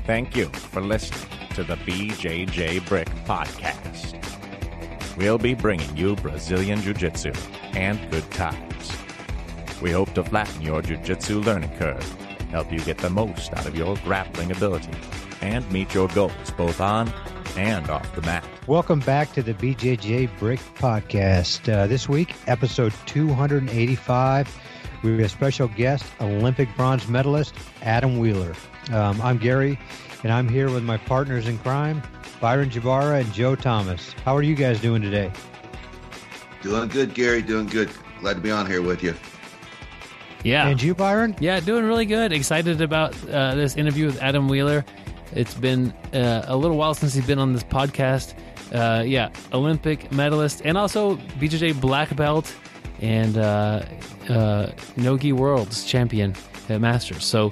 Thank you for listening to the BjjBrick Podcast. We'll be bringing you Brazilian Jiu-Jitsu and good times. We hope to flatten your Jiu-Jitsu learning curve, help you get the most out of your grappling ability, and meet your goals both on and off the mat. Welcome back to the BjjBrick Podcast. This week, episode 285, we have a special guest, Olympic bronze medalist, Adam Wheeler. I'm Gary, and I'm here with my partners in crime, Byron Jabara and Joe Thomas. How are you guys doing today? Doing good, Gary. Doing good. Glad to be on here with you. Yeah. And you, Byron? Yeah, doing really good. Excited about this interview with Adam Wheeler. It's been a little while since he's been on this podcast. Olympic medalist and also BJJ black belt and Nogi Worlds champion at Masters. So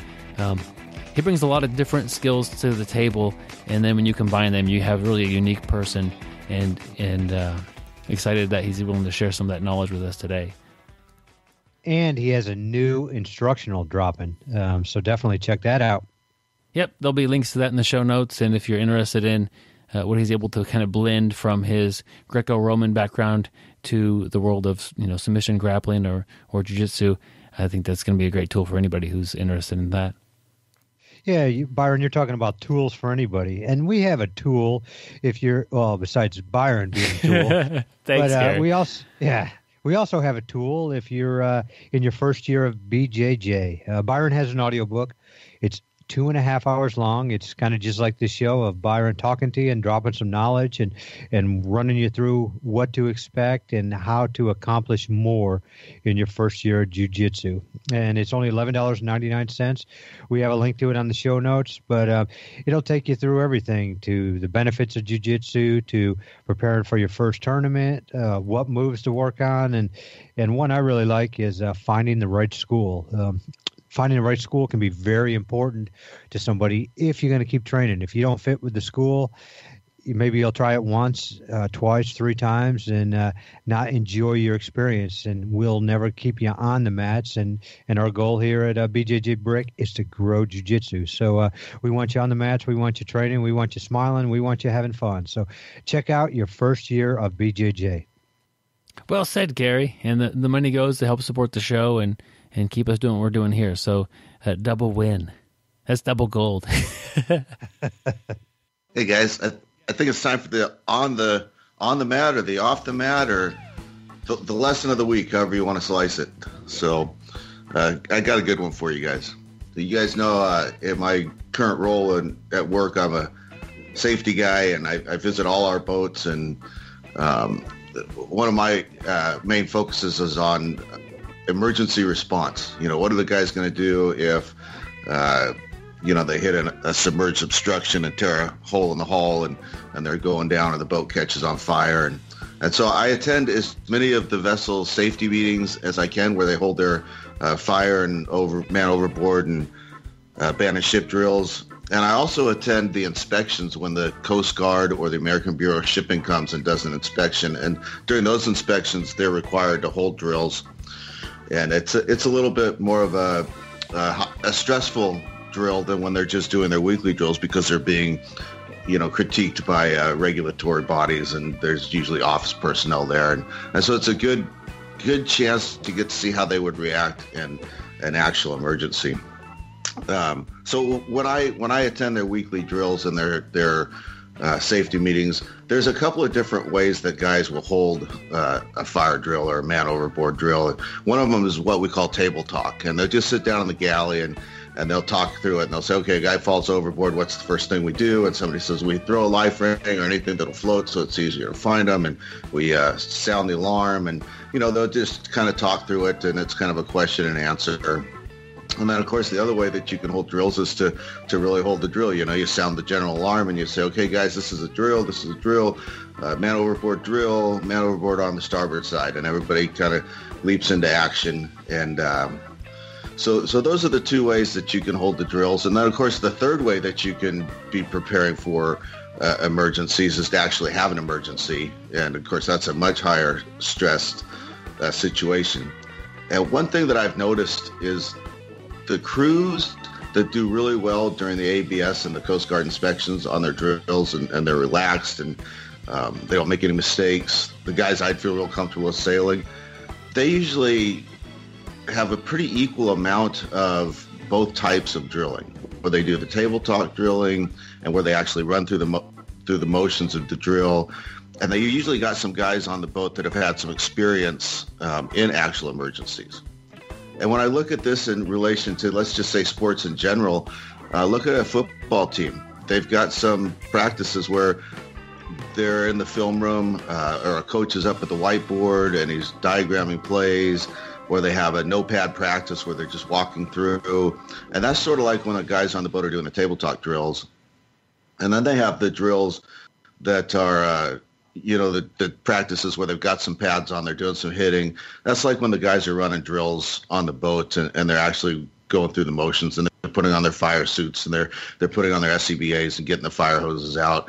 he brings a lot of different skills to the table, and then when you combine them, you have really a unique person, and excited that he's willing to share some of that knowledge with us today. And he has a new instructional dropping, so definitely check that out. Yep, there'll be links to that in the show notes, and if you're interested in what he's able to kind of blend from his Greco-Roman background to the world of submission grappling or jiu-jitsu, I think that's going to be a great tool for anybody who's interested in that. Yeah, Byron, you're talking about tools for anybody. And we have a tool if you're, besides Byron being a tool. Thanks, Gary. We also have a tool if you're in your first year of BJJ. Byron has an audiobook. It's 2.5 hours long. It's kind of just like this show of Byron talking to you and dropping some knowledge and running you through what to expect and how to accomplish more in your first year of jiu-jitsu. And it's only $11.99. We have a link to it on the show notes, but it'll take you through everything, to the benefits of jiu-jitsu, to preparing for your first tournament, what moves to work on, and one I really like is finding the right school. Finding the right school can be very important to somebody if you're going to keep training. If you don't fit with the school, maybe you'll try it once, twice, 3 times, and not enjoy your experience. And we'll never keep you on the mats. And our goal here at BjjBrick is to grow jiu-jitsu. So we want you on the mats. We want you training. We want you smiling. We want you having fun. So check out your first year of BJJ. Well said, Gary. And the money goes to help support the show and keep us doing what we're doing here. So double win. That's double gold. Hey guys, I think it's time for the on the mat or the off the mat or the lesson of the week, however you want to slice it. So I got a good one for you guys. So you guys know in my current role at work, I'm a safety guy, and I visit all our boats, and one of my main focuses is on emergency response. What are the guys going to do if, they hit a submerged obstruction and tear a hole in the hull and they're going down or the boat catches on fire. And so I attend as many of the vessel's safety meetings as I can where they hold their fire and man overboard and abandoned ship drills. And I also attend the inspections when the Coast Guard or the American Bureau of Shipping comes and does an inspection. And during those inspections, they're required to hold drills. And it's a little bit more of a stressful drill than when they're just doing their weekly drills, because they're being, critiqued by regulatory bodies, and there's usually office personnel there, and so it's a good chance to get to see how they would react in an actual emergency. So when I attend their weekly drills and their safety meetings, there's a couple of different ways that guys will hold a fire drill or a man overboard drill. One of them is what we call table talk, and they'll just sit down in the galley and they'll talk through it, and they'll say, okay, a guy falls overboard, what's the first thing we do? And somebody says, we throw a life ring or anything that'll float so it's easier to find them, and we sound the alarm, and they'll just kind of talk through it, and it's kind of a question and answer. And then, of course, the other way that you can hold drills is to really hold the drill. You sound the general alarm and you say, okay, guys, this is a drill, man overboard drill, man overboard on the starboard side. And everybody kind of leaps into action. And so those are the two ways that you can hold the drills. And then, of course, the third way that you can be preparing for emergencies is to actually have an emergency. And, of course, that's a much higher stressed situation. And one thing that I've noticed is the crews that do really well during the ABS and the Coast Guard inspections on their drills, and they're relaxed and they don't make any mistakes. The guys I'd feel real comfortable with sailing, they usually have a pretty equal amount of both types of drilling, where they do the table talk drilling and where they actually run through the motions of the drill. And they usually got some guys on the boat that have had some experience in actual emergencies. And when I look at this in relation to, let's just say, sports in general, look at a football team. They've got some practices where they're in the film room or a coach is up at the whiteboard and he's diagramming plays, or they have a no-pad practice where they're just walking through. And that's sort of like when the guys on the boat are doing the table talk drills. And then they have the drills that are, the practices where they've got some pads on, they're doing some hitting. That's like when the guys are running drills on the boat and they're actually going through the motions, and they're putting on their fire suits, and they're putting on their SCBAs and getting the fire hoses out.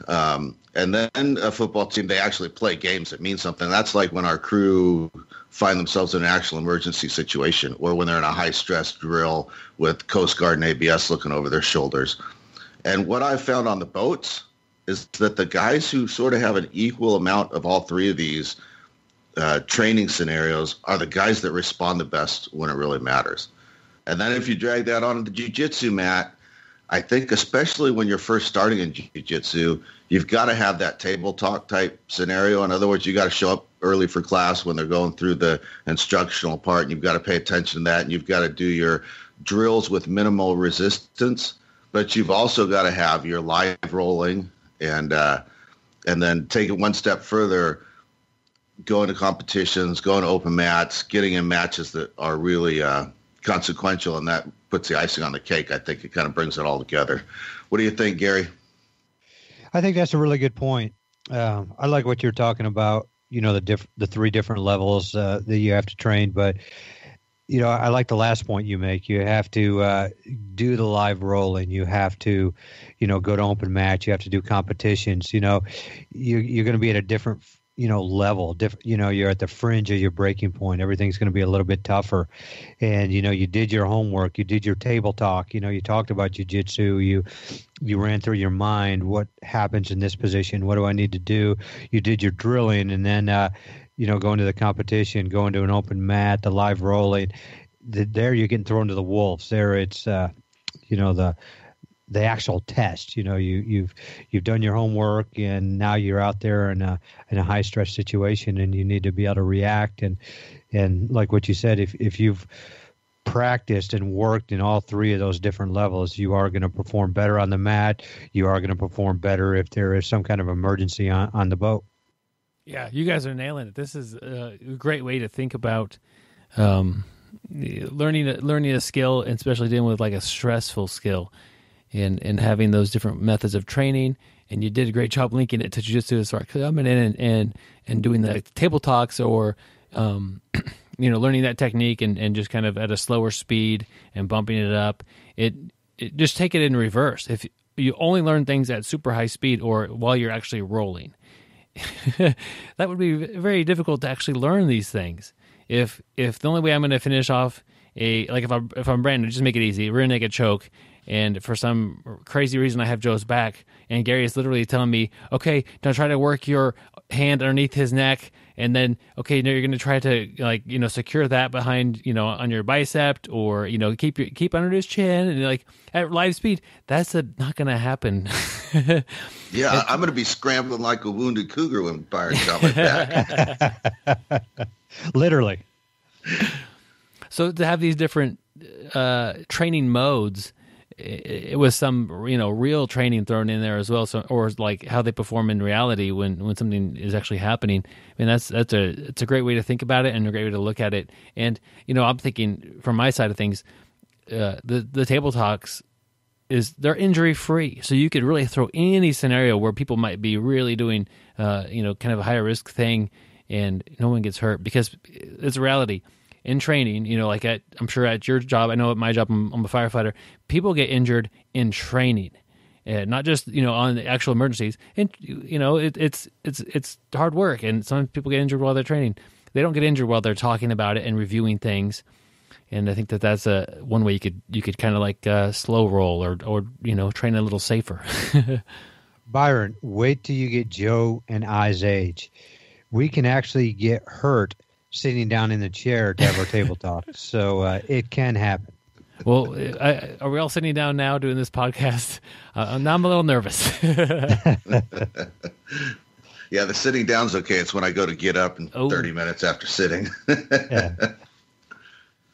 And then a football team, they actually play games that mean something. That's like when our crew find themselves in an actual emergency situation, or when they're in a high-stress drill with Coast Guard and ABS looking over their shoulders. And what I've found on the boats is that the guys who sort of have an equal amount of all three of these training scenarios are the guys that respond the best when it really matters. And then if you drag that onto the jiu-jitsu mat, I think especially when you're first starting in jiu-jitsu, you've got to have that table talk type scenario. In other words, you got to show up early for class when they're going through the instructional part, and you've got to pay attention to that, and you've got to do your drills with minimal resistance. But you've also got to have your live rolling, and then take it one step further, going to competitions, going to open mats, getting in matches that are really consequential, and that puts the icing on the cake. I think it kind of brings it all together. What do you think, Gary? I think that's a really good point. I like what you're talking about, the three different levels that you have to train. But, I like the last point you make. You have to do the live rolling. You have to, go to open match. You have to do competitions. You're going to be at a different level, you're at the fringe of your breaking point. Everything's going to be a little bit tougher. And, you did your homework, you did your table talk, you talked about jiu-jitsu, you ran through your mind, what happens in this position, what do I need to do? You did your drilling, and then, going to the competition, going to an open mat, the live rolling, there you're getting thrown to the wolves. There it's, the actual test. You've done your homework, and now you're out there in a high stress situation, and you need to be able to react. And like what you said, if you've practiced and worked in all three of those different levels, you are going to perform better on the mat. You are going to perform better if there is some kind of emergency on the boat. Yeah, you guys are nailing it. This is a great way to think about learning a skill, and especially dealing with like a stressful skill. And having those different methods of training, and you did a great job linking it to jiu-jitsu, start coming in and doing the table talks, or learning that technique and just kind of at a slower speed and bumping it up. It just take it in reverse. If you only learn things at super high speed or while you're actually rolling, that would be very difficult to actually learn these things. If the only way I'm going to finish off if I'm Brandon, just make it easy, rear naked choke. And for some crazy reason, I have Joe's back, and Gary is literally telling me, okay, now try to work your hand underneath his neck, and then, okay, now you're going to try to, secure that behind, on your bicep, or, keep under his chin, and, at live speed, that's not going to happen. Yeah, I'm going to be scrambling like a wounded cougar when Byron got my back. Literally. So to have these different training modes, it was some real training thrown in there as well, or like how they perform in reality when something is actually happening. I mean, it's a great way to think about it, and a great way to look at it. And I'm thinking from my side of things, the table talks they're injury free, so you could really throw any scenario where people might be really doing kind of a higher risk thing, and no one gets hurt, because it's a reality. In training, I'm sure at your job, I know at my job, I'm a firefighter, people get injured in training, not just, on the actual emergencies. And, it's hard work, and some people get injured while they're training. They don't get injured while they're talking about it and reviewing things. And I think that's one way you could kind of like slow roll or train a little safer. Byron, wait till you get Joe and I's age. We can actually get hurt sitting down in the chair to have our table talk. So it can happen. Well, are we all sitting down now doing this podcast? Now I'm a little nervous. Yeah, the sitting down's okay. It's when I go to get up in 30 minutes after sitting. Yeah.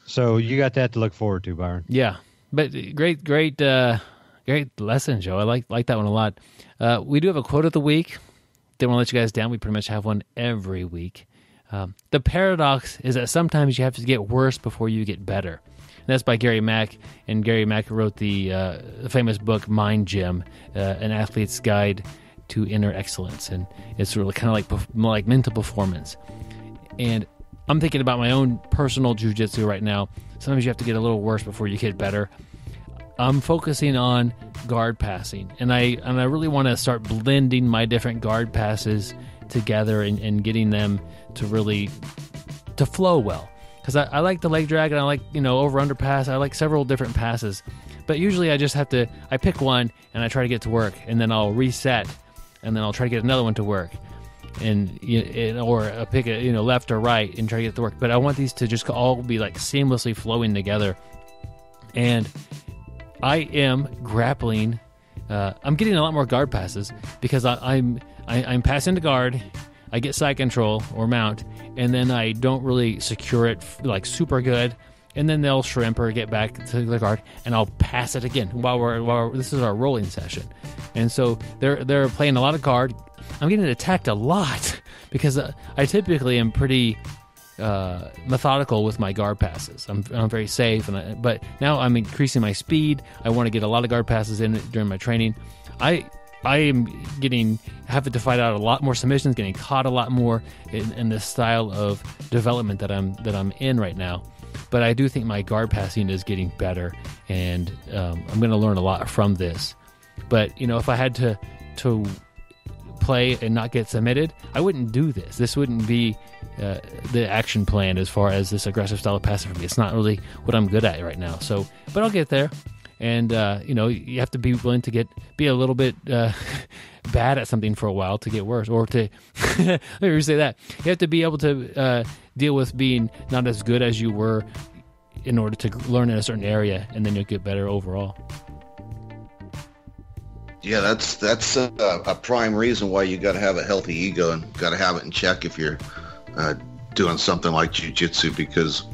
So you got that to look forward to, Byron. Yeah, but great lesson, Joe. I like that one a lot. We do have a quote of the week. Didn't want to let you guys down. We pretty much have one every week. The paradox is that sometimes you have to get worse before you get better. And that's by Gary Mack. And Gary Mack wrote the famous book Mind Gym, An Athlete's Guide to Inner Excellence. And it's really kind of like mental performance. And I'm thinking about my own personal jiu-jitsu right now. Sometimes you have to get a little worse before you get better. I'm focusing on guard passing, and I really want to start blending my different guard passes together and getting them to flow well. Because I like the leg drag, and I like over under pass. I like several different passes, but usually I pick one and I try to get to work, and then I'll reset, and then I'll try to get another one to work, or I pick left or right and try to get to work. But I want these to just all be like seamlessly flowing together, and I am grappling. I'm getting a lot more guard passes because I'm passing to guard. I get side control or mount, and then I don't really secure it like super good, and then they'll shrimp or get back to the guard, and I'll pass it again while this is our rolling session. And so they're playing a lot of guard. I'm getting attacked a lot because I typically am pretty methodical with my guard passes. I'm very safe, but now I'm increasing my speed. I want to get a lot of guard passes in during my training. I am having to fight out a lot more submissions, getting caught a lot more in this style of development that I'm in right now. But I do think my guard passing is getting better, and I'm going to learn a lot from this. But if I had to play and not get submitted, I wouldn't do this. This wouldn't be the action plan as far as this aggressive style of passing for me. It's not really what I'm good at right now. So, but I'll get there. And you have to be willing to be a little bit bad at something for a while to get worse, or to let me say that you have to be able to deal with being not as good as you were in order to learn in a certain area, and then you'll get better overall. Yeah, that's a prime reason why you got to have a healthy ego and got to have it in check if you're doing something like jiu-jitsu, because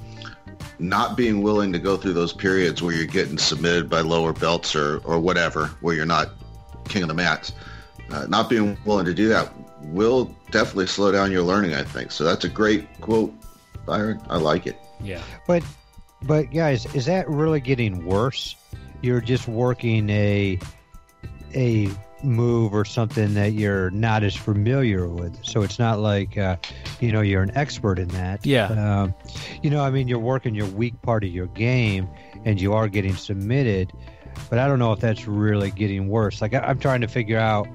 not being willing to go through those periods where you're getting submitted by lower belts or whatever, where you're not king of the mats, not being willing to do that will definitely slow down your learning, I think. So that's a great quote, Byron. I like it. Yeah. But guys, is that really getting worse? You're just working a move or something that you're not as familiar with, so it's not like you're an expert in that. You're working your weak part of your game and you are getting submitted, but I don't know if that's really getting worse. Like I'm trying to figure out,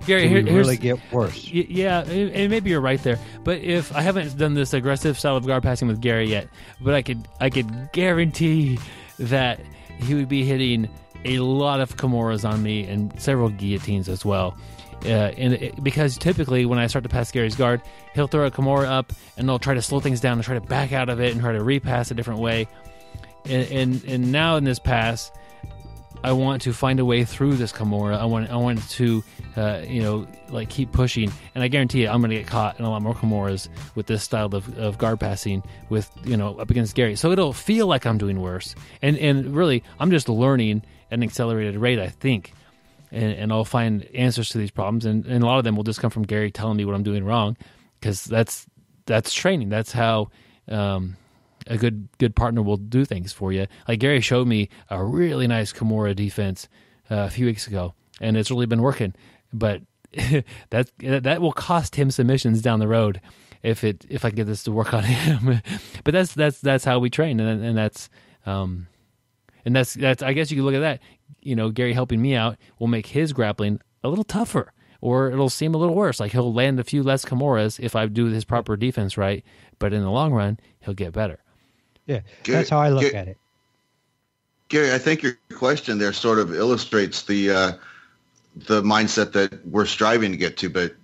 Gary, here's really get worse. Yeah, and maybe you're right there. But if I haven't done this aggressive style of guard passing with Gary yet, but I could guarantee that he would be hitting a lot of Kimuras on me and several guillotines as well. Because typically when I start to pass Gary's guard, he'll throw a Kimura up and they'll try to slow things down and try to back out of it and try to repass a different way. And now in this pass, I want to find a way through this Kimura. I want to keep pushing, and I guarantee you I'm going to get caught in a lot more Kimuras with this style of guard passing with up against Gary. So it'll feel like I'm doing worse, and really I'm just learning at an accelerated rate, I think, and I'll find answers to these problems, and a lot of them will just come from Gary telling me what I'm doing wrong, because that's training. That's how a good partner will do things for you. Like Gary showed me a really nice Kimura defense a few weeks ago, and it's really been working. But that will cost him submissions down the road if I get this to work on him. But that's how we train, and that's I guess you can look at that. Gary helping me out will make his grappling a little tougher, or it'll seem a little worse. Like he'll land a few less Kimuras if I do his proper defense right, but in the long run, he'll get better. Yeah, that's how I look at it. Gary, I think your question there sort of illustrates the mindset that we're striving to get to, but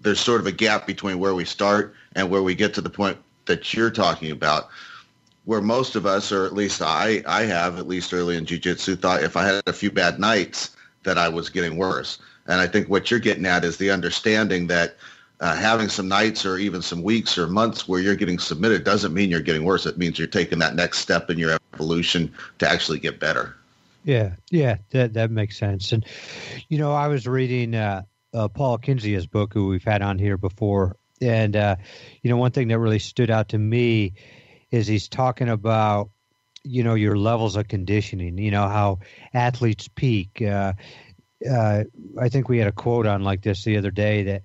there's sort of a gap between where we start and where we get to the point that you're talking about, where most of us, or at least I have, at least early in jiu-jitsu, thought if I had a few bad nights that I was getting worse. And I think what you're getting at is the understanding that having some nights or even some weeks or months where you're getting submitted doesn't mean you're getting worse. It means you're taking that next step in your evolution to actually get better. Yeah, that makes sense. And, I was reading Paul Kinzia's book, who we've had on here before. And, one thing that really stood out to me is he's talking about, your levels of conditioning, how athletes peak. I think we had a quote on like this the other day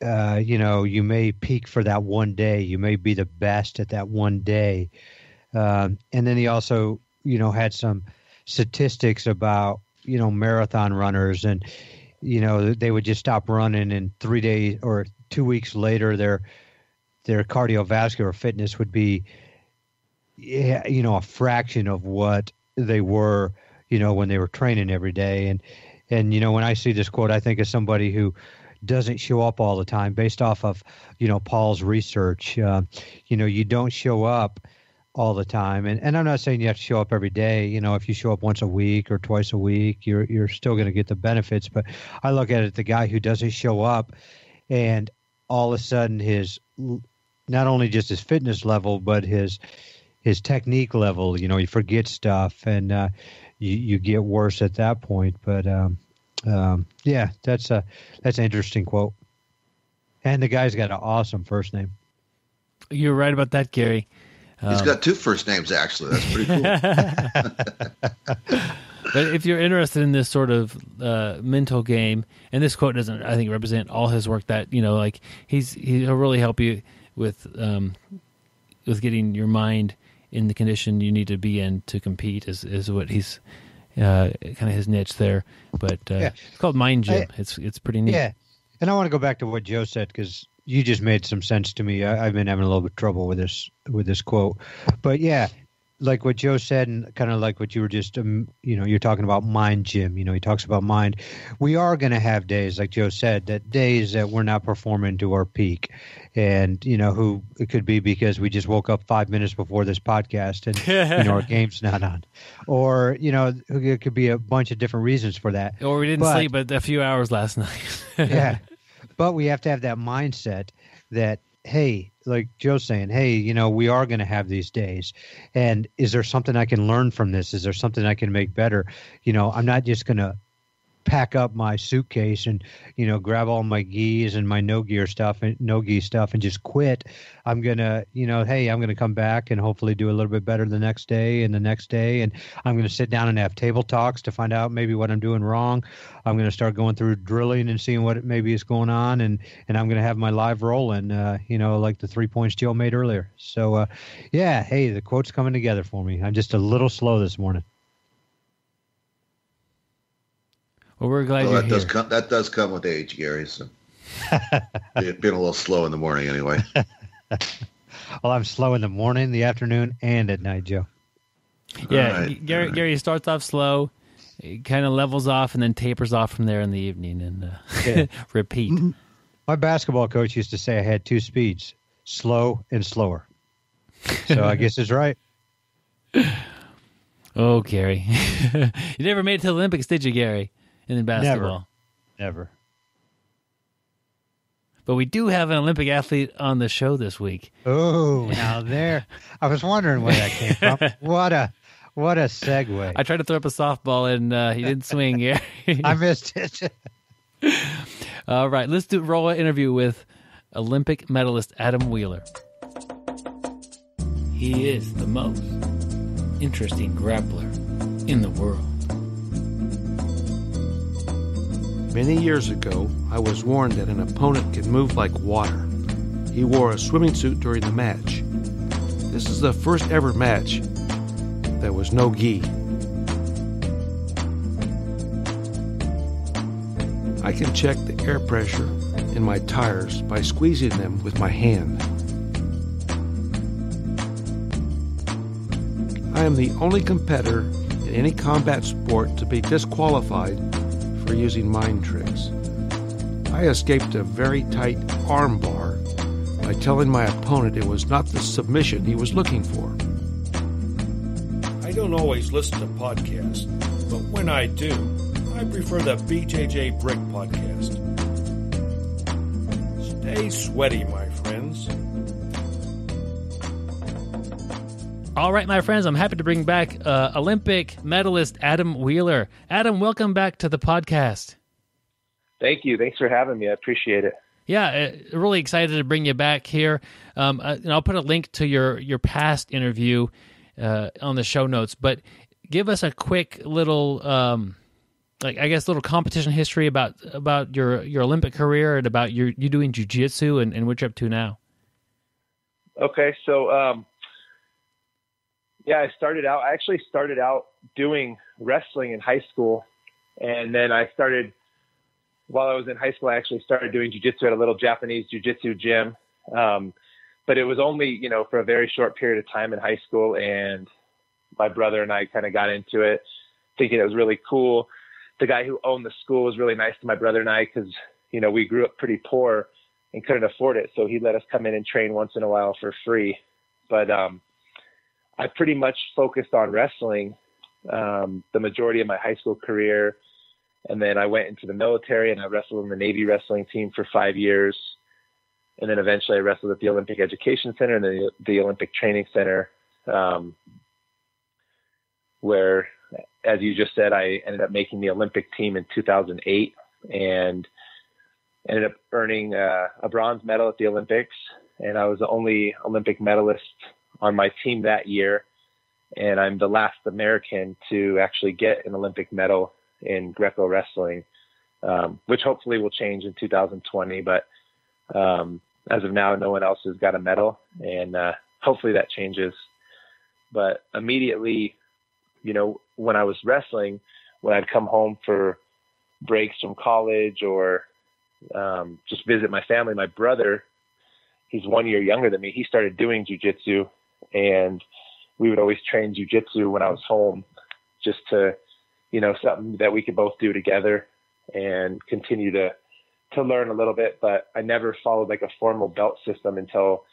that, you may peak for that one day. You may be the best at that one day. And then he also, had some statistics about, marathon runners, and, they would just stop running, and 3 days or 2 weeks later, their cardiovascular fitness would be, a fraction of what they were, when they were training every day. And when I see this quote, I think of somebody who doesn't show up all the time based off of, Paul's research. You don't show up all the time. And I'm not saying you have to show up every day. If you show up once a week or twice a week, you're still going to get the benefits. But I look at it, the guy who doesn't show up, and all of a sudden his, not only just his fitness level, but his technique level, he forgets stuff, and you get worse at that point. But yeah, that's an interesting quote. And the guy's got an awesome first name. You're right about that, Gary. He's got two first names, actually. That's pretty cool. But if you're interested in this sort of mental game, and this quote doesn't, I think, represent all his work, that, like he'll really help you with getting your mind in the condition you need to be in to compete is what he's kind of his niche there. But it's called Mind Gym. It's pretty neat. Yeah, and I want to go back to what Joe said, because you just made some sense to me. I've been having a little bit of trouble with this quote, but yeah, like what Joe said, and kind of like what you were just, you're talking about Mind Gym. He talks about mind. We are going to have days, like Joe said, that days that we're not performing to our peak, and who it could be because we just woke up 5 minutes before this podcast, and our game's not on, or it could be a bunch of different reasons for that. Or we didn't sleep but a few hours last night. Yeah. But we have to have that mindset that, hey, like Joe's saying, hey, we are going to have these days. And is there something I can learn from this? Is there something I can make better? I'm not just going to pack up my suitcase and, grab all my gis and my no-gi stuff and just quit. I'm going to, hey, I'm going to come back and hopefully do a little bit better the next day and the next day. And I'm going to sit down and have table talks to find out maybe what I'm doing wrong. I'm going to start going through drilling and seeing what maybe is going on. And I'm going to have my live rolling, like the 3 points Joe made earlier. So, yeah, hey, the quote's coming together for me. I'm just a little slow this morning. Well, we're glad you're here. That does come with age, Gary. So being a little slow in the morning, anyway. Well, I'm slow in the morning, the afternoon, and at night, Joe. Yeah, right. Gary starts off slow, it kind of levels off, and then tapers off from there in the evening, and repeat. My basketball coach used to say I had two speeds: slow and slower. So I guess it's right. Oh, Gary, you never made it to the Olympics, did you, Gary? In basketball. Never. But we do have an Olympic athlete on the show this week. Oh, now there. I was wondering where that came from. What a segue. I tried to throw up a softball, and he didn't swing, Gary. I missed it. All right, let's roll an interview with Olympic medalist Adam Wheeler. He is the most interesting grappler in the world. Many years ago, I was warned that an opponent could move like water. He wore a swimming suit during the match. This is the first ever match that was no gi. I can check the air pressure in my tires by squeezing them with my hand. am the only competitor in any combat sport to be disqualified for using mind tricks. I escaped a very tight arm bar by telling my opponent it was not the submission he was looking for. I don't always listen to podcasts, but when I do, I prefer the BjjBrick Podcast. Stay sweaty, my friends. All right, my friends, I'm happy to bring back Olympic medalist Adam Wheeler. Adam, welcome back to the podcast. Thank you. Thanks for having me. I appreciate it. Yeah, really excited to bring you back here. And I'll put a link to your past interview on the show notes, but give us a quick little, little competition history about your Olympic career and about you doing jiu-jitsu and what you're up to now. Okay, so I actually started out doing wrestling in high school, and then while I was in high school, I actually started doing jiu-jitsu at a little Japanese jiu-jitsu gym. But it was only, for a very short period of time in high school, and my brother and I kind of got into it, thinking it was really cool. The guy who owned the school was really nice to my brother and I because, we grew up pretty poor and couldn't afford it. So he let us come in and train once in a while for free. But I pretty much focused on wrestling the majority of my high school career. And then I went into the military and I wrestled in the Navy wrestling team for 5 years. And then eventually I wrestled at the Olympic Education Center and then the Olympic Training Center, where, as you just said, I ended up making the Olympic team in 2008 and ended up earning a bronze medal at the Olympics. And I was the only Olympic medalist on my team that year. And I'm the last American to actually get an Olympic medal in greco wrestling, which hopefully will change in 2020. But as of now, no one else has got a medal, and hopefully that changes. But immediately, when I was wrestling, when I'd come home for breaks from college or just visit my family, my brother, he's 1 year younger than me, he started doing jiu-jitsu, and we would always train jiu-jitsu when I was home just to, something that we could both do together and continue to learn a little bit. But I never followed like a formal belt system until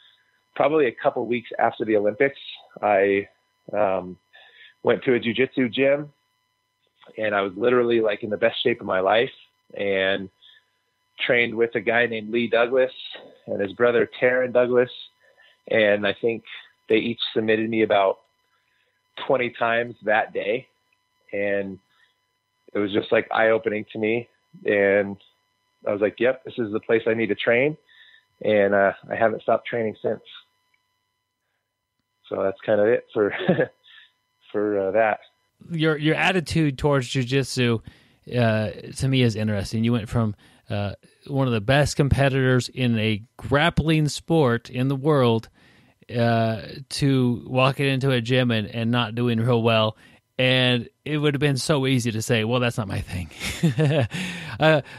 probably a couple weeks after the Olympics. I went to a jiu-jitsu gym and I was literally like in the best shape of my life and trained with a guy named Lee Douglas and his brother, Taryn Douglas. And I think they each submitted me about 20 times that day. And it was just like eye-opening to me. And I was like, yep, this is the place I need to train. And I haven't stopped training since. So that's kind of it for that. Your attitude towards jiu-jitsu to me is interesting. You went from one of the best competitors in a grappling sport in the world to walking into a gym and not doing real well. And it would have been so easy to say, well, that's not my thing.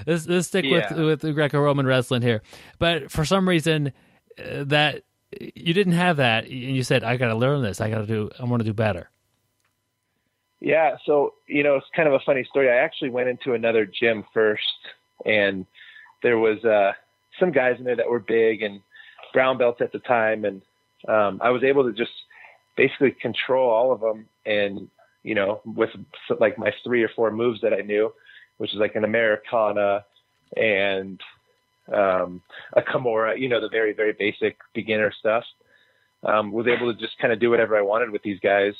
Let's stick with the Greco-Roman wrestling here. But for some reason that you didn't have that, and you said, I got to learn this. I want to do better. Yeah. So, it's kind of a funny story. I actually went into another gym first, and there was some guys in there that were big and brown belts at the time. And I was able to just basically control all of them. And, with like my 3 or 4 moves that I knew, which is like an Americana and a Kimura, the very, very basic beginner stuff, was able to just kind of do whatever I wanted with these guys.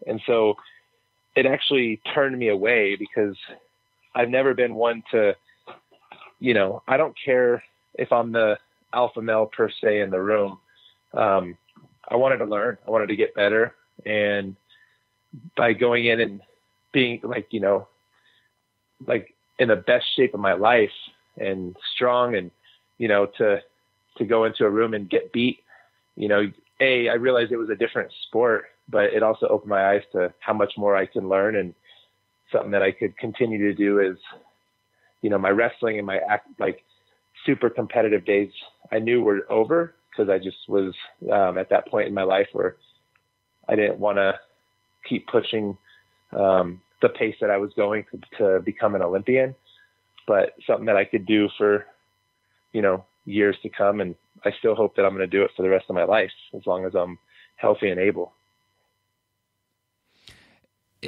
And so it actually turned me away because I've never been one to, I don't care if I'm the alpha male per se in the room. I wanted to learn. I wanted to get better. And by going in and being like, like in the best shape of my life and strong and, to go into a room and get beat, I realized it was a different sport, but it also opened my eyes to how much more I can learn, and something that I could continue to do is, my wrestling and my super competitive days I knew were over because I just was at that point in my life where I didn't want to keep pushing the pace that I was going to become an Olympian, but something that I could do for, years to come. And I still hope that I'm going to do it for the rest of my life, as long as I'm healthy and able.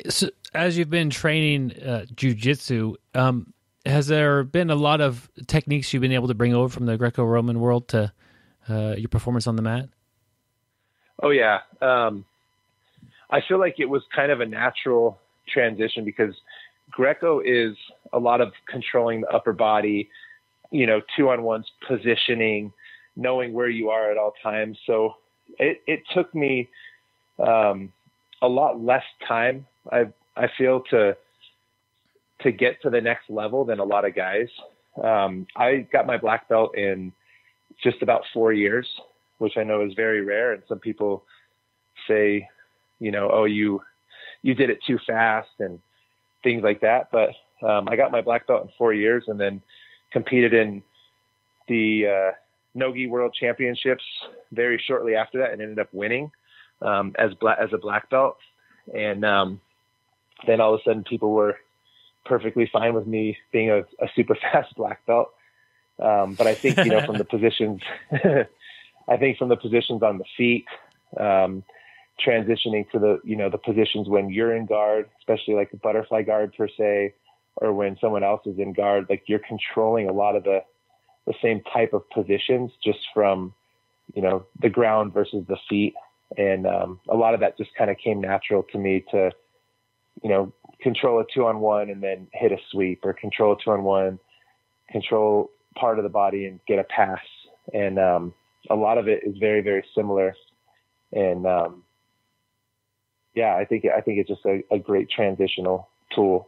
So, as you've been training jiu-jitsu, has there been a lot of techniques you've been able to bring over from the Greco-Roman world to your performance on the mat? Oh, yeah. I feel like it was kind of a natural transition, because Greco is a lot of controlling the upper body, 2-on-1s, positioning, knowing where you are at all times. So it took me a lot less time, I feel, to get to the next level than a lot of guys. I got my black belt in just about 4 years, which I know is very rare. And some people say, oh, you did it too fast and things like that. But I got my black belt in 4 years, and then competed in the Nogi World Championships very shortly after that, and ended up winning as a black belt. And then all of a sudden people were perfectly fine with me being a super fast black belt. But I think, from the positions, on the feet, transitioning to the positions when you're in guard, especially like the butterfly guard per se, or when someone else is in guard, like you're controlling a lot of the same type of positions, just from, the ground versus the feet. And a lot of that just kind of came natural to me to, control a 2-on-1 and then hit a sweep, or control a 2-on-1, control part of the body and get a pass. And a lot of it is very, very similar. And I think it's just a great transitional tool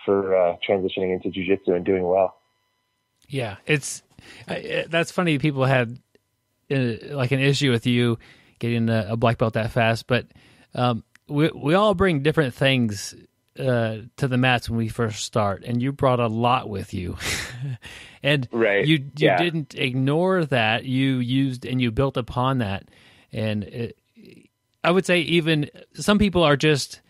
for transitioning into jiu-jitsu and doing well. Yeah, that's funny. People had like an issue with you getting a black belt that fast, but we all bring different things to the mats when we first start, and you brought a lot with you. And right. you didn't ignore that. You used and you built upon that. And I would say even some people are just,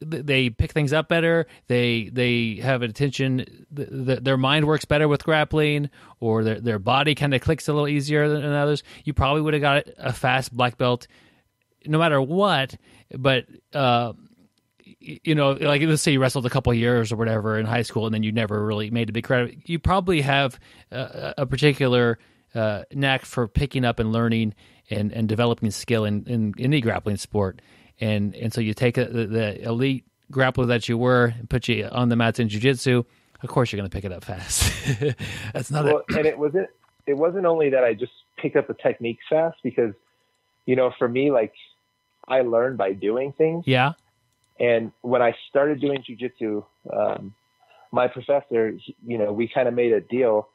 they pick things up better. They have attention. Their mind works better with grappling, or their body kind of clicks a little easier than others. You probably would have got a fast black belt no matter what. But, like let's say you wrestled a couple of years or whatever in high school, and then you never really made a big credit. You probably have a particular knack for picking up and learning and developing skill in any grappling sport. And so you take the elite grappler that you were and put you on the mats in jiu-jitsu, of course you're going to pick it up fast. That's not it. And it wasn't only that I just picked up the techniques fast, because, for me, like, I learned by doing things. Yeah. And when I started doing jiu-jitsu, my professor, we kind of made a deal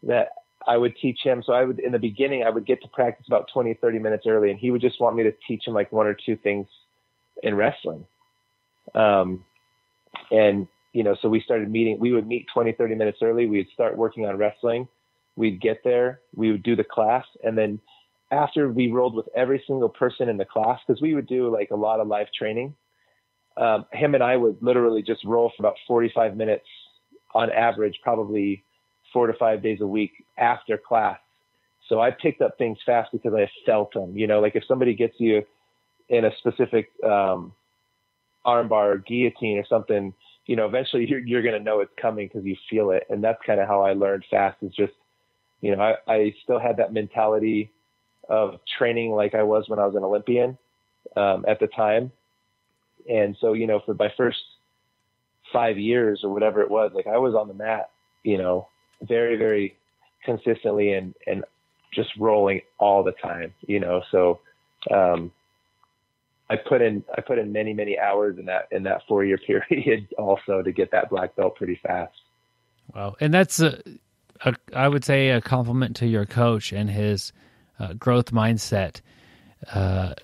that I would teach him. So in the beginning, I would get to practice about 20, 30 minutes early, and he would just want me to teach him like one or two things in wrestling. So we started meeting. We would meet 20, 30 minutes early. We'd start working on wrestling. We'd get there. We would do the class. And then after we rolled with every single person in the class, because we would do like a lot of live training, him and I would literally just roll for about 45 minutes on average, probably 4 to 5 days a week after class. So I picked up things fast because I felt them, like if somebody gets you in a specific armbar or guillotine or something, eventually you're going to know it's coming because you feel it. And that's kind of how I learned fast, is just, I still had that mentality of training like I was when I was an Olympian at the time. And so, for my first 5 years or whatever it was, like I was on the mat, very, very consistently and just rolling all the time, so I put in many, many hours in that 4-year period also to get that black belt pretty fast. Wow. And that's I would say a compliment to your coach and his growth mindset. A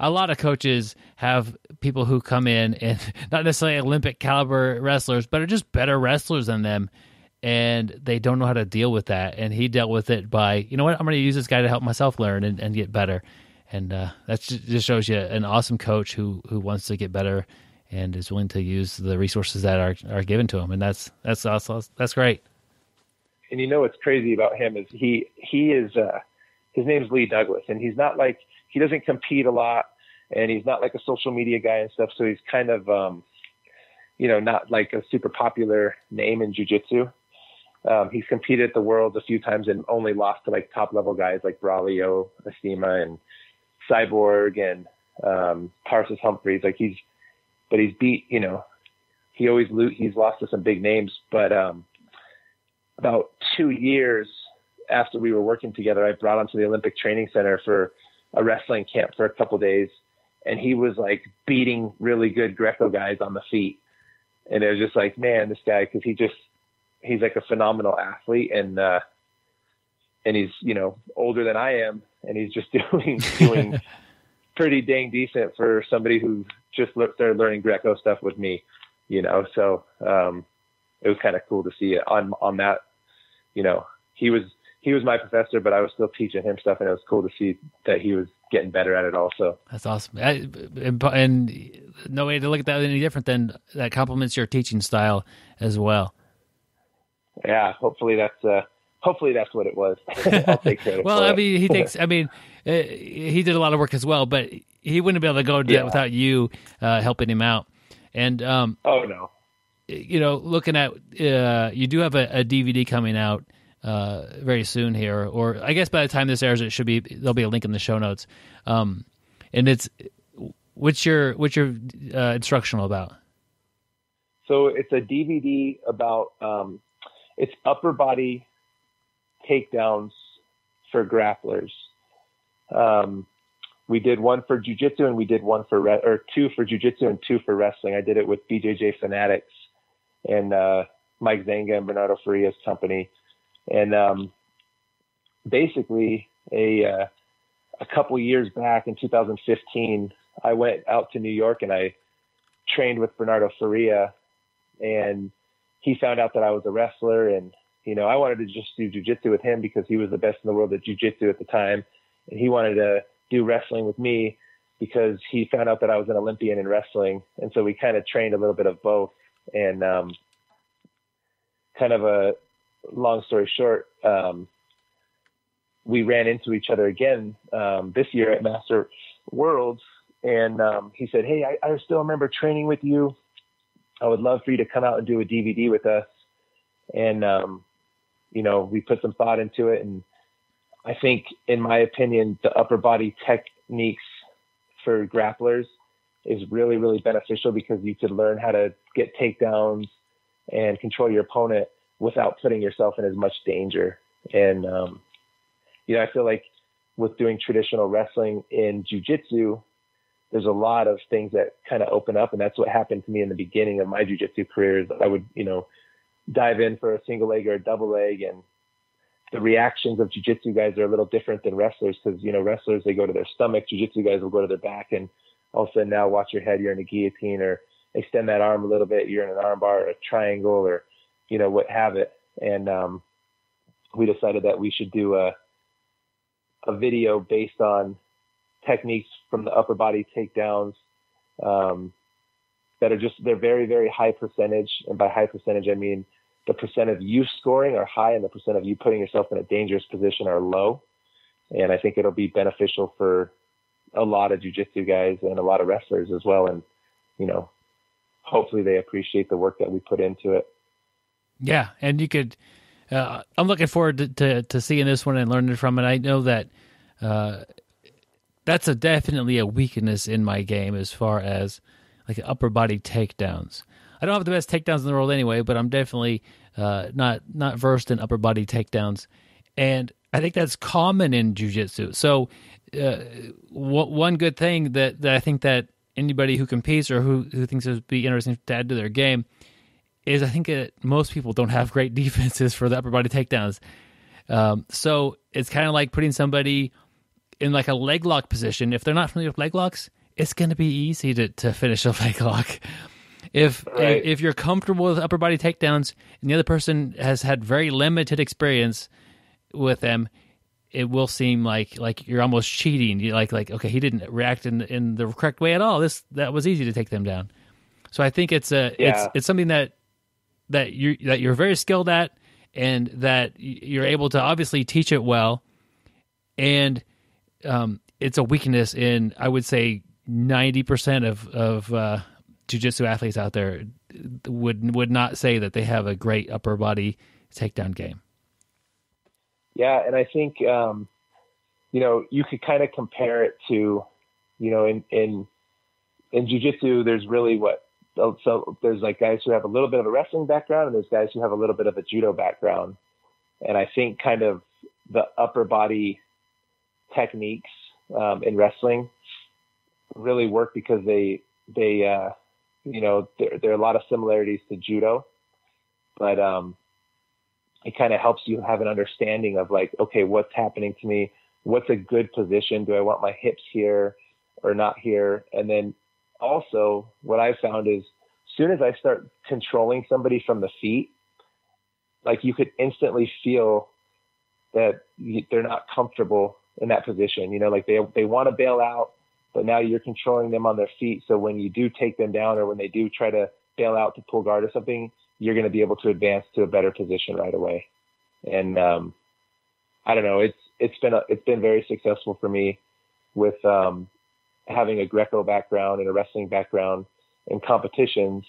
lot of coaches have people who come in and not necessarily Olympic caliber wrestlers, but are just better wrestlers than them, and they don't know how to deal with that. And he dealt with it by, I'm going to use this guy to help myself learn and get better. And that just shows you an awesome coach who wants to get better and is willing to use the resources that are given to him. And that's awesome. That's great. And you know what's crazy about him is he is his name's Lee Douglas, and he's not like, he doesn't compete a lot, and he's not like a social media guy and stuff. So he's kind of not like a super popular name in jiu-jitsu. He's competed at the Worlds a few times and only lost to like top level guys like Braulio Estima and Cyborg and Tarsus Humphreys. Like he's beat, he's lost to some big names. But about 2 years after we were working together, I brought him to the Olympic Training Center for a wrestling camp for a couple of days, and he was like beating really good Greco guys on the feet. And it was just like, man, this guy, because he's like a phenomenal athlete, and he's older than I am, and he's just doing pretty dang decent for somebody who just started learning Greco stuff with me, So it was kind of cool to see it on that. He was my professor, but I was still teaching him stuff, and it was cool to see that he was getting better at it also. That's awesome. And no way to look at that any different than that complements your teaching style as well. Yeah, hopefully that's what it was. I'll take credit. Well, for I it. mean, he did a lot of work as well, but he wouldn't be able to go do that without you helping him out. And oh no, looking at you do have a DVD coming out very soon here, or I guess by the time this airs, there'll be a link in the show notes. And it's what's your instructional about? So it's a DVD about it's upper body takedowns for grapplers. We did one for jiu-jitsu, and we did one two for jiu-jitsu and two for wrestling. I did it with BjjJ Fanatics and Mike Zanga and Bernardo Faria's company. And basically a couple years back in 2015, I went out to New York and I trained with Bernardo Faria, and he found out that I was a wrestler, and I wanted to just do jiu-jitsu with him because he was the best in the world at jiu-jitsu at the time, and he wanted to do wrestling with me because he found out that I was an Olympian in wrestling. And so we kind of trained a little bit of both. And kind of a long story short, we ran into each other again this year at Master Worlds, and he said, "Hey, I still remember training with you. I would love for you to come out and do a DVD with us." And we put some thought into it, and I think, in my opinion, the upper body techniques for grapplers is really, really beneficial because you could learn how to get takedowns and control your opponent without putting yourself in as much danger. And, I feel like with doing traditional wrestling in jiu-jitsu, there's a lot of things that kind of open up. And that's what happened to me in the beginning of my jiu-jitsu career. Is I would, dive in for a single leg or a double leg, and the reactions of jiu-jitsu guys are a little different than wrestlers because, wrestlers, they go to their stomach. Jiu-jitsu guys will go to their back, and all of a sudden now watch your head, you're in a guillotine, or extend that arm a little bit, you're in an arm bar or a triangle, or, what have it. And we decided that we should do a video based on techniques from the upper body takedowns that are they're very, very high percentage. And by high percentage, I mean the percent of you scoring are high and the percent of you putting yourself in a dangerous position are low. And I think it'll be beneficial for a lot of jiu-jitsu guys and a lot of wrestlers as well. And, hopefully they appreciate the work that we put into it. Yeah. And you could, I'm looking forward to seeing this one and learning from it. I know that that's definitely a weakness in my game as far as like upper body takedowns. I don't have the best takedowns in the world anyway, but I'm definitely not versed in upper body takedowns. And I think that's common in jiu-jitsu. So one good thing that I think that anybody who competes or who thinks it would be interesting to add to their game is I think that most people don't have great defenses for the upper body takedowns. So it's kind of like putting somebody in like a leg lock position. If they're not familiar with leg locks, it's going to be easy to finish a leg lock. If you're comfortable with upper body takedowns and the other person has had very limited experience with them, it will seem like you're almost cheating. You like okay, he didn't react in the correct way at all. That was easy to take them down. So I think it's something that you're very skilled at, and that you're able to obviously teach it well. And it's a weakness in, I would say, 90% of jiu-jitsu athletes out there would not say that they have a great upper body takedown game. Yeah, and I think you could kind of compare it to, in jiu-jitsu, there's really so there's like guys who have a little bit of a wrestling background, and there's guys who have a little bit of a judo background. And I think kind of the upper body techniques in wrestling really work because there are a lot of similarities to judo, but it kind of helps you have an understanding of like, okay, what's happening to me? What's a good position? Do I want my hips here or not here? And then also what I found is as soon as I start controlling somebody from the feet, like you could instantly feel that they're not comfortable in that position. Like they want to bail out, but now you're controlling them on their feet. So when you do take them down, or when they do try to bail out to pull guard or something, you're going to be able to advance to a better position right away. And I don't know, it's been very successful for me with having a Greco background and a wrestling background in competitions.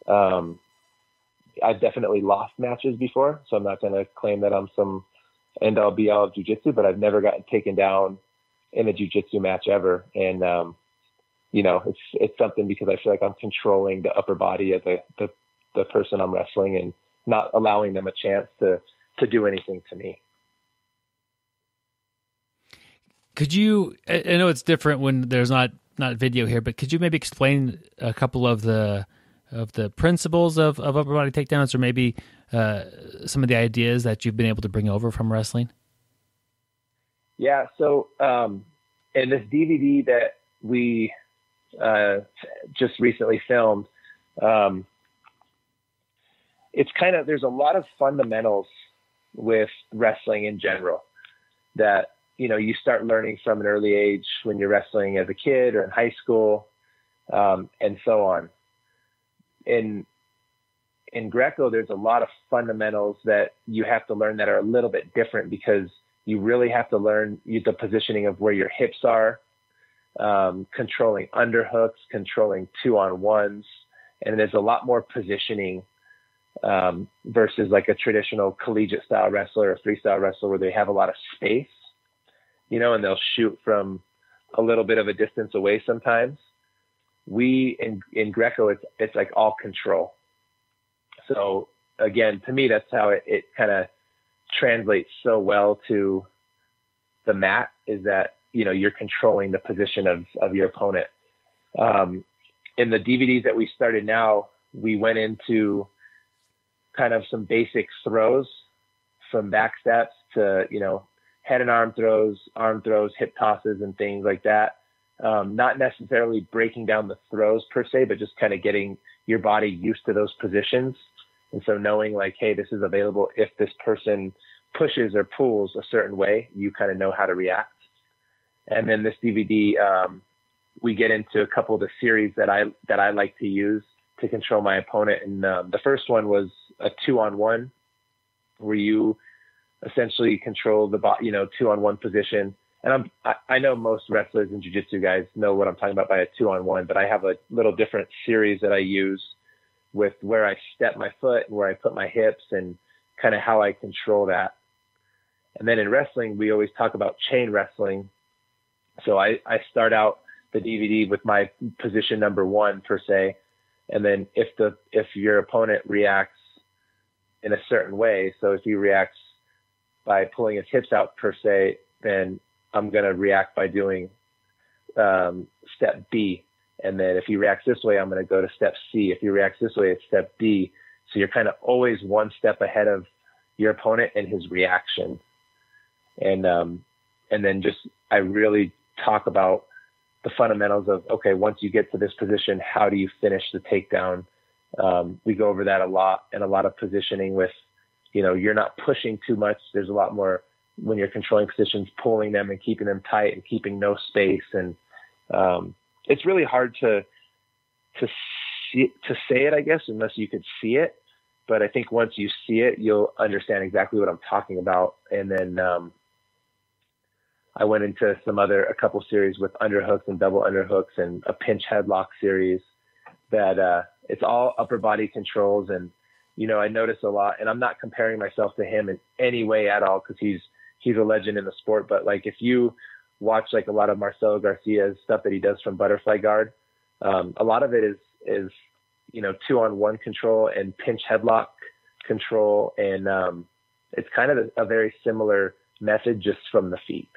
I've definitely lost matches before, so I'm not going to claim that I'm some end all be all of jiu-jitsu, but I've never gotten taken down in a jiu-jitsu match ever. And, it's something because I feel like I'm controlling the upper body of the person I'm wrestling and not allowing them a chance to do anything to me. Could you, I know it's different when there's not video here, but could you maybe explain a couple of the principles of upper body takedowns, or maybe some of the ideas that you've been able to bring over from wrestling? Yeah. So in this DVD that we just recently filmed, it's kind of, there's a lot of fundamentals with wrestling in general that, you start learning from an early age when you're wrestling as a kid or in high school, and so on. In Greco, there's a lot of fundamentals that you have to learn that are a little bit different, because you really have to learn the positioning of where your hips are, controlling underhooks, controlling 2-on-1s. And there's a lot more positioning versus like a traditional collegiate style wrestler or freestyle wrestler where they have a lot of space, and they'll shoot from a little bit of a distance away sometimes. In Greco, it's like all control. So again, to me, that's how it kind of translates so well to the mat, is that, you're controlling the position of your opponent. In the DVDs that we started now, we went into kind of some basic throws, from back steps to, head and arm throws, hip tosses, and things like that. Not necessarily breaking down the throws per se, but just kind of getting your body used to those positions. And so knowing like, hey, this is available if this person pushes or pulls a certain way, you kind of know how to react. And then this DVD, we get into a couple of the series that I like to use to control my opponent. And the first one was a 2-on-1, where you essentially control the 2-on-1 position. And I know most wrestlers and jiu-jitsu guys know what I'm talking about by a 2-on-1, but I have a little different series that I use with where I step my foot and where I put my hips and kind of how I control that. And then in wrestling, we always talk about chain wrestling. So I start out the DVD with my position number 1 per se. And then if your opponent reacts in a certain way, so if he reacts by pulling his hips out per se, then I'm going to react by doing step B. And then if he reacts this way, I'm going to go to step C. If he reacts this way, it's step D. So you're kind of always one step ahead of your opponent and his reaction. And then I really talk about the fundamentals of, okay, once you get to this position, how do you finish the takedown? We go over that a lot, and a lot of positioning with, you're not pushing too much. There's a lot more when you're controlling positions, pulling them and keeping them tight and keeping no space. And it's really hard to say it, I guess, unless you could see it. But I think once you see it, you'll understand exactly what I'm talking about. And then I went into a couple series with underhooks and double underhooks and a pinch headlock series that it's all upper body controls. And, you know, I notice a lot, and I'm not comparing myself to him in any way at all, because he's a legend in the sport. But like, if you watch like a lot of Marcelo Garcia's stuff that he does from butterfly guard, a lot of it is, you know, 2-on-1 control and pinch headlock control. And it's kind of a very similar method, just from the feet.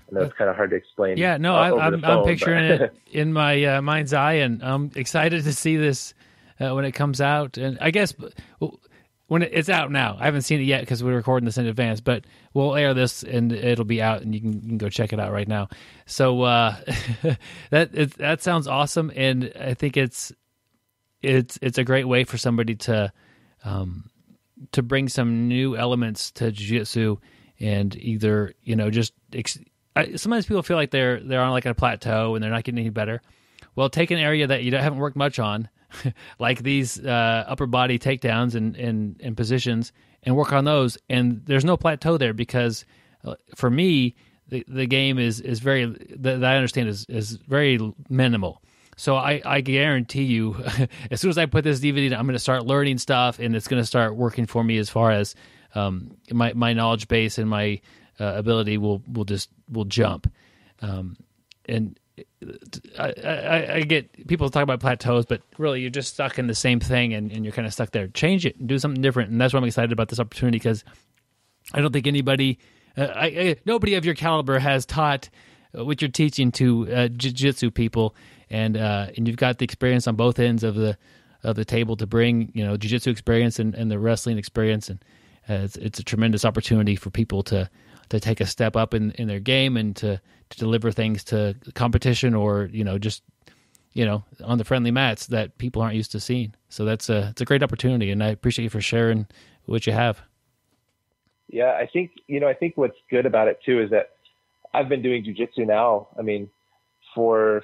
And that's kind of hard to explain. Yeah, no, I'm picturing it in my mind's eye, and I'm excited to see this when it comes out. And I guess when it's out now, I haven't seen it yet because we're recording this in advance, but we'll air this and it'll be out, and you can go check it out right now. So that sounds awesome, and I think it's a great way for somebody to bring some new elements to jiu-jitsu, and either, you know, just sometimes people feel like they're on like a plateau and they're not getting any better. Well, take an area that you haven't worked much on, like these upper body takedowns and positions, and work on those. And there's no plateau there, because for me, the game is very, that I understand, is very minimal. So I guarantee you, as soon as I put this DVD, I'm going to start learning stuff, and it's going to start working for me as far as my knowledge base and my ability will jump. And I get people talk about plateaus, but really you're just stuck in the same thing, and you're kind of stuck there. Change it and do something different. And that's why I'm excited about this opportunity, because I don't think anybody, nobody of your caliber has taught what you're teaching to jiu-jitsu people, and you've got the experience on both ends of the table to bring, you know, jiu-jitsu experience and the wrestling experience. And it's a tremendous opportunity for people to take a step up in their game, and to deliver things to competition, or, you know, just, you know, on the friendly mats that people aren't used to seeing. So it's a great opportunity, and I appreciate you for sharing what you have. Yeah, I think what's good about it too is that I've been doing jiu-jitsu now, I mean, for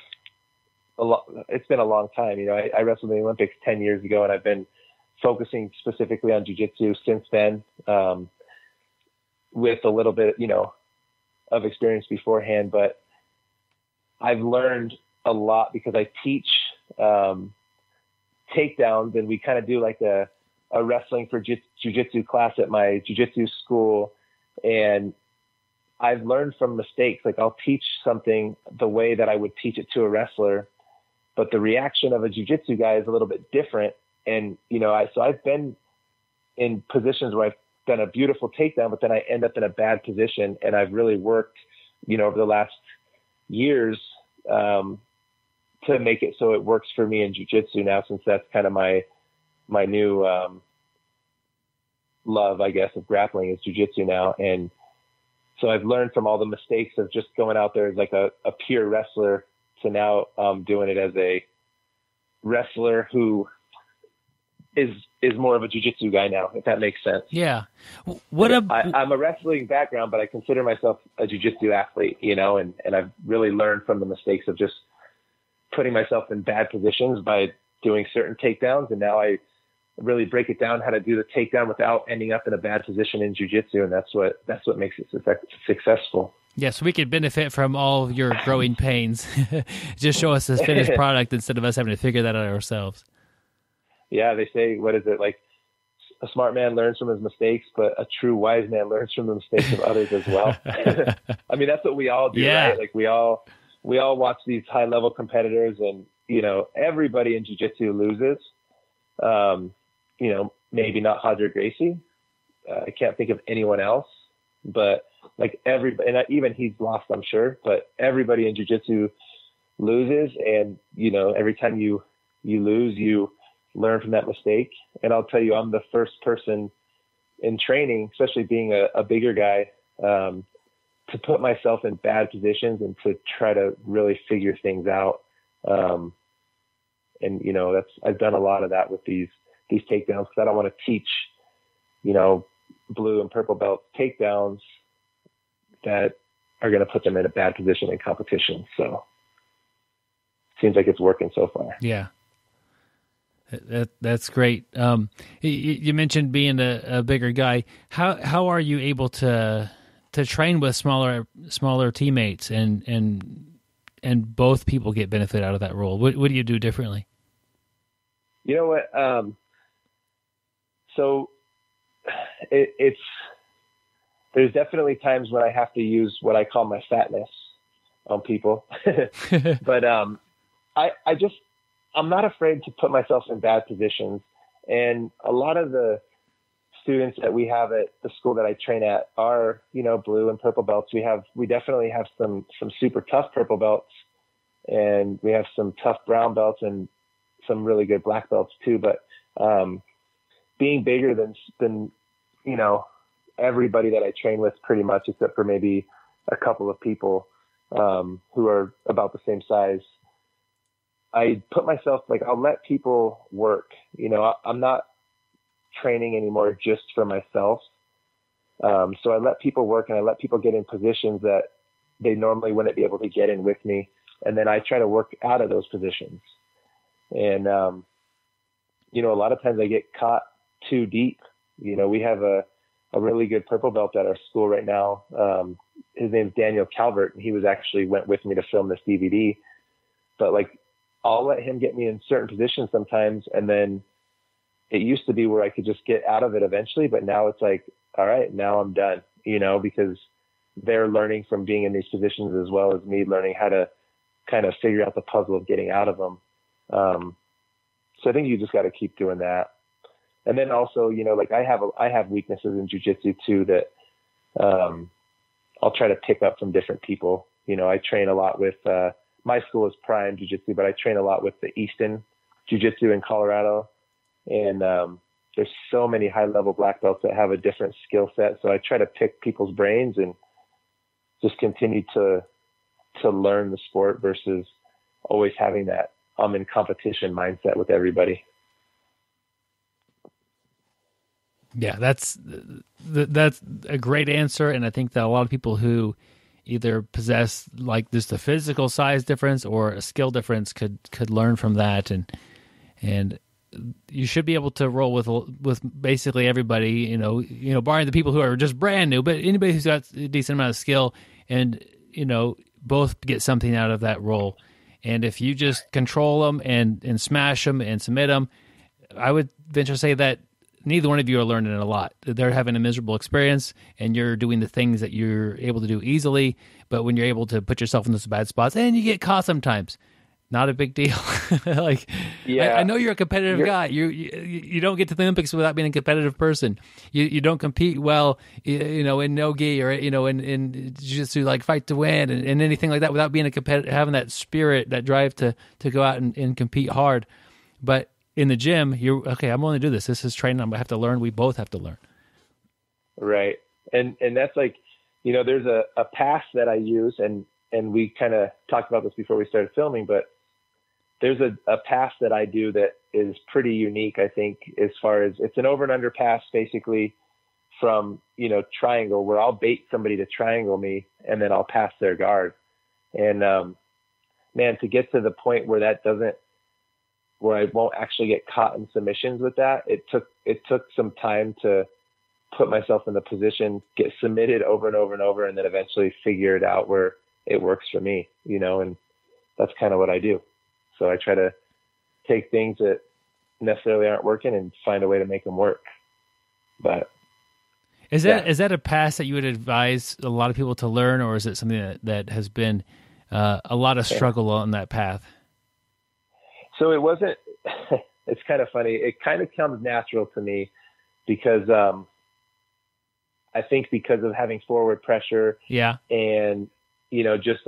it's been a long time. You know, I wrestled in the Olympics 10 years ago, and I've been focusing specifically on jiu-jitsu since then, with a little bit, you know, of experience beforehand. But I've learned a lot because I teach takedowns, and we kind of do like a wrestling for jiu-jitsu class at my jiu-jitsu school. And I've learned from mistakes. Like, I'll teach something the way that I would teach it to a wrestler, but the reaction of a jiu-jitsu guy is a little bit different. And, you know, I've been in positions where I've done a beautiful takedown, but then I end up in a bad position. And I've really worked, you know, over the last years to make it so it works for me in jiu-jitsu now, since that's kind of my new love, I guess, of grappling is jiu-jitsu now. And so I've learned from all the mistakes of just going out there as like a pure wrestler to now doing it as a wrestler who is more of a jiu-jitsu guy now, if that makes sense. Yeah. I'm a wrestling background, but I consider myself a jiu-jitsu athlete, you know, and I've really learned from the mistakes of just putting myself in bad positions by doing certain takedowns. And now I really break it down how to do the takedown without ending up in a bad position in jiu-jitsu. And that's what makes it successful. Yes, we could benefit from all of your growing pains. Just show us this finished product instead of us having to figure that out ourselves. Yeah, they say, what is it, like, a smart man learns from his mistakes, but a true wise man learns from the mistakes of others as well. I mean, that's what we all do, yeah. Right? Like, we all watch these high-level competitors, and, you know, everybody in jiu-jitsu loses. You know, maybe not Roger Gracie. I can't think of anyone else, but like and even he's lost, I'm sure, but everybody in jiu-jitsu loses. And, you know, every time you lose, you learn from that mistake. And I'll tell you, I'm the first person in training, especially being a bigger guy, to put myself in bad positions and to try to really figure things out. And, you know, I've done a lot of that with these takedowns, because I don't want to teach, you know, blue and purple belt takedowns that are going to put them in a bad position in competition. So seems like it's working so far. Yeah. That's great. You mentioned being a bigger guy. How are you able to train with smaller teammates and both people get benefit out of that role? What do you do differently? You know what? So there's definitely times when I have to use what I call my fatness on people, but I'm not afraid to put myself in bad positions. And a lot of the students that we have at the school that I train at are, blue and purple belts. We definitely have some super tough purple belts, and we have some tough brown belts and some really good black belts too. But, being bigger than, everybody that I train with pretty much, except for maybe a couple of people, who are about the same size, I put myself, I'll let people work. I'm not training anymore just for myself. So I let people work, and I let people get in positions that they normally wouldn't be able to get in with me. And then I try to work out of those positions. And, a lot of times I get caught too deep. We have a really good purple belt at our school right now. His name's Daniel Calvert, and he went with me to film this DVD. But I'll let him get me in certain positions sometimes. And then it used to be where I could just get out of it eventually, but now it's all right, now I'm done, because they're learning from being in these positions as well as me learning how to kind of figure out the puzzle of getting out of them. So I think you just got to keep doing that. And then also, I have weaknesses in jiu-jitsu too that I'll try to pick up from different people. I train a lot with my school is Prime Jiu-Jitsu, but I train a lot with the Easton Jiu-Jitsu in Colorado. And there's so many high-level black belts that have a different skill set. So I try to pick people's brains and just continue to learn the sport versus always having that I'm in competition mindset with everybody. Yeah, that's a great answer, and I think that a lot of people who either possess just a physical size difference or a skill difference could learn from that, and you should be able to roll with basically everybody, barring the people who are just brand new, but anybody who's got a decent amount of skill, and both get something out of that role. And if you just control them and smash them and submit them, I would venture to say that neither one of you are learning a lot. They're having a miserable experience, and you're doing the things that you're able to do easily. But when you're able to put yourself in those bad spots, and you get caught sometimes, not a big deal. I know you're a competitive guy. You don't get to the Olympics without being a competitive person. You don't compete well, in no-gi or in jiu-jitsu, fight to win and anything like that without being a competitive, having that spirit, that drive to go out and compete hard. But in the gym, I'm going to do this. This is training. I'm going to have to learn. We both have to learn. Right. And that's there's a pass that I use, and we kind of talked about this before we started filming, but there's a pass that I do that is pretty unique, I think, as far as it's an over and under pass, basically from, triangle, where I'll bait somebody to triangle me and then I'll pass their guard. And, man, to get to the point where where I won't actually get caught in submissions with that, it took some time to put myself in the position, get submitted over and over and over, and then eventually figure it out where it works for me, and that's kind of what I do. So I try to take things that necessarily aren't working and find a way to make them work. But is that a pass that you would advise a lot of people to learn, or is it something that has been a lot of struggle on that path? So it wasn't. It's kind of funny. It kind of comes natural to me because I think because of having forward pressure. Yeah. And just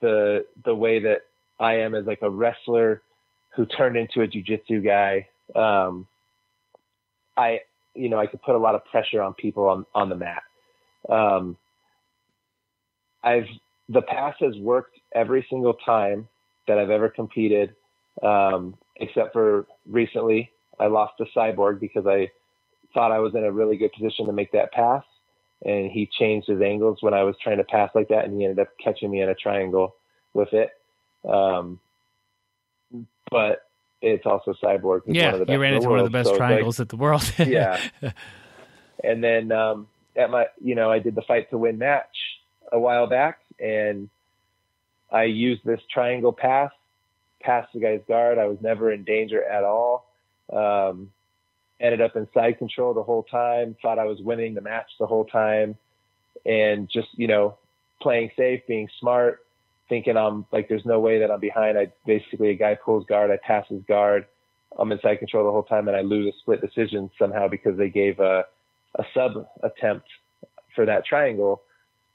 the way that I am as a wrestler who turned into a jiu-jitsu guy, I could put a lot of pressure on people on the mat. The pass has worked every single time that I've ever competed, except for recently I lost to Cyborg because I thought I was in a really good position to make that pass, and he changed his angles when I was trying to pass like that, and he ended up catching me in a triangle with it. But it's also Cyborg. Yeah, you ran into one of the best triangles at the world. Yeah. And then at my, I did the Fight to Win match a while back, and I used this triangle pass, passed the guy's guard. I was never in danger at all. Ended up in side control the whole time, thought I was winning the match the whole time, and just, playing safe, being smart, thinking I'm like, there's no way that I'm behind. A guy pulls guard, I pass his guard, I'm in side control the whole time, and I lose a split decision somehow because they gave a sub attempt for that triangle,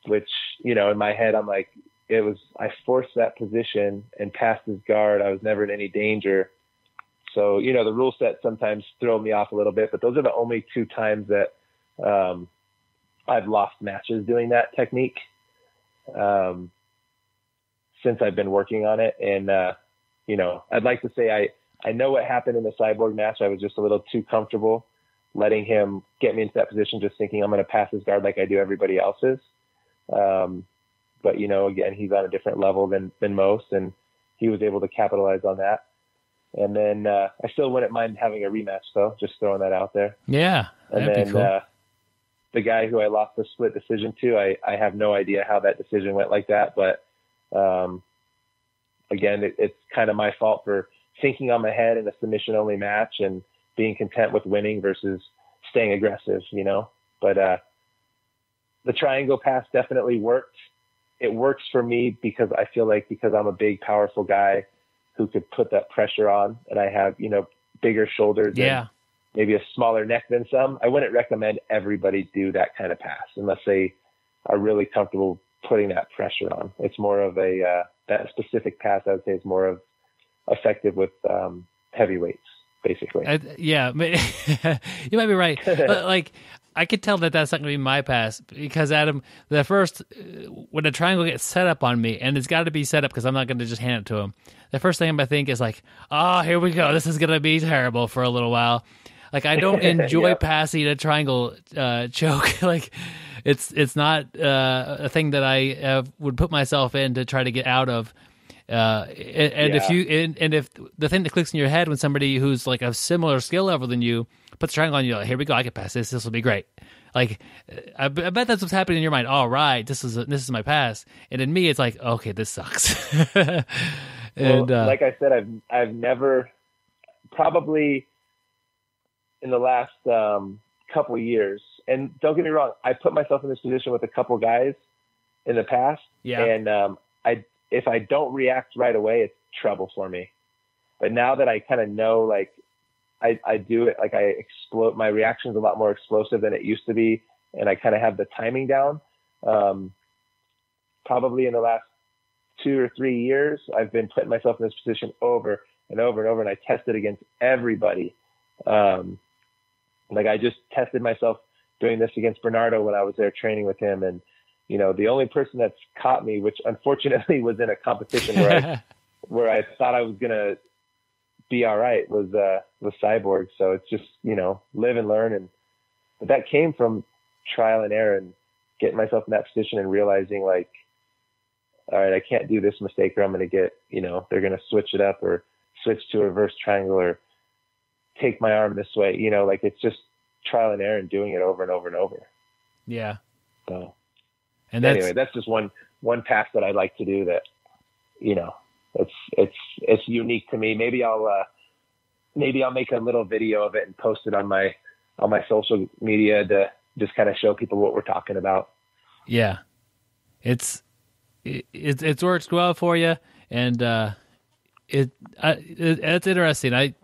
which, in my head, I'm like, I forced that position and passed his guard. I was never in any danger. So, the rule set sometimes throw me off a little bit, but those are the only 2 times that I've lost matches doing that technique since I've been working on it. And, I'd like to say I know what happened in the Cyborg match. I was just a little too comfortable letting him get me into that position, just thinking I'm going to pass his guard like I do everybody else's. But, again, he's on a different level than most, and he was able to capitalize on that. And then I still wouldn't mind having a rematch, though, just throwing that out there. Yeah, that'd be cool. The guy who I lost the split decision to, I have no idea how that decision went like that. But, again, it's kind of my fault for thinking I'm ahead in a submission-only match and being content with winning versus staying aggressive, But the triangle pass definitely worked. It works for me because I feel like because I'm a big, powerful guy who could put that pressure on, and I have, bigger shoulders and maybe a smaller neck than some. I wouldn't recommend everybody do that kind of pass unless they are really comfortable putting that pressure on. It's more of that specific pass, I would say, is more of effective with heavyweights, basically. You might be right. But, I could tell that that's not going to be my pass because, Adam, when a triangle gets set up on me, and it's got to be set up because I'm not going to just hand it to him, the first thing I'm going to think is here we go. This is going to be terrible for a little while. I don't enjoy passing a triangle choke. It's not a thing that I would put myself in to try to get out of. If the thing that clicks in your head when somebody who's a similar skill level than you puts a triangle on you, here we go, I can pass this. This will be great. I bet that's what's happening in your mind. All right, this is my pass. And in me, it's okay, this sucks. Like I said, I've never, probably in the last couple of years, and don't get me wrong, I put myself in this position with a couple guys in the past. Yeah. And if I don't react right away, it's trouble for me. But now that I kind of know, I do it, I explode. My reaction is a lot more explosive than it used to be, and I kind of have the timing down. Probably in the last 2 or 3 years, I've been putting myself in this position over and over and over, and I test it against everybody. I just tested myself doing this against Bernardo when I was there training with him, and the only person that's caught me, which unfortunately was in a competition where I thought I was going to be all right, was Cyborg. So it's just, live and learn. But that came from trial and error and getting myself in that position and realizing all right, I can't do this mistake or I'm going to get, they're going to switch it up or switch to a reverse triangle or take my arm this way. It's just trial and error and doing it over and over and over. Yeah. So. And anyway, that's just one pass that I like to do that, it's unique to me. Maybe I'll make a little video of it and post it on my social media to just kind of show people what we're talking about. Yeah. It's worked well for you. And, it's interesting. I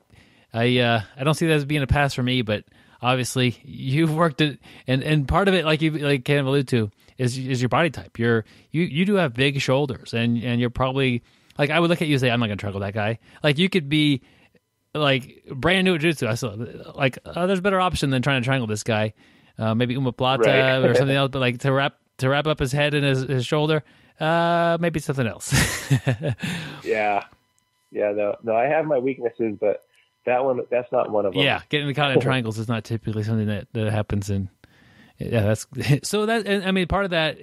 don't see that as being a pass for me, but obviously you've worked it, and part of it, like you kind of allude to, is your body type. You do have big shoulders, and you're probably I would look at you and say, I'm not gonna triangle that guy. You could be brand new at jiu-jitsu. I still there's a better option than trying to triangle this guy. Maybe Umaplata or something else, but to wrap up his head and his shoulder, maybe something else. Yeah. No, I have my weaknesses, but That's not one of them. Yeah, getting the caught in triangles is not typically something that happens in. Yeah, that's so that. And I mean, part of that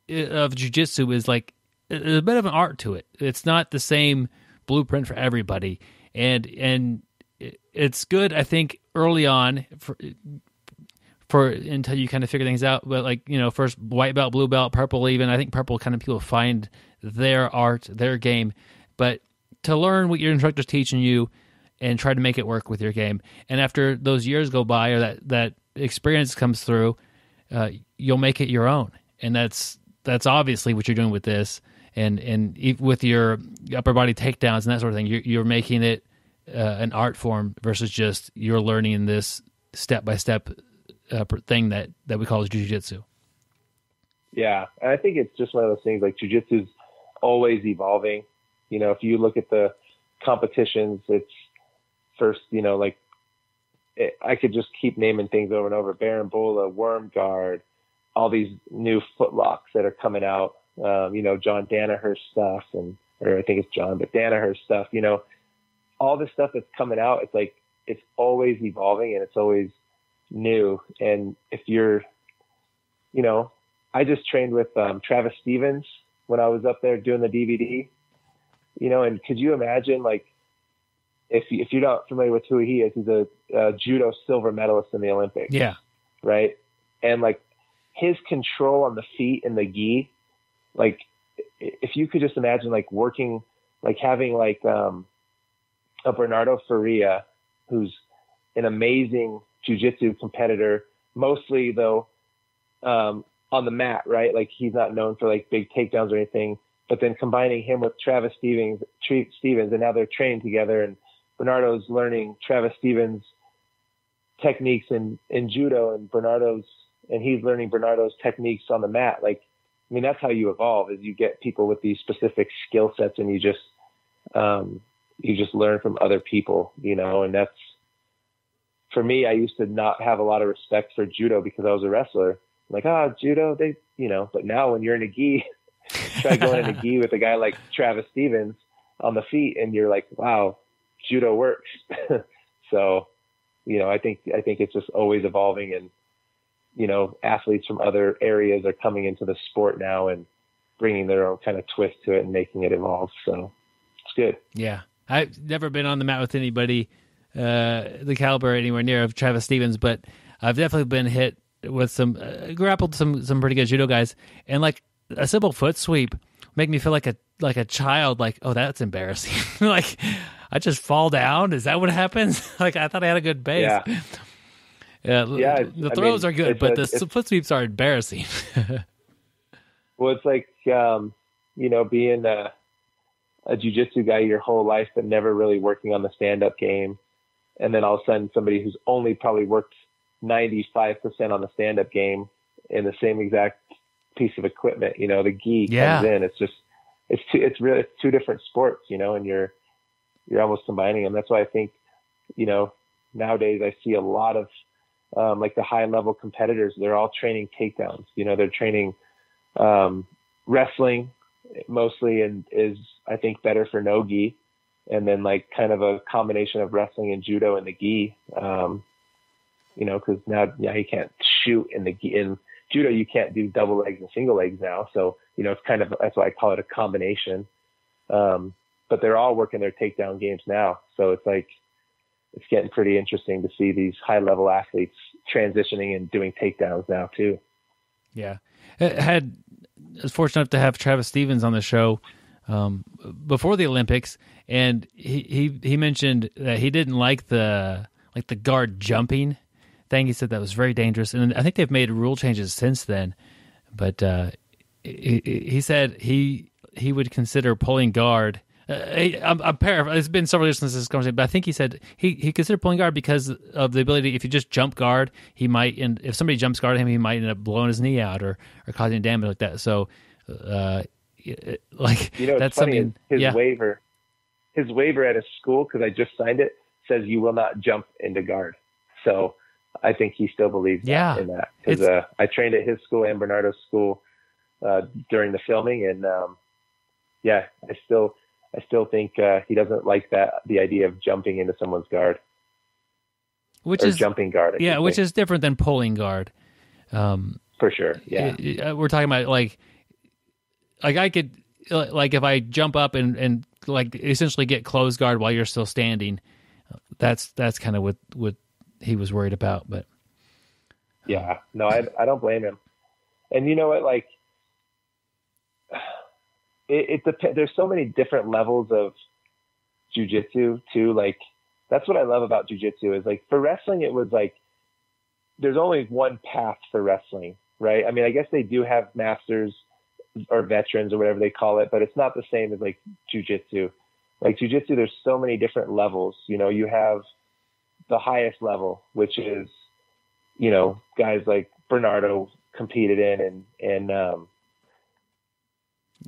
of jiu-jitsu is like there's a bit of an art to it. It's not the same blueprint for everybody, and it's good, I think, early on for until you kind of figure things out. But like, first white belt, blue belt, purple, even I think purple kind of people find their art, their game. But to learn what your instructor's teaching you and try to make it work with your game. And after those years go by, or that experience comes through, you'll make it your own. And that's obviously what you're doing with this. And with your upper body takedowns and that sort of thing, you're making it an art form versus just you're learning this step-by-step thing that we call jiu-jitsu. Yeah, and I think it's just one of those things, like jiu-jitsu is always evolving. If you look at the competitions, it's first, I could just keep naming things over and over. Barambola, worm guard, all these new footlocks that are coming out. John Danaher's stuff, or I think it's John, but Danaher's stuff. All this stuff that's coming out. It's like it's always evolving and it's always new. And if you're, I just trained with Travis Stevens when I was up there doing the DVD. And could you imagine, like, if you're not familiar with who he is, he's a judo silver medalist in the Olympics. Yeah. Right. And like his control on the feet and the gi, like if you could just imagine like working, like having like a Bernardo Faria, who's an amazing jiu-jitsu competitor, mostly though on the mat, right? Like he's not known for like big takedowns or anything, but then combining him with Travis Stevens, and now they're training together, and Bernardo's learning Travis Stevens' techniques in judo, and he's learning Bernardo's techniques on the mat. Like, I mean, that's how you evolve, is you get people with these specific skill sets, and you just learn from other people, and that's, for me, I used to not have a lot of respect for judo because I was a wrestler. I'm like, judo, but now when you're in a gi, try going in a gi with a guy like Travis Stevens on the feet, and you're like, wow, judo works. So, I think it's just always evolving, and, athletes from other areas are coming into the sport now and bringing their own kind of twist to it and making it evolve. So it's good. Yeah. I've never been on the mat with anybody the caliber anywhere near of Travis Stevens, but I've definitely been hit with grappled some pretty good judo guys, and like a simple foot sweep make me feel like a child, like, oh, that's embarrassing. Like, I just fall down. Is that what happens? Like, I thought I had a good base. Yeah. The throws are good, but the foot sweeps are embarrassing. Well, it's like, being a jiu-jitsu guy your whole life, but never really working on the stand-up game. And then all of a sudden somebody who's only probably worked 95% on the stand-up game in the same exact piece of equipment, the gi comes in. It's just, it's two different sports, and you're almost combining them. That's why I think, nowadays I see a lot of, like the high level competitors, they're all training takedowns, they're training, wrestling mostly, and is, I think, better for no gi. And then like kind of a combination of wrestling and judo and the gi, cause now, you can't shoot in the gi. In judo, you can't do double legs and single legs now. So, it's kind of, that's why I call it a combination. But they're all working their takedown games now. So it's like, it's getting pretty interesting to see these high level athletes transitioning and doing takedowns now too. Yeah. I was fortunate enough to have Travis Stevens on the show before the Olympics, and he mentioned that he didn't like the guard jumping thing. He said that was very dangerous, and I think they've made rule changes since then. But he said he would consider pulling guard. I'm paraphrasing. It's been several years since this conversation, but I think he said he considered pulling guard because of the ability. If you just jump guard, he might, and if somebody jumps guard him, he might end up blowing his knee out or causing damage like that. So, that's funny, something. His waiver at his school, because I just signed it, says you will not jump into guard. So I think he still believes in that, because I trained at his school and Bernardo's school during the filming, and I still think he doesn't like the idea of jumping into someone's guard. Which is jumping guard. Which is different than pulling guard. For sure. Yeah. We're talking about like I could, like if I jump up and like essentially get closed guard while you're still standing, that's kind of what he was worried about. But yeah, no, I don't blame him. And you know what, like it depends. There's so many different levels of jiu-jitsu too. Like that's what I love about jiu-jitsu is like for wrestling, it was like, there's only one path for wrestling, right? I mean, I guess they do have masters or veterans or whatever they call it, but it's not the same as like jiu-jitsu. Like jiu-jitsu, there's so many different levels. You know, you have the highest level, which is, you know, guys like Bernardo competed in and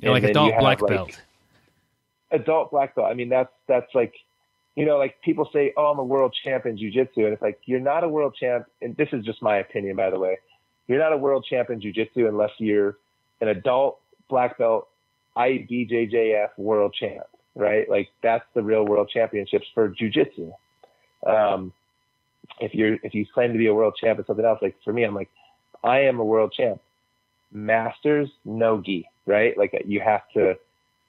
like adult black belt. Adult black belt. I mean, that's like, you know, like people say, oh, I'm a world champ in jiu-jitsu. And it's like, you're not a world champ. And this is just my opinion, by the way. You're not a world champ in jiu-jitsu unless you're an adult black belt IBJJF world champ, right? Like that's the real world championships for jiu-jitsu. If you claim to be a world champ in something else, like for me, I'm like, I am a world champ. Masters, no gi, right? Like you have to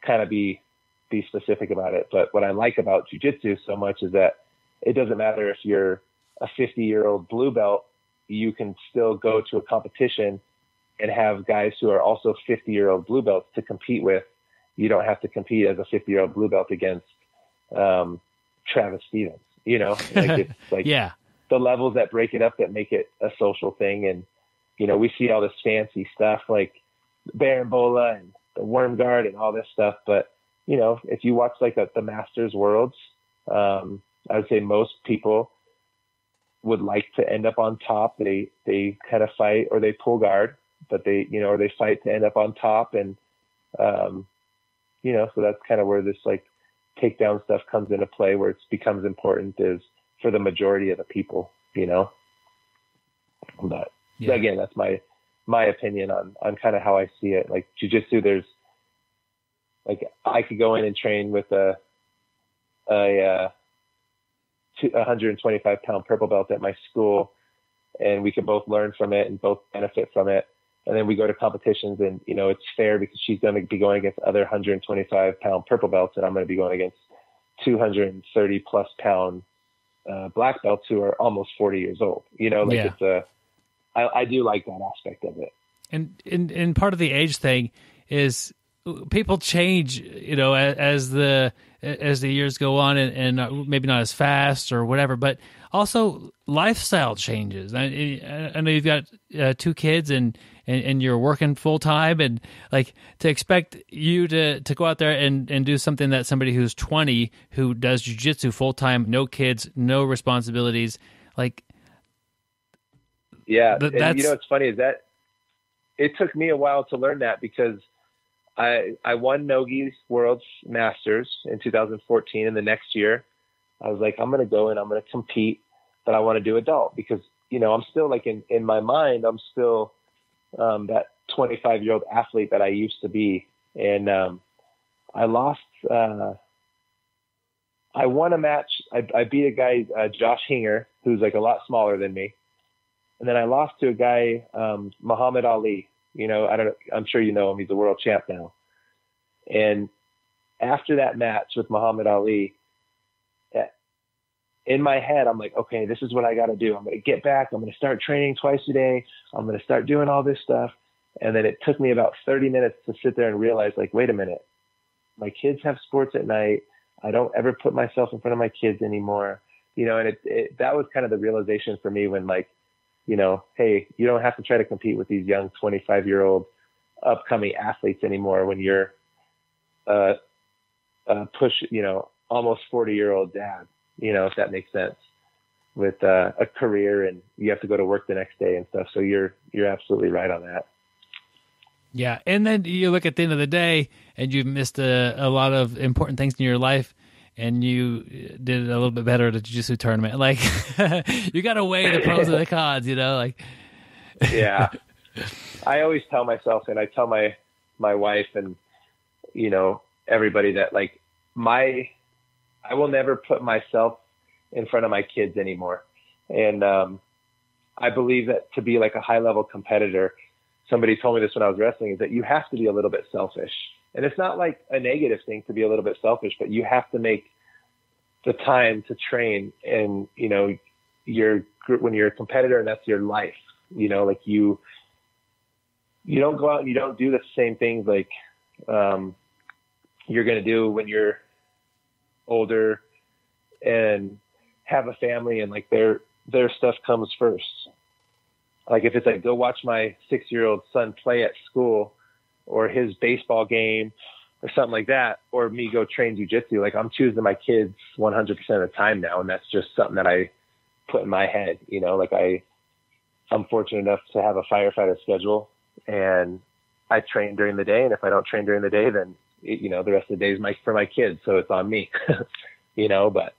kind of be specific about it. But what I like about jiu-jitsu so much is that it doesn't matter if you're a 50-year-old blue belt, you can still go to a competition and have guys who are also 50-year-old blue belts to compete with. You don't have to compete as a 50-year-old blue belt against Travis Stevens, you know, like it's like yeah. The levels that break it up that make it a social thing. And, you know, we see all this fancy stuff like Barambola and the worm guard and all this stuff. But, you know, if you watch like the Masters Worlds, I would say most people would like to end up on top. They kind of fight or they pull guard, but they, you know, or they fight to end up on top. And, you know, so that's kind of where this like takedown stuff comes into play, where it becomes important is for the majority of the people, you know. But again, that's my opinion on kind of how I see it. Like jiu-jitsu, there's like, I could go in and train with a 125 pound purple belt at my school, and we could both learn from it and both benefit from it. And then we go to competitions and, you know, it's fair because she's going to be going against other 125 pound purple belts, and I'm going to be going against 230 plus pound black belts who are almost 40 years old. You know, like it's I do like that aspect of it. And part of the age thing is people change, you know, as the years go on, and maybe not as fast or whatever, but also lifestyle changes. I know you've got 2 kids and you're working full time, and like to expect you to go out there and do something that somebody who's 20 who does jiu-jitsu full time, no kids, no responsibilities, like. Yeah. And you know, what's funny is that it took me a while to learn that, because I won Nogi's World's Masters in 2014. And the next year I was like, I'm going to go and I'm going to compete, but I want to do adult because, you know, I'm still like in my mind, I'm still that 25-year-old athlete that I used to be. And I lost, I won a match. I beat a guy, Josh Hinger, who's like a lot smaller than me. And then I lost to a guy, Muhammad Ali. You know, I'm sure you know him. He's a world champ now. And after that match with Muhammad Ali, in my head, I'm like, okay, this is what I got to do. I'm going to get back. I'm going to start training twice a day. I'm going to start doing all this stuff. And then it took me about 30 minutes to sit there and realize, like, wait a minute, my kids have sports at night. I don't ever put myself in front of my kids anymore. You know, and that was kind of the realization for me when, like, you know, hey, you don't have to try to compete with these young 25-year-old upcoming athletes anymore when you're you know, almost 40-year-old dad, you know, if that makes sense, with a career, and you have to go to work the next day and stuff. So you're absolutely right on that. Yeah. And then you look at the end of the day and you've missed a lot of important things in your life, and you did a little bit better at a jiu-jitsu tournament. Like, you got to weigh the pros and the cons, you know, like. Yeah. I always tell myself, and I tell my wife and, you know, everybody that, like, I will never put myself in front of my kids anymore. And I believe that to be like a high level competitor, somebody told me this when I was wrestling, is that you have to be a little bit selfish. And it's not like a negative thing to be a little bit selfish, but you have to make the time to train. And, you know, when you're a competitor and that's your life, you know, like you don't go out and you don't do the same things like you're going to do when you're older and have a family, and like their stuff comes first. Like if it's like, go watch my 6-year-old son play at school, or his baseball game or something like that, or me go train jiu-jitsu, like I'm choosing my kids 100% of the time now. And that's just something that I put in my head, you know, like I'm fortunate enough to have a firefighter schedule, and I train during the day. And if I don't train during the day, then, you know, the rest of the day is for my kids. So it's on me, you know, but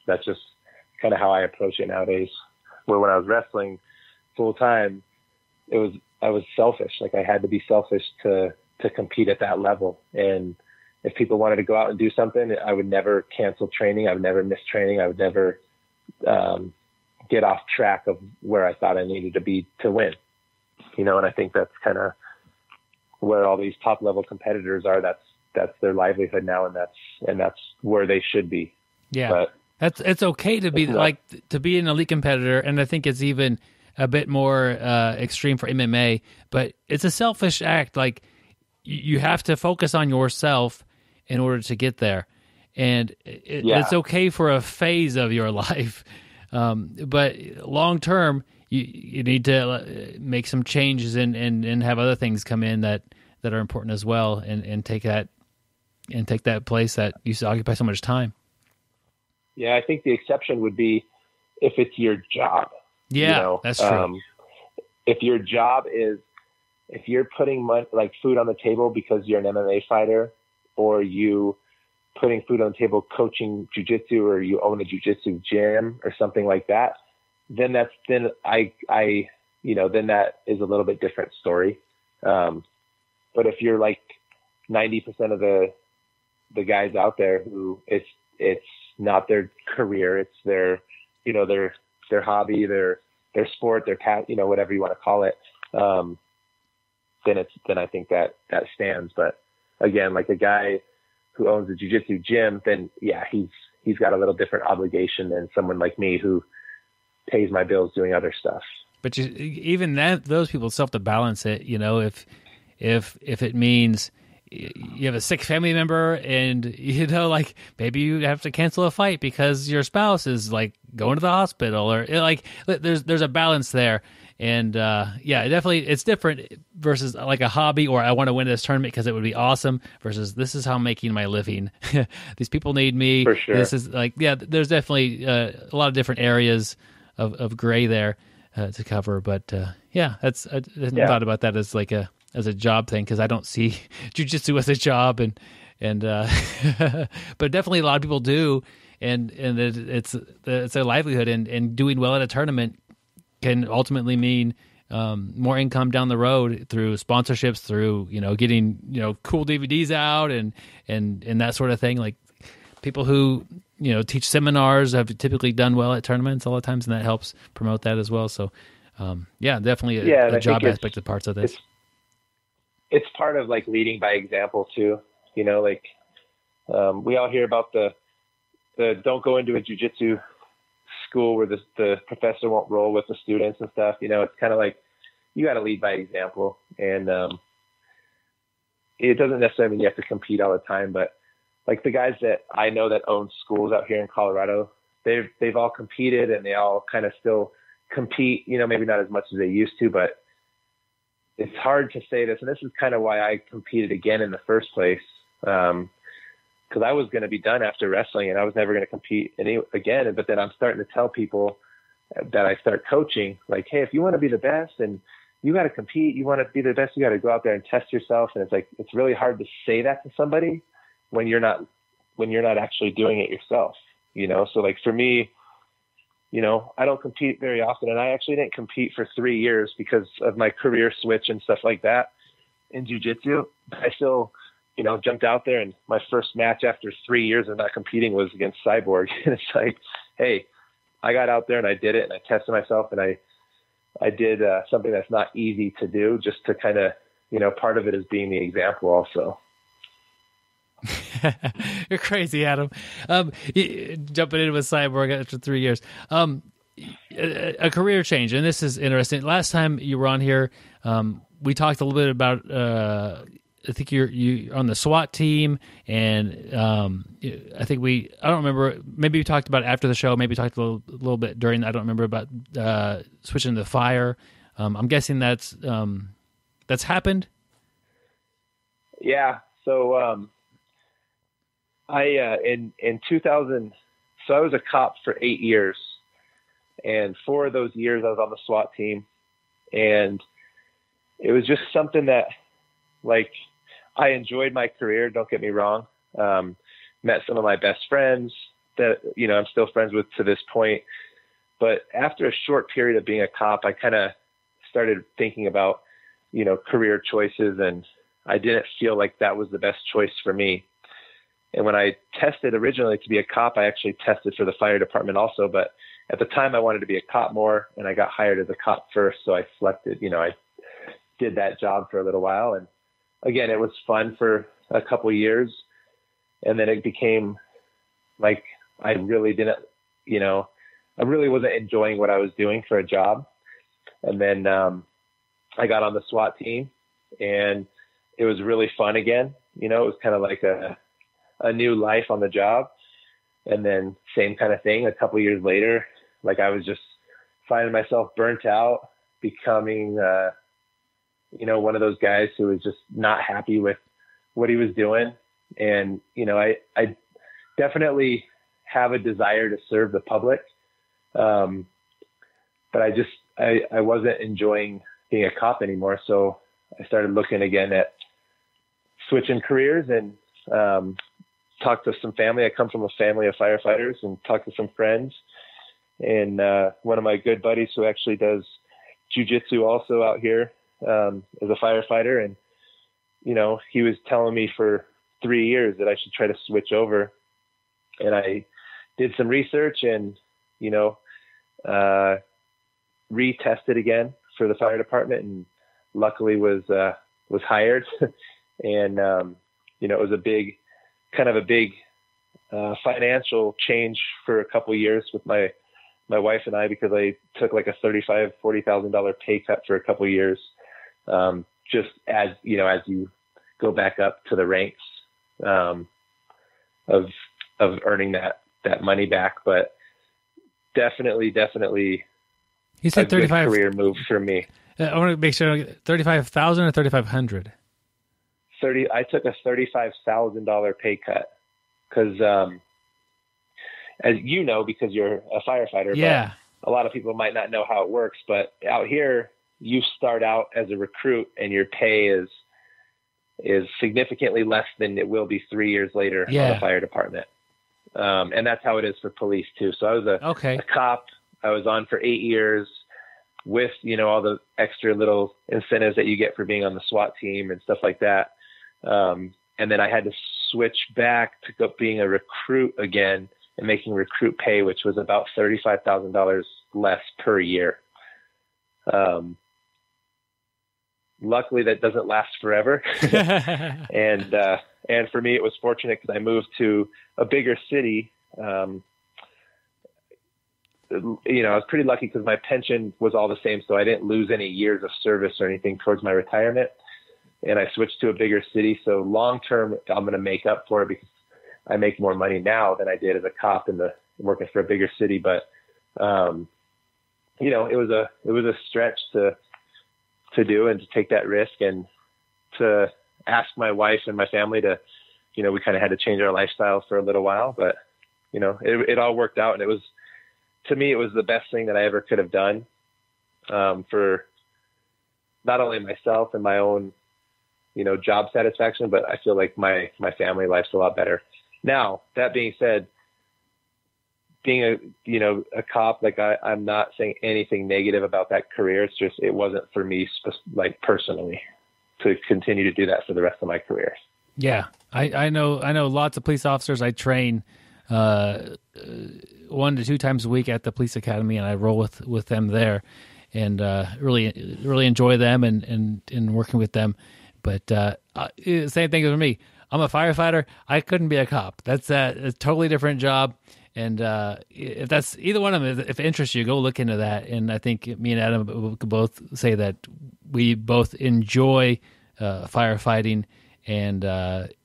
that's just kind of how I approach it nowadays. Where when I was wrestling full time, I was selfish. Like I had to be selfish to compete at that level. And if people wanted to go out and do something, I would never cancel training. I would never miss training. I would never get off track of where I thought I needed to be to win. You know, and I think that's kind of where all these top level competitors are. That's their livelihood now, and that's where they should be. Yeah. But it's okay to be to be an elite competitor, and I think it's even a bit more extreme for MMA, but it's a selfish act. Like you have to focus on yourself in order to get there. And it's okay for a phase of your life. But long term, you need to make some changes and have other things come in that are important as well, and take that place that used to occupy so much time. Yeah, I think the exception would be if it's your job. Yeah, you know? That's true. If your job is, if you're putting money, like food on the table because you're an MMA fighter, or you putting food on the table coaching jiu-jitsu, or you own a jiu-jitsu gym or something like that, then that is a little bit different story. But if you're like 90% of the guys out there who it's not their career, it's their hobby, their sport, their whatever you want to call it, then I think that stands. But again, like a guy who owns a jiu-jitsu gym, then yeah, he's got a little different obligation than someone like me who pays my bills doing other stuff. But those people still have to balance it. You know, if it means you have a sick family member, and you know, like maybe you have to cancel a fight because your spouse is like going to the hospital, or like there's a balance there. And definitely it's different versus like a hobby, or I want to win this tournament because it would be awesome, versus this is how I'm making my living. These people need me. For sure. This is like, there's definitely a lot of different areas of gray there to cover. But I hadn't thought about that as like as a job thing, because I don't see jiu-jitsu as a job, and but definitely a lot of people do, and it's a livelihood, and doing well at a tournament can ultimately mean more income down the road through sponsorships, through getting cool DVDs out and that sort of thing. Like people who teach seminars have typically done well at tournaments a lot of times, and that helps promote that as well. So definitely a job aspect of parts of this. It's part of like leading by example too. We all hear about the don't go into a jiu-jitsu school where the professor won't roll with the students and stuff. It's kind of like you got to lead by example, and it doesn't necessarily mean you have to compete all the time, but like the guys that I know that own schools out here in Colorado, they've all competed, and they all kind of still compete, maybe not as much as they used to, but it's hard to say this. And this is kind of why I competed again in the first place. Cause I was going to be done after wrestling, and I was never going to compete again. But then I'm starting to tell people that I start coaching, like, hey, if you want to be the best and you got to compete, you want to be the best, you got to go out there and test yourself. And it's like, it's really hard to say that to somebody when you're not actually doing it yourself, So like for me, I don't compete very often, and I actually didn't compete for 3 years because of my career switch and stuff like that in jiu-jitsu. I still jumped out there, and my first match after 3 years of not competing was against Cyborg. And it's like, hey, I got out there and I did it, and I tested myself, and I did something that's not easy to do, just to kind of, part of it is being the example also. You're crazy, Adam. Jumping in with Cyborg after 3 years. A career change, and this is interesting. Last time you were on here, we talked a little bit about, I think you're on the SWAT team, and I think I don't remember, maybe we talked about it after the show, maybe we talked a little bit during, I don't remember, about switching to fire. I'm guessing that's happened. Yeah. So in 2000, so I was a cop for 8 years, and 4 of those years I was on the SWAT team, and it was just something that, like, I enjoyed my career. Don't get me wrong. Met some of my best friends that, I'm still friends with to this point. But after a short period of being a cop, I kind of started thinking about, career choices, and I didn't feel like that was the best choice for me. And when I tested originally to be a cop, I actually tested for the fire department also. But at the time I wanted to be a cop more, and I got hired as a cop first. So I selected, I did that job for a little while, and again, it was fun for a couple of years, and then it became like I really didn't, I really wasn't enjoying what I was doing for a job. And then I got on the SWAT team, and it was really fun again. It was kind of like a new life on the job. And then same kind of thing, a couple of years later, like I was just finding myself burnt out, becoming one of those guys who was just not happy with what he was doing. And, I definitely have a desire to serve the public. But I wasn't enjoying being a cop anymore. So I started looking again at switching careers, and talked to some family. I come from a family of firefighters, and talked to some friends, and one of my good buddies who actually does jiu-jitsu also out here, as a firefighter. And, he was telling me for 3 years that I should try to switch over. And I did some research and, retested again for the fire department, and luckily was hired. And, it was a big financial change for a couple of years with my wife and I, because I took like a $40,000 pay cut for a couple of years. Just as you go back up to the ranks, of earning that money back. But definitely you said 35 career move for me. I want to make sure, 35,000 or 3,500? I took a $35,000 pay cut because, as you know, because you're a firefighter, yeah. But a lot of people might not know how it works. But out here, you start out as a recruit, and your pay is significantly less than it will be 3 years later on the fire department. And that's how it is for police too. So I was a cop. I was on for 8 years with, all the extra little incentives that you get for being on the SWAT team and stuff like that. And then I had to switch back to being a recruit again and making recruit pay, which was about $35,000 less per year. Luckily that doesn't last forever. And for me, it was fortunate because I moved to a bigger city. I was pretty lucky because my pension was all the same. So I didn't lose any years of service or anything towards my retirement. And I switched to a bigger city. So long-term, I'm going to make up for it because I make more money now than I did as a cop in working for a bigger city. But, it was a stretch to do and to take that risk and to ask my wife and my family to, we kind of had to change our lifestyle for a little while, but it all worked out. And to me, it was the best thing that I ever could have done, for not only myself and my own, job satisfaction, but I feel like my family life's a lot better. Now, that being said, being a cop, like I'm not saying anything negative about that career. It's just, it wasn't for me, like personally, to continue to do that for the rest of my career. Yeah, I know lots of police officers. I train 1 to 2 times a week at the police academy, and I roll with them there, and really enjoy them and working with them. But same thing for me. I'm a firefighter. I couldn't be a cop. That's a totally different job. And if that's either one of them, if it interests you, go look into that. And I think me and Adam could both say that we both enjoy firefighting, and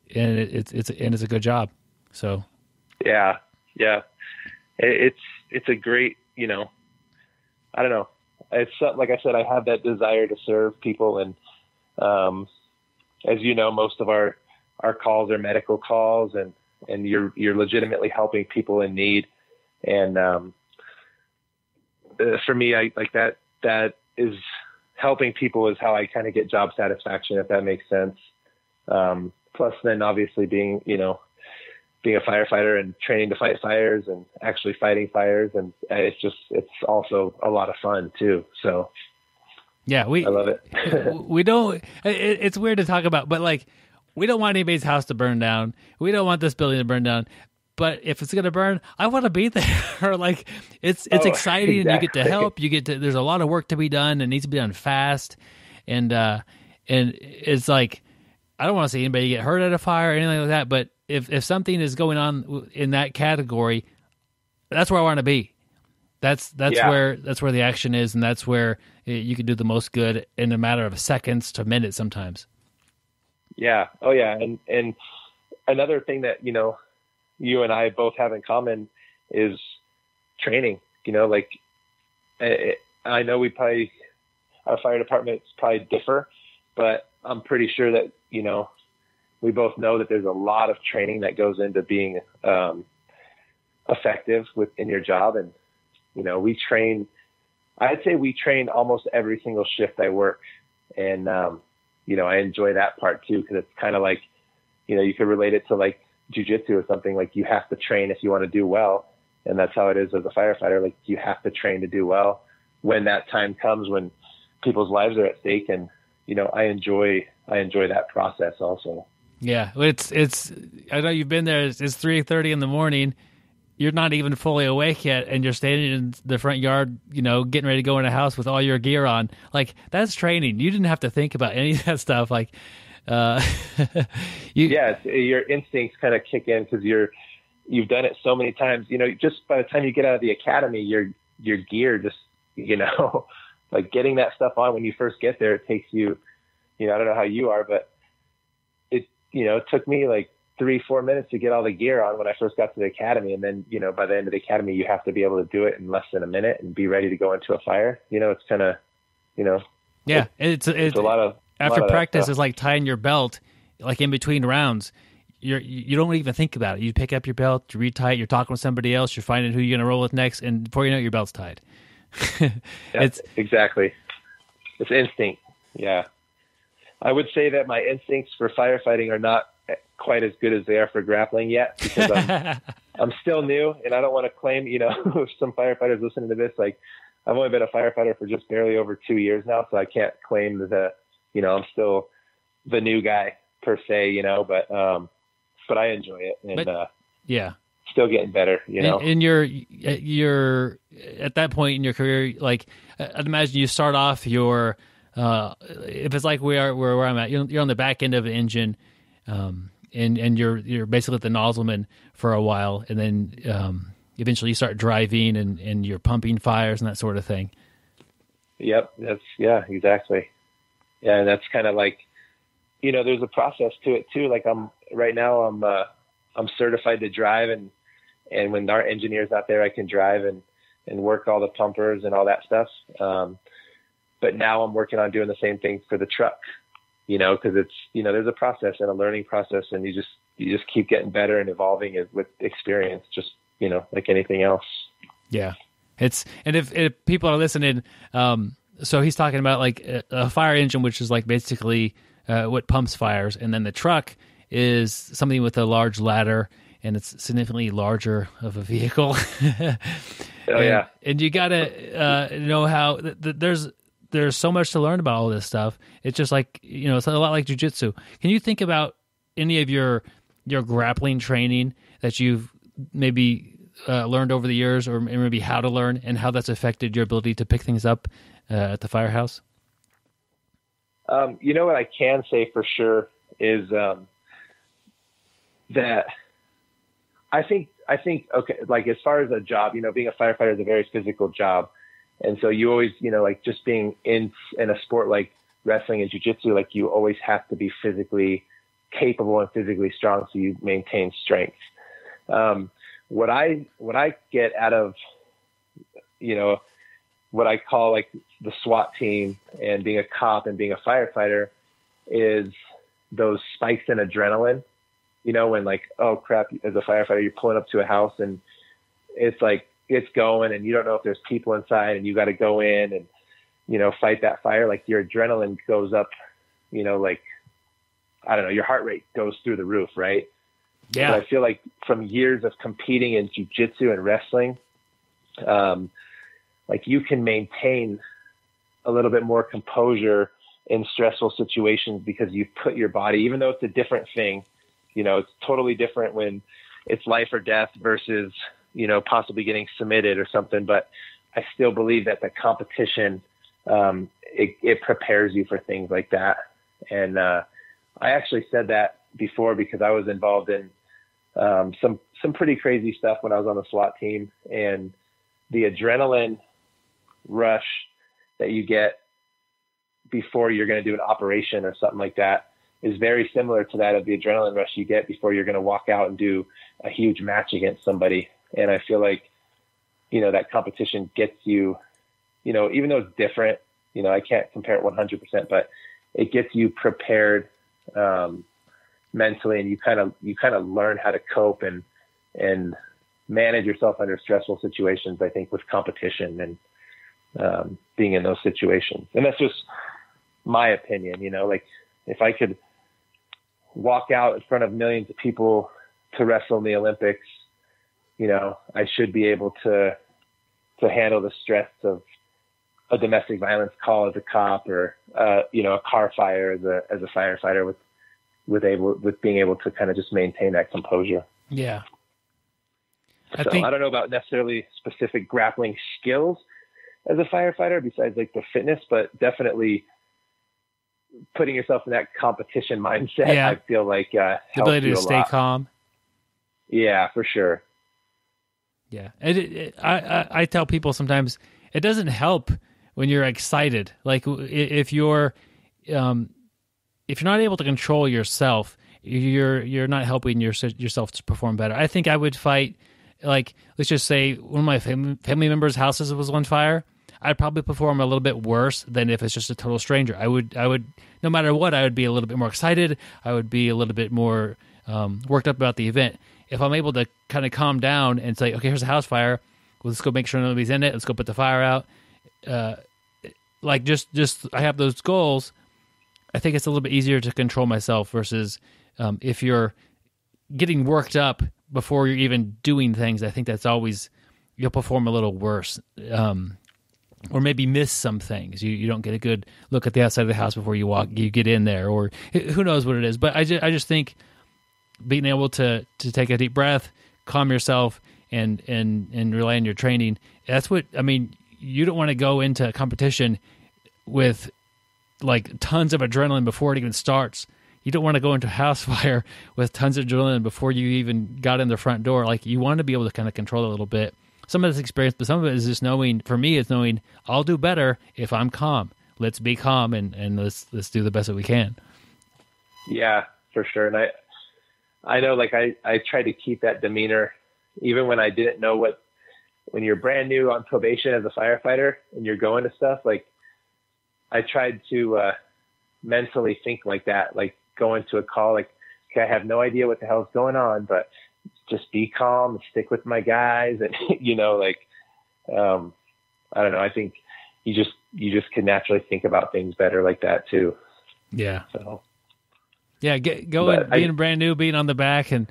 it's a good job. So yeah, it's a great, I don't know. It's something, like I said, I have that desire to serve people, and as you know, most of our calls are medical calls, and you're legitimately helping people in need. And for me, I like that is helping people is how I kind of get job satisfaction, if that makes sense. Plus then obviously being a firefighter and training to fight fires and actually fighting fires. And it's also a lot of fun too. So yeah, I love it. We don't, it's weird to talk about, but like, we don't want anybody's house to burn down. We don't want this building to burn down. But if it's going to burn, I want to be there. Like it's exciting, exactly. And you get to help. There's a lot of work to be done. It needs to be done fast. And it's like, I don't want to see anybody get hurt at a fire or anything like that. But if something is going on in that category, that's where I want to be. That's where the action is, and that's where you can do the most good in a matter of seconds to minutes sometimes. Yeah. Oh yeah. And another thing that, you and I both have in common is training. Like I know our fire departments probably differ, but I'm pretty sure that, we both know that there's a lot of training that goes into being effective in your job. And, I'd say we train almost every single shift I work. And, I enjoy that part too, because it's kind of like, you could relate it to like jiu-jitsu or something. Like you have to train if you want to do well. And that's how it is as a firefighter. Like you have to train to do well when that time comes, when people's lives are at stake. And, I enjoy that process also. Yeah. It's, I know you've been there. It's 3:30 in the morning. You're not even fully awake yet, and you're standing in the front yard, getting ready to go in a house with all your gear on. Like, that's training. You didn't have to think about any of that stuff. Like, your instincts kind of kick in because you've done it so many times. Just by the time you get out of the academy, your gear just, like getting that stuff on when you first get there, it takes you, I don't know how you are, but it took me like 3-4 minutes to get all the gear on when I first got to the academy. And then, by the end of the academy, you have to be able to do it in less than a minute and be ready to go into a fire. It's kind of, yeah, it's a lot of, after practice is like tying your belt, like in between rounds. You don't even think about it. You pick up your belt, you retie it, you're talking with somebody else, you're finding who you're going to roll with next. And before you know it, your belt's tied. Exactly. It's instinct. Yeah. I would say that my instincts for firefighting are not quite as good as they are for grappling yet, because I'm still new, and I don't want to claim, some firefighters listening to this, like I've only been a firefighter for just barely over 2 years now. So I can't claim that, I'm still the new guy per se, but I enjoy it. And, still getting better, And you're at that point in your career, like I'd imagine you start off your, if it's like where I'm at, you're on the back end of an engine, and you're basically the nozzleman for a while, and then eventually you start driving and you're pumping fires and that sort of thing. Yep, exactly. Yeah, and that's kind of like, there's a process to it too. Like I'm certified to drive, and when our engineer's out there, I can drive and work all the pumpers and all that stuff. But now I'm working on doing the same thing for the truck. Because it's, there's a process and a learning process, and you just keep getting better and evolving it with experience, just, like anything else. Yeah. And if people are listening, so he's talking about like a fire engine, which is like basically what pumps fires. And then the truck is something with a large ladder, and it's significantly larger of a vehicle. And you got to know how there's so much to learn about all this stuff. It's just like, it's a lot like jiu-jitsu. Can you think about any of your grappling training that you've maybe learned over the years, or maybe how to learn, and how that's affected your ability to pick things up at the firehouse? You know what I can say for sure is that I think okay, like as far as a job, you know, being a firefighter is a very physical job, and so you always, you know, like just being in a sport like wrestling and jiu-jitsu, like you always have to be physically capable and physically strong so you maintain strength. What I get out of, you know, what I call like the SWAT team and being a cop and being a firefighter is those spikes in adrenaline, you know, when like, oh crap, as a firefighter, you're pulling up to a house and it's like, it's going and you don't know if there's people inside and you got to go in and, you know, fight that fire. Like your adrenaline goes up, you know, like, I don't know, your heart rate goes through the roof. Right. Yeah. But I feel like from years of competing in jiu-jitsu and wrestling, like you can maintain a little bit more composure in stressful situations because you've put your body, even though it's a different thing, you know, it's totally different when it's life or death versus, you know, possibly getting submitted or something. But I still believe that the competition, it prepares you for things like that. And I actually said that before because I was involved in some pretty crazy stuff when I was on the SWAT team, and the adrenaline rush that you get before you're going to do an operation or something like that is very similar to that of the adrenaline rush you get before you're going to walk out and do a huge match against somebody. And I feel like, you know, that competition gets you, you know, even though it's different, you know, I can't compare it 100%, but it gets you prepared mentally, and you kind of learn how to cope and manage yourself under stressful situations, I think, with competition and being in those situations. And that's just my opinion, you know, like if I could walk out in front of millions of people to wrestle in the Olympics, you know, I should be able to handle the stress of a domestic violence call as a cop, or, you know, a car fire as a firefighter with being able to kind of just maintain that composure. Yeah. I don't know about necessarily specific grappling skills as a firefighter besides like the fitness, but definitely putting yourself in that competition mindset. Yeah. I feel like, the ability to stay calm. Yeah, for sure. Yeah. I tell people sometimes it doesn't help when you're excited. Like if you're not able to control yourself, you're not helping yourself to perform better. I think I would fight, like, let's just say one of my family members' houses was on fire. I'd probably perform a little bit worse than if it's just a total stranger. I would, no matter what, I would be a little bit more excited. I would be a little bit more worked up about the event. If I'm able to kind of calm down and say, okay, here's a house fire. Well, let's go make sure nobody's in it. Let's go put the fire out. Like just I have those goals. I think it's a little bit easier to control myself versus if you're getting worked up before you're even doing things. I think that's always, you'll perform a little worse, or maybe miss some things. You don't get a good look at the outside of the house before you get in there, or who knows what it is. But I just think being able to take a deep breath, calm yourself, and rely on your training. That's what, I mean, you don't want to go into a competition with like tons of adrenaline before it even starts. You don't want to go into a house fire with tons of adrenaline before you even got in the front door. Like, you want to be able to kind of control it a little bit. Some of this experience, but some of it is just knowing, for me, it's knowing I'll do better if I'm calm. Let's be calm and let's do the best that we can. Yeah, for sure. And I know, like, I try to keep that demeanor even when I didn't know when you're brand new on probation as a firefighter and you're going to stuff, like, I tried to mentally think like that, like going to a call, like, okay, I have no idea what the hell's going on, but just be calm and stick with my guys. And, you know, like, I don't know. I think you just can naturally think about things better like that too. Yeah. So, yeah, being brand new, being on the back and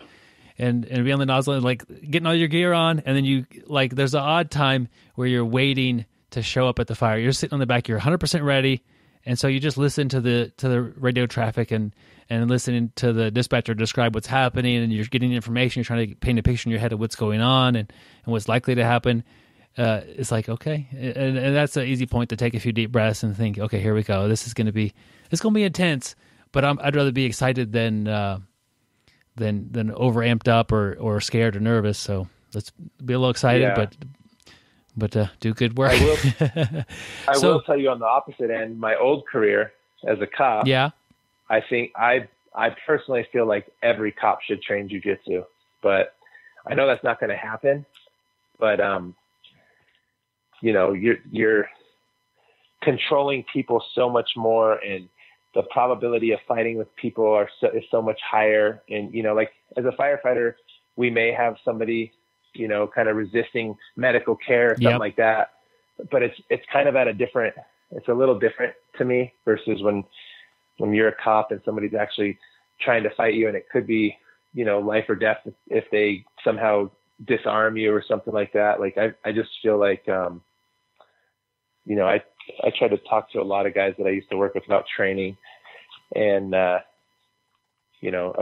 be on the nozzle, and like getting all your gear on. And then you, like, there's an odd time where you're waiting to show up at the fire. You're sitting on the back, you're 100% ready, And so you just listen to the radio traffic and listening to the dispatcher describe what's happening, and you're getting information. You're trying to paint a picture in your head of what's going on and what's likely to happen. It's like, okay, and that's an easy point to take a few deep breaths and think, okay, here we go. This is going to be intense, but I'd rather be excited than overamped up or scared or nervous. So let's be a little excited, but do good work. I will tell you on the opposite end, my old career as a cop. Yeah. I think I personally feel like every cop should train jiu-jitsu, but I know that's not going to happen. But you're controlling people so much more, and the probability of fighting with people is so much higher. And like as a firefighter, we may have somebody kind of resisting medical care or something like that, but it's kind of it's a little different to me versus when you're a cop and somebody's actually trying to fight you, and it could be, life or death if they somehow disarm you or something like that. Like, I just feel like, I try to talk to a lot of guys that I used to work with about training, and, a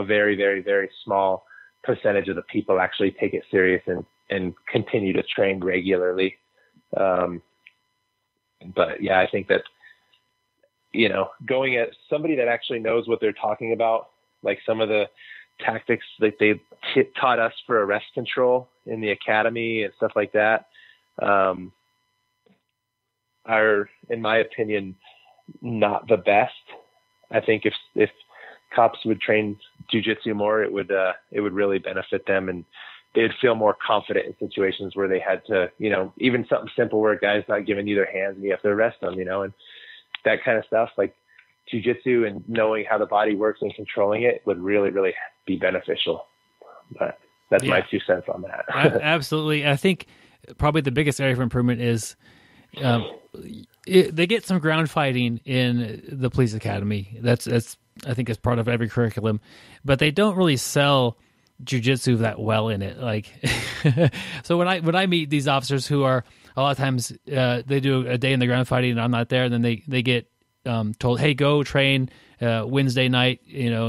very, very, very small percentage of the people actually take it serious and continue to train regularly. But yeah, I think that, going at somebody that actually knows what they're talking about, like some of the tactics that they taught us for arrest control in the academy and stuff like that, are, in my opinion, not the best. I think if cops would train jiu-jitsu more, it would really benefit them, and they'd feel more confident in situations where they had to, even something simple where a guy's not giving you their hands and you have to arrest them, and that kind of stuff. Like jiu-jitsu and knowing how the body works and controlling it would really, really be beneficial. But that's my 2 cents on that. Absolutely. I think probably the biggest area for improvement is they get some ground fighting in the police academy. That's I think is part of every curriculum, but they don't really sell jiu-jitsu that well in it. Like, so when I meet these officers who are a lot of times they do a day in the ground fighting and I'm not there, and then they get told, hey, go train Wednesday night,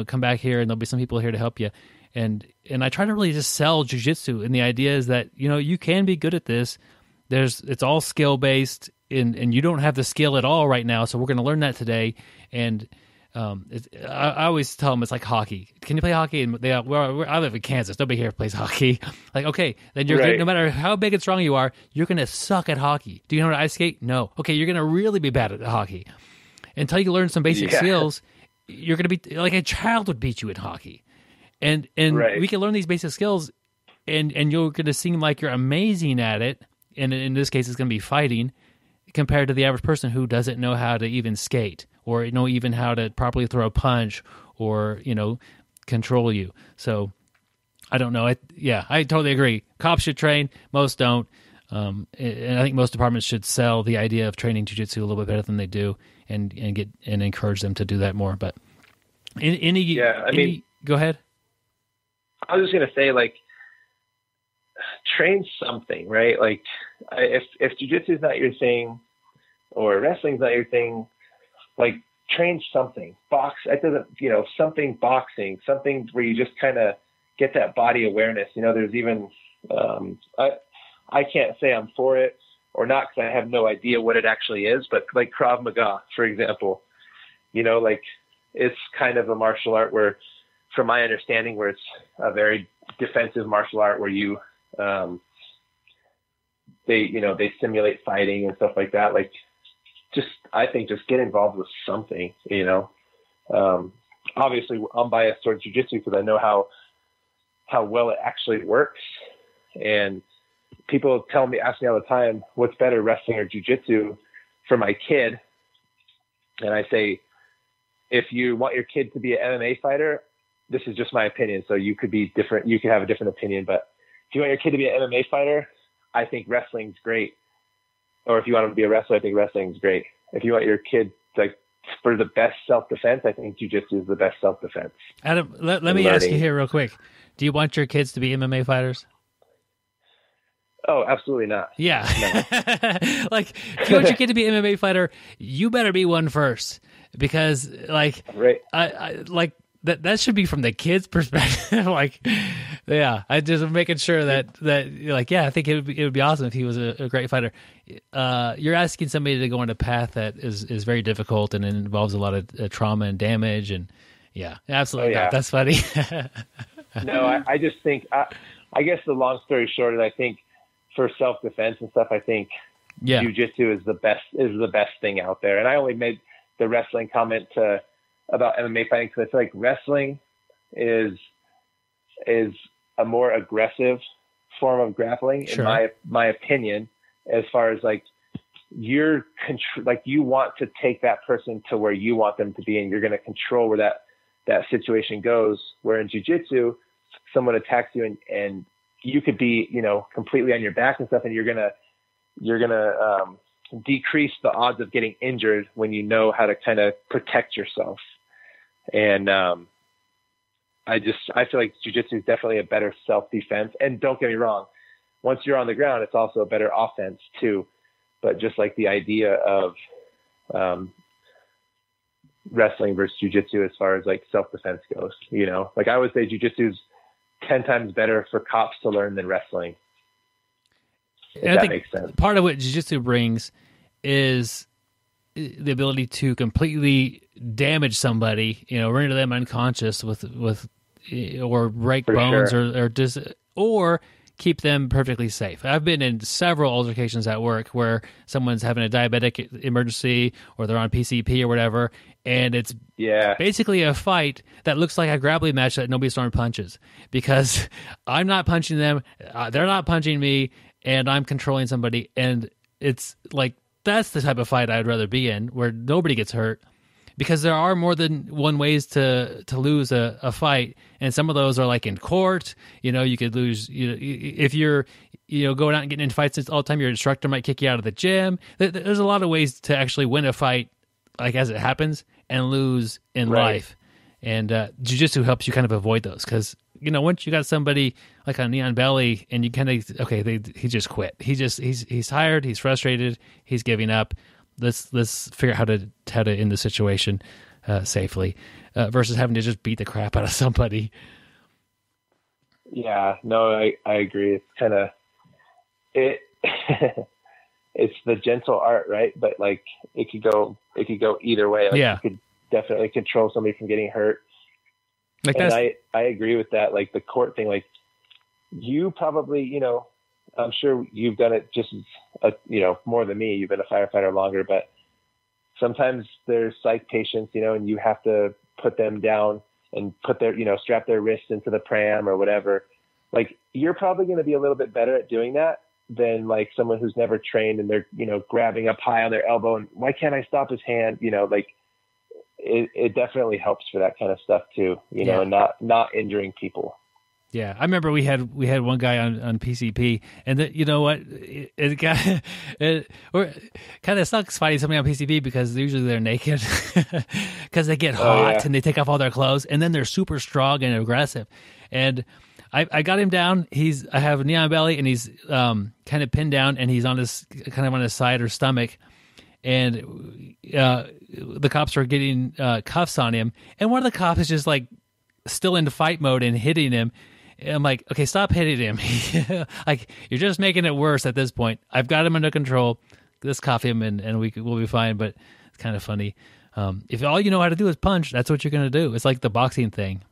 come back here and there'll be some people here to help you. And I try to really just sell jiu-jitsu, and the idea is that, you can be good at this. It's all skill based, and you don't have the skill at all right now, so we're going to learn that today. And I always tell them it's like hockey. Can you play hockey? And I live in Kansas. Nobody here plays hockey. Like, okay, then you're good, no matter how big and strong you are, you're going to suck at hockey. Do you know how to ice skate? No. Okay, you're going to really be bad at hockey. Until you learn some basic skills, you're going to be like a child would beat you in hockey. And we can learn these basic skills, and you're going to seem like you're amazing at it. And in this case, it's going to be fighting, compared to the average person who doesn't know how to even skate, or even how to properly throw a punch, or control you. So I don't know. I totally agree. Cops should train. Most don't. And I think most departments should sell the idea of training jiu-jitsu a little bit better than they do, and encourage them to do that more. But go ahead. I was just going to say, like, train something, right? Like, if jiu-jitsu is not your thing, or wrestling's not your thing, like, train something. Box. It doesn't, something boxing, something where you just kind of get that body awareness. There's even, I can't say I'm for it or not, because I have no idea what it actually is, but like Krav Maga, for example, like, it's kind of a martial art where, from my understanding, where it's a very defensive martial art where you, they simulate fighting and stuff like that. Like, I think just get involved with something, obviously I'm biased towards jiu-jitsu because I know how well it actually works. And people ask me all the time, what's better, wrestling or jiu-jitsu for my kid? And I say, if you want your kid to be an MMA fighter, this is just my opinion, so you could be different. You could have a different opinion, but if you want your kid to be an MMA fighter, I think wrestling's great. Or if you want him to be a wrestler, I think wrestling's great. If you want your kid, like, for the best self-defense, I think jiu-jitsu is the best self-defense. Adam, let me ask you here real quick. Do you want your kids to be MMA fighters? Oh, absolutely not. Yeah. No. Like, if you want your kid to be an MMA fighter, you better be one first, because like, right. I like that should be from the kid's perspective. Like, yeah, I just making sure that like, yeah, I think it would be awesome if he was a great fighter. You're asking somebody to go on a path that is very difficult and it involves a lot of trauma and damage, and yeah, absolutely. Oh, yeah. Not. That's funny. No, I just think, I guess the long story short is, I think for self-defense and stuff, I think jiu-jitsu is the best thing out there. And I only made the wrestling comment about MMA fighting because I feel like wrestling is a more aggressive form of grappling, sure, in my opinion, as far as like you want to take that person to where you want them to be, and you're going to control where that situation goes. Where in jiu-jitsu, someone attacks you and you could be, completely on your back and stuff, and you're gonna decrease the odds of getting injured when you know how to kind of protect yourself. And I feel like jiu-jitsu is definitely a better self-defense. And don't get me wrong, once you're on the ground, it's also a better offense too. But just like the idea of wrestling versus jiu-jitsu as far as like self-defense goes, like I would say jiu-jitsu is 10 times better for cops to learn than wrestling. If that makes sense. Part of what jiu-jitsu brings is the ability to completely damage somebody, render them unconscious with or break bones, sure, or keep them perfectly safe. I've been in several altercations at work where someone's having a diabetic emergency or they're on PCP or whatever, and it's basically a fight that looks like a grappling match that nobody's throwing punches, because I'm not punching them, they're not punching me, and I'm controlling somebody. And it's like, that's the type of fight I'd rather be in, where nobody gets hurt, because there are more than one ways to lose a fight, and some of those are like in court. You could lose. If you're going out and getting in fights all the time, your instructor might kick you out of the gym. There's a lot of ways to actually win a fight, like as it happens, and lose in life. And jiu-jitsu helps you kind of avoid those, because once you got somebody like on Neon Belly, and you kind of he just quit. He's tired. He's frustrated. He's giving up. Let's figure out how to end the situation safely, versus having to just beat the crap out of somebody. Yeah, no, I agree. It's kind of it's the gentle art, right? But like it could go either way. Like, you could definitely control somebody from getting hurt. Like, and I agree with that. Like the court thing, like you probably, I'm sure you've done it just more than me. You've been a firefighter longer, but sometimes there's psych patients, and you have to put them down and put their, strap their wrists into the pram or whatever. Like you're probably going to be a little bit better at doing that than like someone who's never trained and they're, grabbing up high on their elbow and why can't I stop his hand? Like it definitely helps for that kind of stuff too, and not injuring people. Yeah, I remember we had one guy on PCP, and it kind of sucks fighting somebody on PCP, because usually they're naked because they get hot and they take off all their clothes, and then they're super strong and aggressive. And I got him down. I have a Neon Belly, and he's kind of pinned down, and he's on his side or stomach, and the cops are getting cuffs on him, and one of the cops is just like still in fight mode and hitting him. And I'm like, okay, stop hitting him. Like, you're just making it worse at this point. I've got him under control. Let's cuff him, and we'll be fine. But it's kind of funny. If all you know how to do is punch, that's what you're going to do. It's like the boxing thing.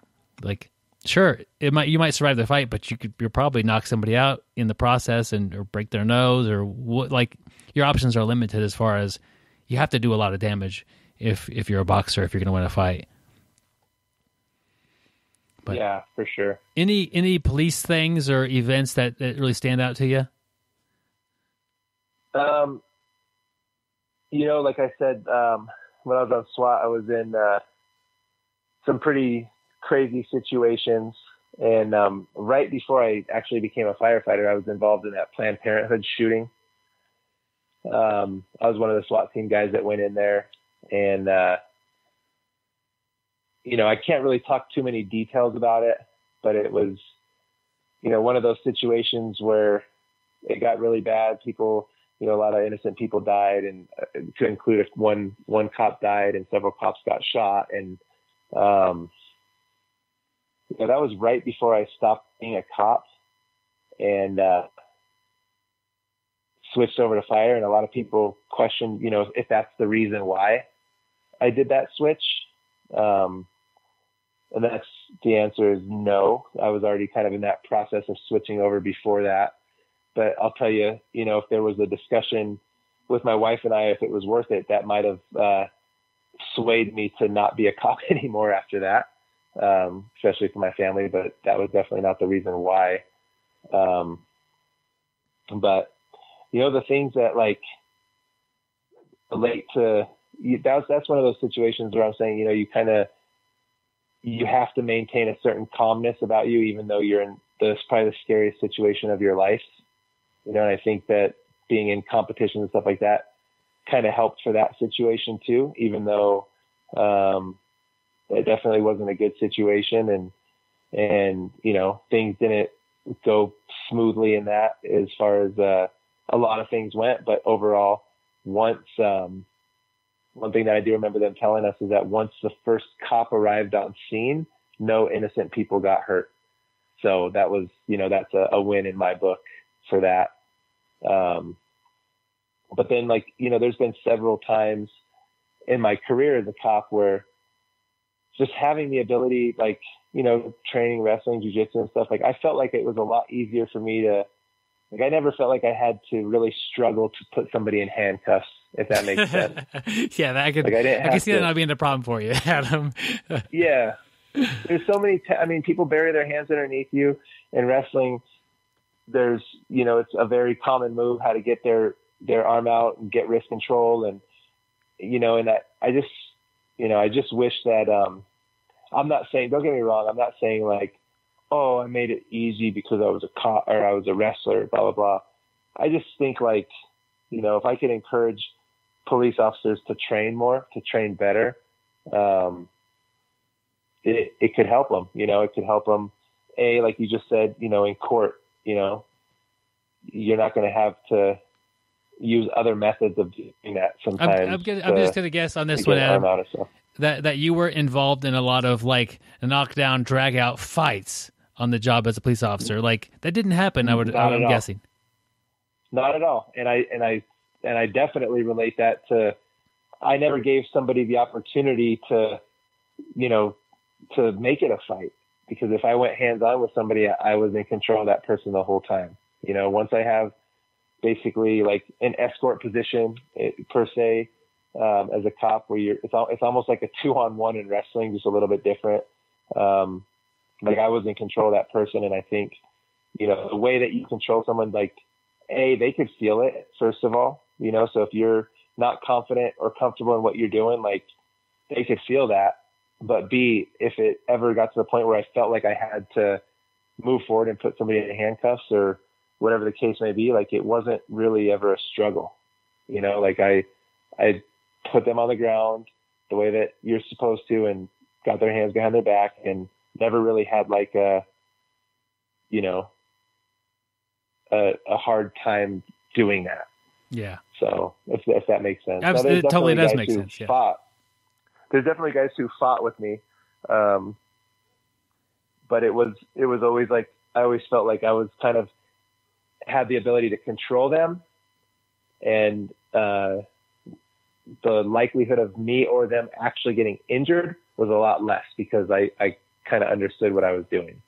Like, sure, you might survive the fight, but you'll probably knock somebody out in the process, or break their nose, or like your options are limited as far as you have to do a lot of damage if you're a boxer, if you're going to win a fight. But yeah, for sure. Any police things or events that really stand out to you? Like I said, when I was on SWAT, I was in some pretty crazy situations. And right before I actually became a firefighter, I was involved in that Planned Parenthood shooting. I was one of the SWAT team guys that went in there, and I can't really talk too many details about it, but it was, one of those situations where it got really bad. People, a lot of innocent people died, and to include one cop died and several cops got shot. And, that was right before I stopped being a cop and, switched over to fire. And a lot of people questioned, if that's the reason why I did that switch. And the answer is no. I was already kind of in that process of switching over before that. But I'll tell you, if there was a discussion with my wife and I, if it was worth it, that might have swayed me to not be a cop anymore after that, especially for my family. But that was definitely not the reason why. But, the things that like relate to that's one of those situations where I'm saying, you have to maintain a certain calmness about you, even though you're in probably the scariest situation of your life. And I think that being in competition and stuff like that kind of helped for that situation too, even though, it definitely wasn't a good situation and, things didn't go smoothly in that as far as, a lot of things went, but overall, once, one thing that I do remember them telling us is that once the first cop arrived on scene, no innocent people got hurt. So that was, that's a win in my book for that. But then there's been several times in my career as a cop where just having the ability, training, wrestling, jiu-jitsu and stuff, I felt like it was a lot easier for me to, I never felt like I had to really struggle to put somebody in handcuffs, if that makes sense. Yeah, I can see that not being a problem for you, Adam. Yeah. There's so many, people bury their hands underneath you in wrestling. There's, it's a very common move, how to get their arm out and get wrist control. And, and I just wish that, I'm not saying, don't get me wrong. I'm not saying oh, I made it easy because I was a cop or I was a wrestler, blah, blah, blah. I just think if I could encourage police officers to train more, to train better, it could help them, it could help them. Like you just said, in court, you're not going to have to use other methods of doing that sometimes. I'm just going to guess on this one, Adam, that you were involved in a lot of knockdown, drag out fights on the job as a police officer. That didn't happen. I'm guessing. Not at all. And I definitely relate that to, I never gave somebody the opportunity to, to make it a fight, because if I went hands on with somebody, I was in control of that person the whole time. Once I have basically an escort position per se, as a cop, where it's almost like a 2-on-1 in wrestling, just a little bit different. I was in control of that person. And I think, the way that you control someone, they could feel it, first of all, so if you're not confident or comfortable in what you're doing, they could feel that. But B, if it ever got to the point where I felt like I had to move forward and put somebody in handcuffs or whatever the case may be, it wasn't really ever a struggle. I put them on the ground the way that you're supposed to and got their hands behind their back and never really had a hard time doing that. Yeah. So if that makes sense. It totally does make sense. Yeah. There's definitely guys who fought with me. But it was always I always felt like I was kind of had the ability to control them, and the likelihood of me or them actually getting injured was a lot less because I kind of understood what I was doing.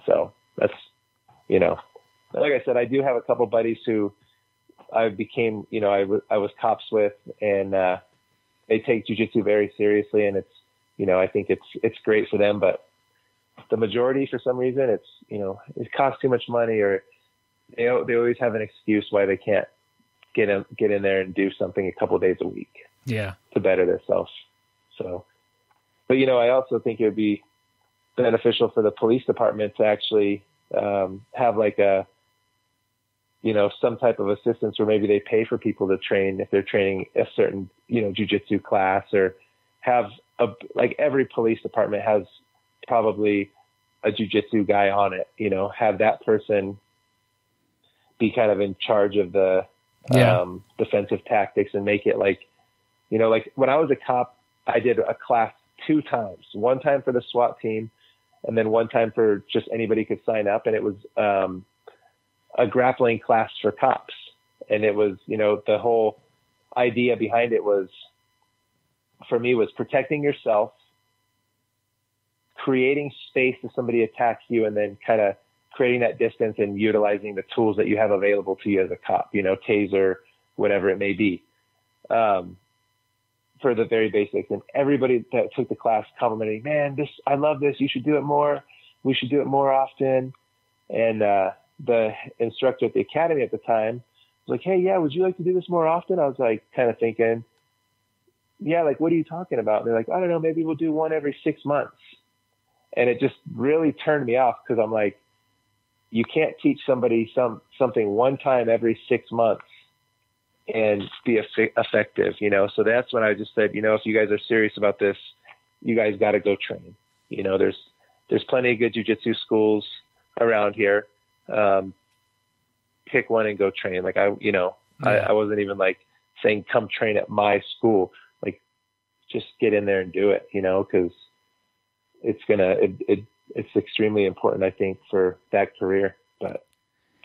So that's, like I said, I do have a couple buddies who I became, I was cops with, and they take jiu-jitsu very seriously, and it's, I think it's great for them, but the majority, for some reason, it's, it costs too much money, or they always have an excuse why they can't get in there and do something a couple of days a week. Yeah. To better themselves. So, but I also think it would be beneficial for the police department to actually have some type of assistance where maybe they pay for people to train if they're training a certain, jiu-jitsu class, or have every police department has probably a jiu-jitsu guy on it, have that person be kind of in charge of the defensive tactics and make it like, you know, like when I was a cop, I did a class 2 times, one time for the SWAT team and then one time for just anybody could sign up. And it was a grappling class for cops. And it was, you know, the whole idea behind it was, for me, was protecting yourself, creating space if somebody attacks you, and then kind of creating that distance and utilizing the tools that you have available to you as a cop, you know, taser, whatever it may be, for the very basics. And everybody that took the class complimented, man, I love this. You should do it more. We should do it more often. And the instructor at the academy at the time was like, hey, yeah, would you like to do this more often? I was like, kind of thinking, yeah, like, what are you talking about? And they're like, I don't know, maybe we'll do one every 6 months. And it just really turned me off, because I'm like, you can't teach somebody something one time every 6 months and be effective, you know? So that's when I just said, you know, if you guys are serious about this, you guys got to go train. You know, there's plenty of good jiu-jitsu schools around here. Pick one and go train. Like I wasn't even like saying, come train at my school. Like, just get in there and do it, you know, because it's extremely important, I think, for that career. But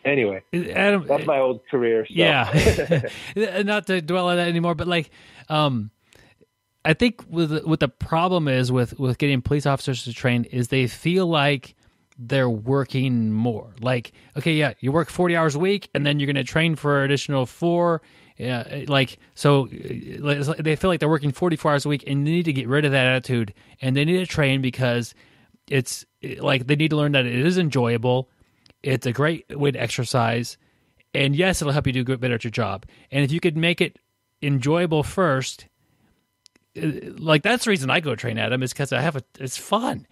anyway, Adam, that's my old career. So. Yeah. Not to dwell on that anymore, but like, I think what the problem is with getting police officers to train is they feel like they're working more. Like, okay, yeah, you work 40 hours a week and then you're going to train for an additional 4. Yeah, like, so they feel like they're working 44 hours a week, and they need to get rid of that attitude, and they need to train because it's like they need to learn that it is enjoyable. It's a great way to exercise, and yes, it'll help you do better at your job. And if you could make it enjoyable first, like, that's the reason I go train, Adam, is because it's fun.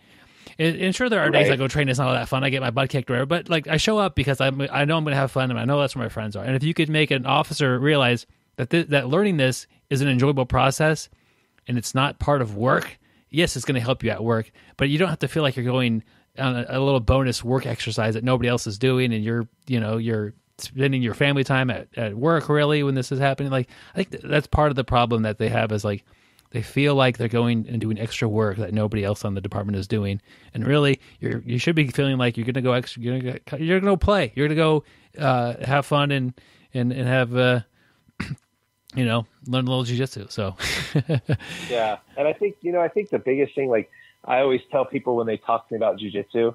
And sure, there are days I go train, it's not all that fun. I get my butt kicked or whatever, but like, I show up because I know I'm going to have fun, and I know that's where my friends are. And if you could make an officer realize that that learning this is an enjoyable process and it's not part of work, yes, it's going to help you at work, but you don't have to feel like you're going on a little bonus work exercise that nobody else is doing, and you're spending your family time at work, really, when this is happening. Like, I think that's part of the problem that they have, is like, they feel like they're going and doing extra work that nobody else on the department is doing, and really, you should be feeling like you're going to go extra. You're going to go play. You're going to go have fun and have learn a little jiu-jitsu. So yeah, and I think the biggest thing, like I always tell people when they talk to me about jiu-jitsu,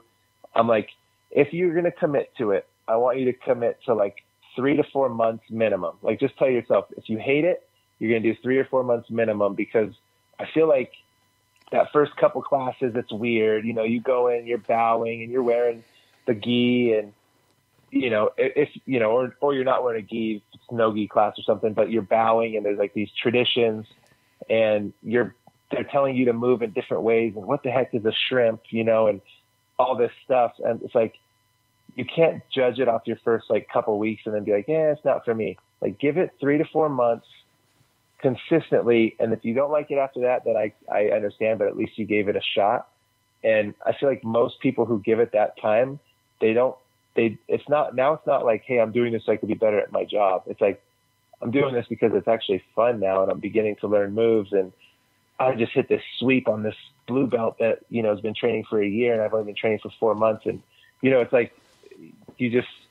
I'm like, if you're going to commit to it, I want you to commit to like 3 to 4 months minimum. Like, just tell yourself, if you hate it, you're going to do 3 or 4 months minimum, because I feel like that first couple classes, it's weird. You know, you go in, you're bowing and you're wearing the gi, and, you know, if, you know, or you're not wearing a gi, it's no gi class or something, but you're bowing and there's like these traditions, and they're telling you to move in different ways. And what the heck is a shrimp, you know, and all this stuff. And it's like, you can't judge it off your first like couple weeks and then be like, yeah, it's not for me. Like, give it 3 to 4 months consistently, and if you don't like it after that, then I understand, but at least you gave it a shot. And I feel like most people who give it that time, it's not like, hey, I'm doing this so I could be better at my job. It's like, I'm doing this because it's actually fun now, and I'm beginning to learn moves, and I just hit this sweep on this blue belt that, you know, has been training for a year, and I've only been training for 4 months. And, you know, it's like,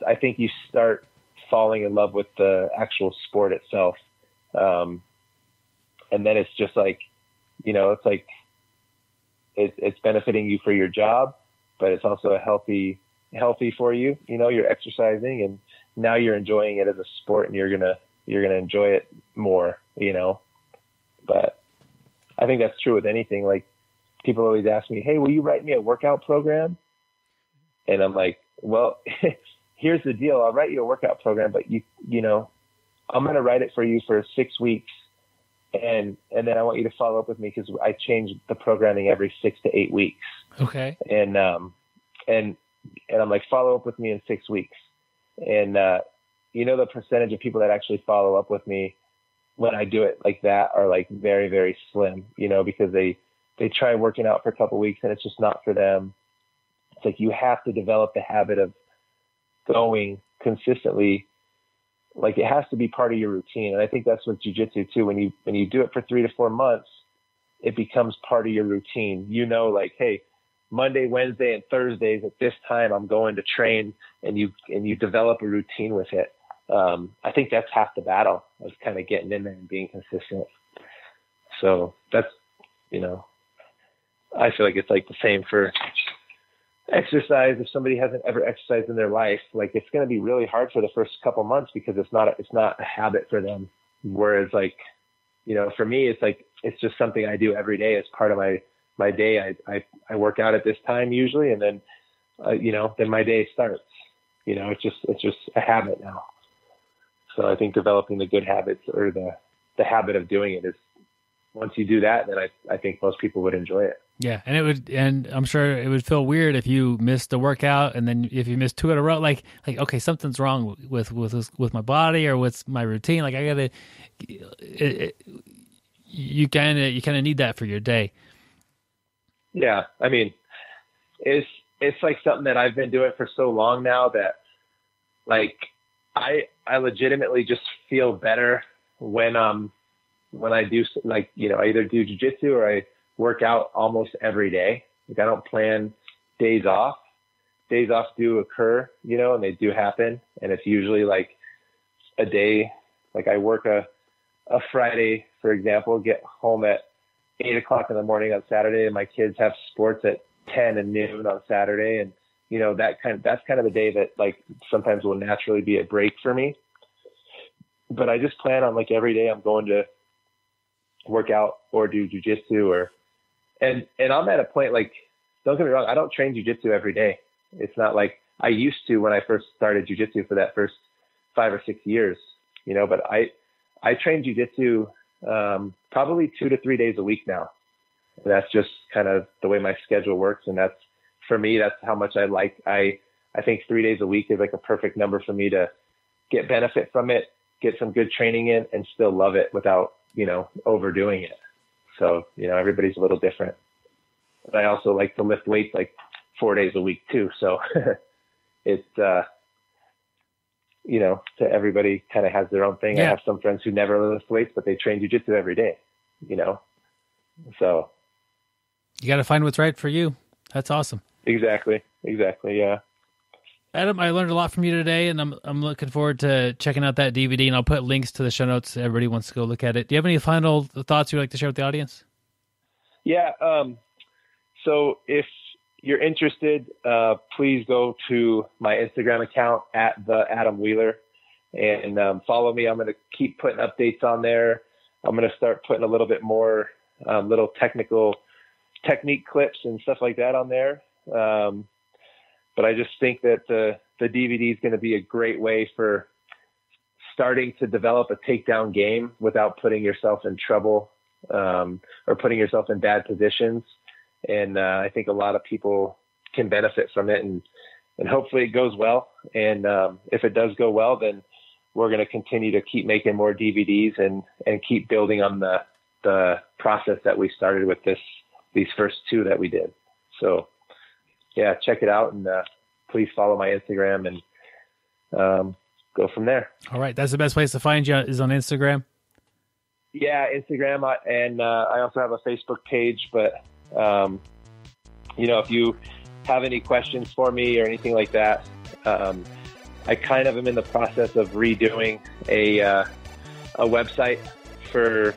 I think you start falling in love with the actual sport itself. And then it's just like, you know, it's like, it's benefiting you for your job, but it's also healthy for you. You know, you're exercising, and now you're enjoying it as a sport, and you're going to enjoy it more, you know. But I think that's true with anything. Like, people always ask me, hey, will you write me a workout program? And I'm like, well, here's the deal. I'll write you a workout program, but you know, I'm going to write it for you for 6 weeks. And then I want you to follow up with me, because I change the programming every 6 to 8 weeks. Okay. And I'm like, follow up with me in 6 weeks. And, you know, the percentage of people that actually follow up with me when I do it like that are like very, very slim, you know, because they try working out for a couple of weeks and it's just not for them. It's like, you have to develop the habit of going consistently, like it has to be part of your routine. And I think that's with jiu-jitsu too. When you do it for 3 to 4 months, it becomes part of your routine. Like, hey, Monday, Wednesday, and Thursdays at this time, I'm going to train, and you develop a routine with it. I think that's half the battle of kind of getting in there and being consistent. So that's, I feel like it's like the same for exercise. If somebody hasn't ever exercised in their life, like it's going to be really hard for the first couple months because it's not a habit for them. Whereas like, for me, it's like, it's just something I do every day as part of my day. I work out at this time usually. And then, then my day starts, it's just a habit now. So I think developing the good habits or the habit of doing it is, once you do that, then I think most people would enjoy it. Yeah, and I'm sure it would feel weird if you missed a workout, and then if you missed 2 in a row, like okay, something's wrong with my body or with my routine. Like I gotta, you kind of need that for your day. Yeah, I mean, it's like something that I've been doing for so long now that, like, I legitimately just feel better when I do, like, I either do jiu-jitsu or I work out almost every day. Like I don't plan days off. Days off do occur, and they do happen. And it's usually like a day, like I work a Friday, for example, get home at 8:00 in the morning on Saturday, and my kids have sports at 10 and noon on Saturday. And, that's kind of the day that like sometimes will naturally be a break for me. But I just plan on like every day I'm going to work out or do jiu-jitsu and I'm at a point, like, don't get me wrong, I don't train jiu-jitsu every day. It's not like I used to when I first started jiu-jitsu for that first 5 or 6 years, but I train jiu-jitsu probably 2 to 3 days a week now. And that's just kind of the way my schedule works. And that's, for me, that's how much I like. I think 3 days a week is like a perfect number for me to get benefit from it, get some good training in, and still love it without, overdoing it. So, everybody's a little different. But I also like to lift weights like 4 days a week too. So it's, to everybody kind of has their own thing. Yeah. I have some friends who never lift weights, but they train jiu-jitsu every day, so. You got to find what's right for you. That's awesome. Exactly. Yeah. Adam, I learned a lot from you today, and I'm looking forward to checking out that DVD, and I'll put links to the show notes. Everybody wants to go look at it. Do you have any final thoughts you'd like to share with the audience? Yeah. So if you're interested, please go to my Instagram account at the Adam Wheeler and follow me. I'm going to keep putting updates on there. I'm going to start putting a little bit more little technique clips and stuff like that on there. But I just think that the DVD is going to be a great way for starting to develop a takedown game without putting yourself in trouble or putting yourself in bad positions. And I think a lot of people can benefit from it, and hopefully it goes well. And if it does go well, then we're going to continue to keep making more DVDs and keep building on the process that we started with these first 2 that we did. So, yeah, check it out, and please follow my Instagram and go from there. All right. That's the best place to find you is on Instagram? Yeah, Instagram. And I also have a Facebook page. But, if you have any questions for me or anything like that, I kind of am in the process of redoing a website for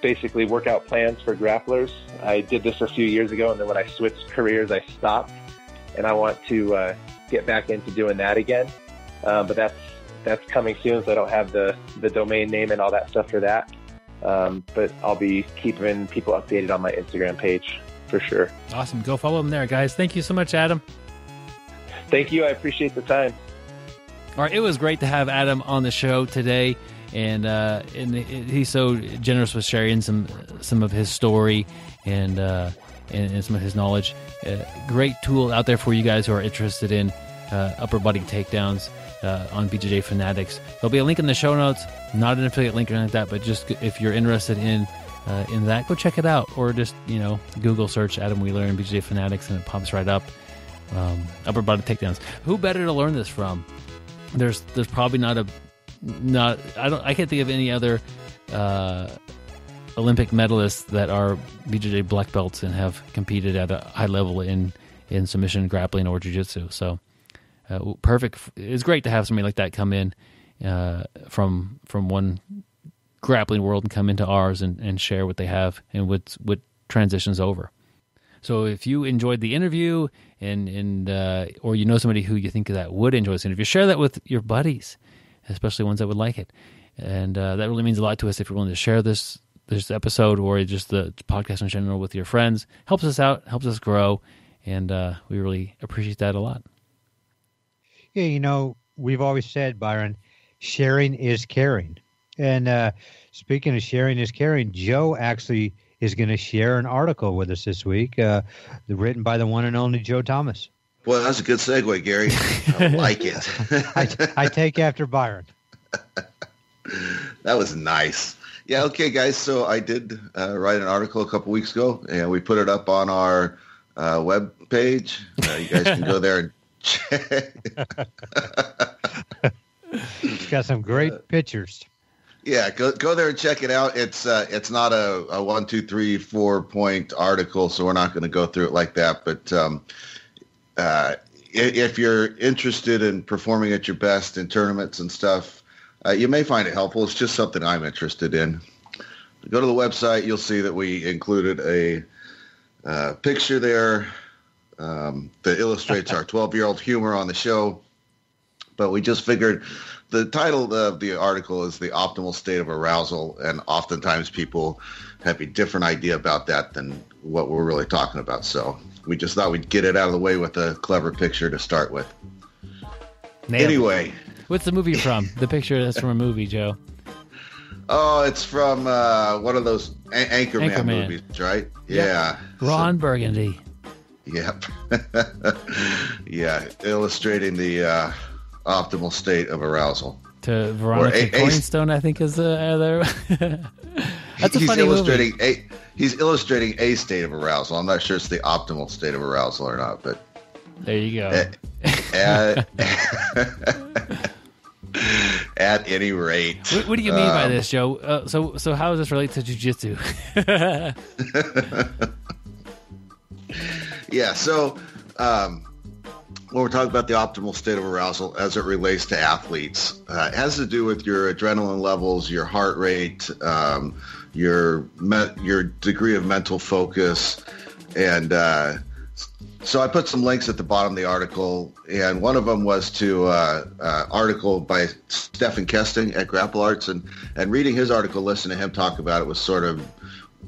basically workout plans for grapplers. I did this a few years ago, and then when I switched careers, I stopped, and I want to get back into doing that again. But that's coming soon, so I don't have the domain name and all that stuff for that. But I'll be keeping people updated on my Instagram page for sure. Awesome. Go follow them there, guys. Thank you so much, Adam. Thank you. I appreciate the time. All right. It was great to have Adam on the show today. And he's so generous with sharing some of his story and some of his knowledge. Great tool out there for you guys who are interested in upper body takedowns on BJJ Fanatics. There'll be a link in the show notes, not an affiliate link or anything like that, but just if you're interested in that, go check it out, or just Google search Adam Wheeler and BJJ Fanatics, and it pops right up. upper body takedowns. Who better to learn this from? There's probably I can't think of any other Olympic medalists that are BJJ black belts and have competed at a high level in submission, grappling, or jiu-jitsu. So perfect. It's great to have somebody like that come in from one grappling world and come into ours and share what they have and what transitions over. So if you enjoyed the interview and or you know somebody who you think that would enjoy this interview, share that with your buddies, especially ones that would like it. And that really means a lot to us if you're willing to share this episode or just the podcast in general with your friends. Helps us out, helps us grow, and we really appreciate that a lot. Yeah, we've always said, Byron, sharing is caring. And speaking of sharing is caring, Joe actually is going to share an article with us this week, written by the one and only Joe Thomas. Well, that's a good segue, Gary. I like it. I take after Byron. That was nice. Yeah, okay, guys. So I did write an article a couple weeks ago, and we put it up on our web page. You guys can go there and check. It's got some great pictures. Yeah, go there and check it out. It's not a 1, 2, 3, 4 point article, so we're not going to go through it like that. But if you're interested in performing at your best in tournaments and stuff, you may find it helpful. It's just something I'm interested in. Go to the website. You'll see that we included a picture there that illustrates our 12-year-old humor on the show. But we just figured the title of the article is The Optimal State of Arousal, and oftentimes people have a different idea about that than what we're really talking about. So we just thought we'd get it out of the way with a clever picture to start with. Anyway. What's the movie from? The picture that's from a movie, Joe. Oh, it's from one of those Anchorman movies, right? Yep. Yeah. Ron Burgundy. Yep. Yeah, illustrating the optimal state of arousal. To Veronica Cornerstone, I think is there. That's a funny movie. He's illustrating a state of arousal. I'm not sure it's the optimal state of arousal or not, but there you go. At any rate. What do you mean by this, Joe? So how does this relate to jiu-jitsu? Yeah, so when we're talking about the optimal state of arousal as it relates to athletes, it has to do with your adrenaline levels, your heart rate, your degree of mental focus, and so I put some links at the bottom of the article, and one of them was to an article by Stefan Kesting at Grapple Arts, and reading his article, listening to him talk about it was sort of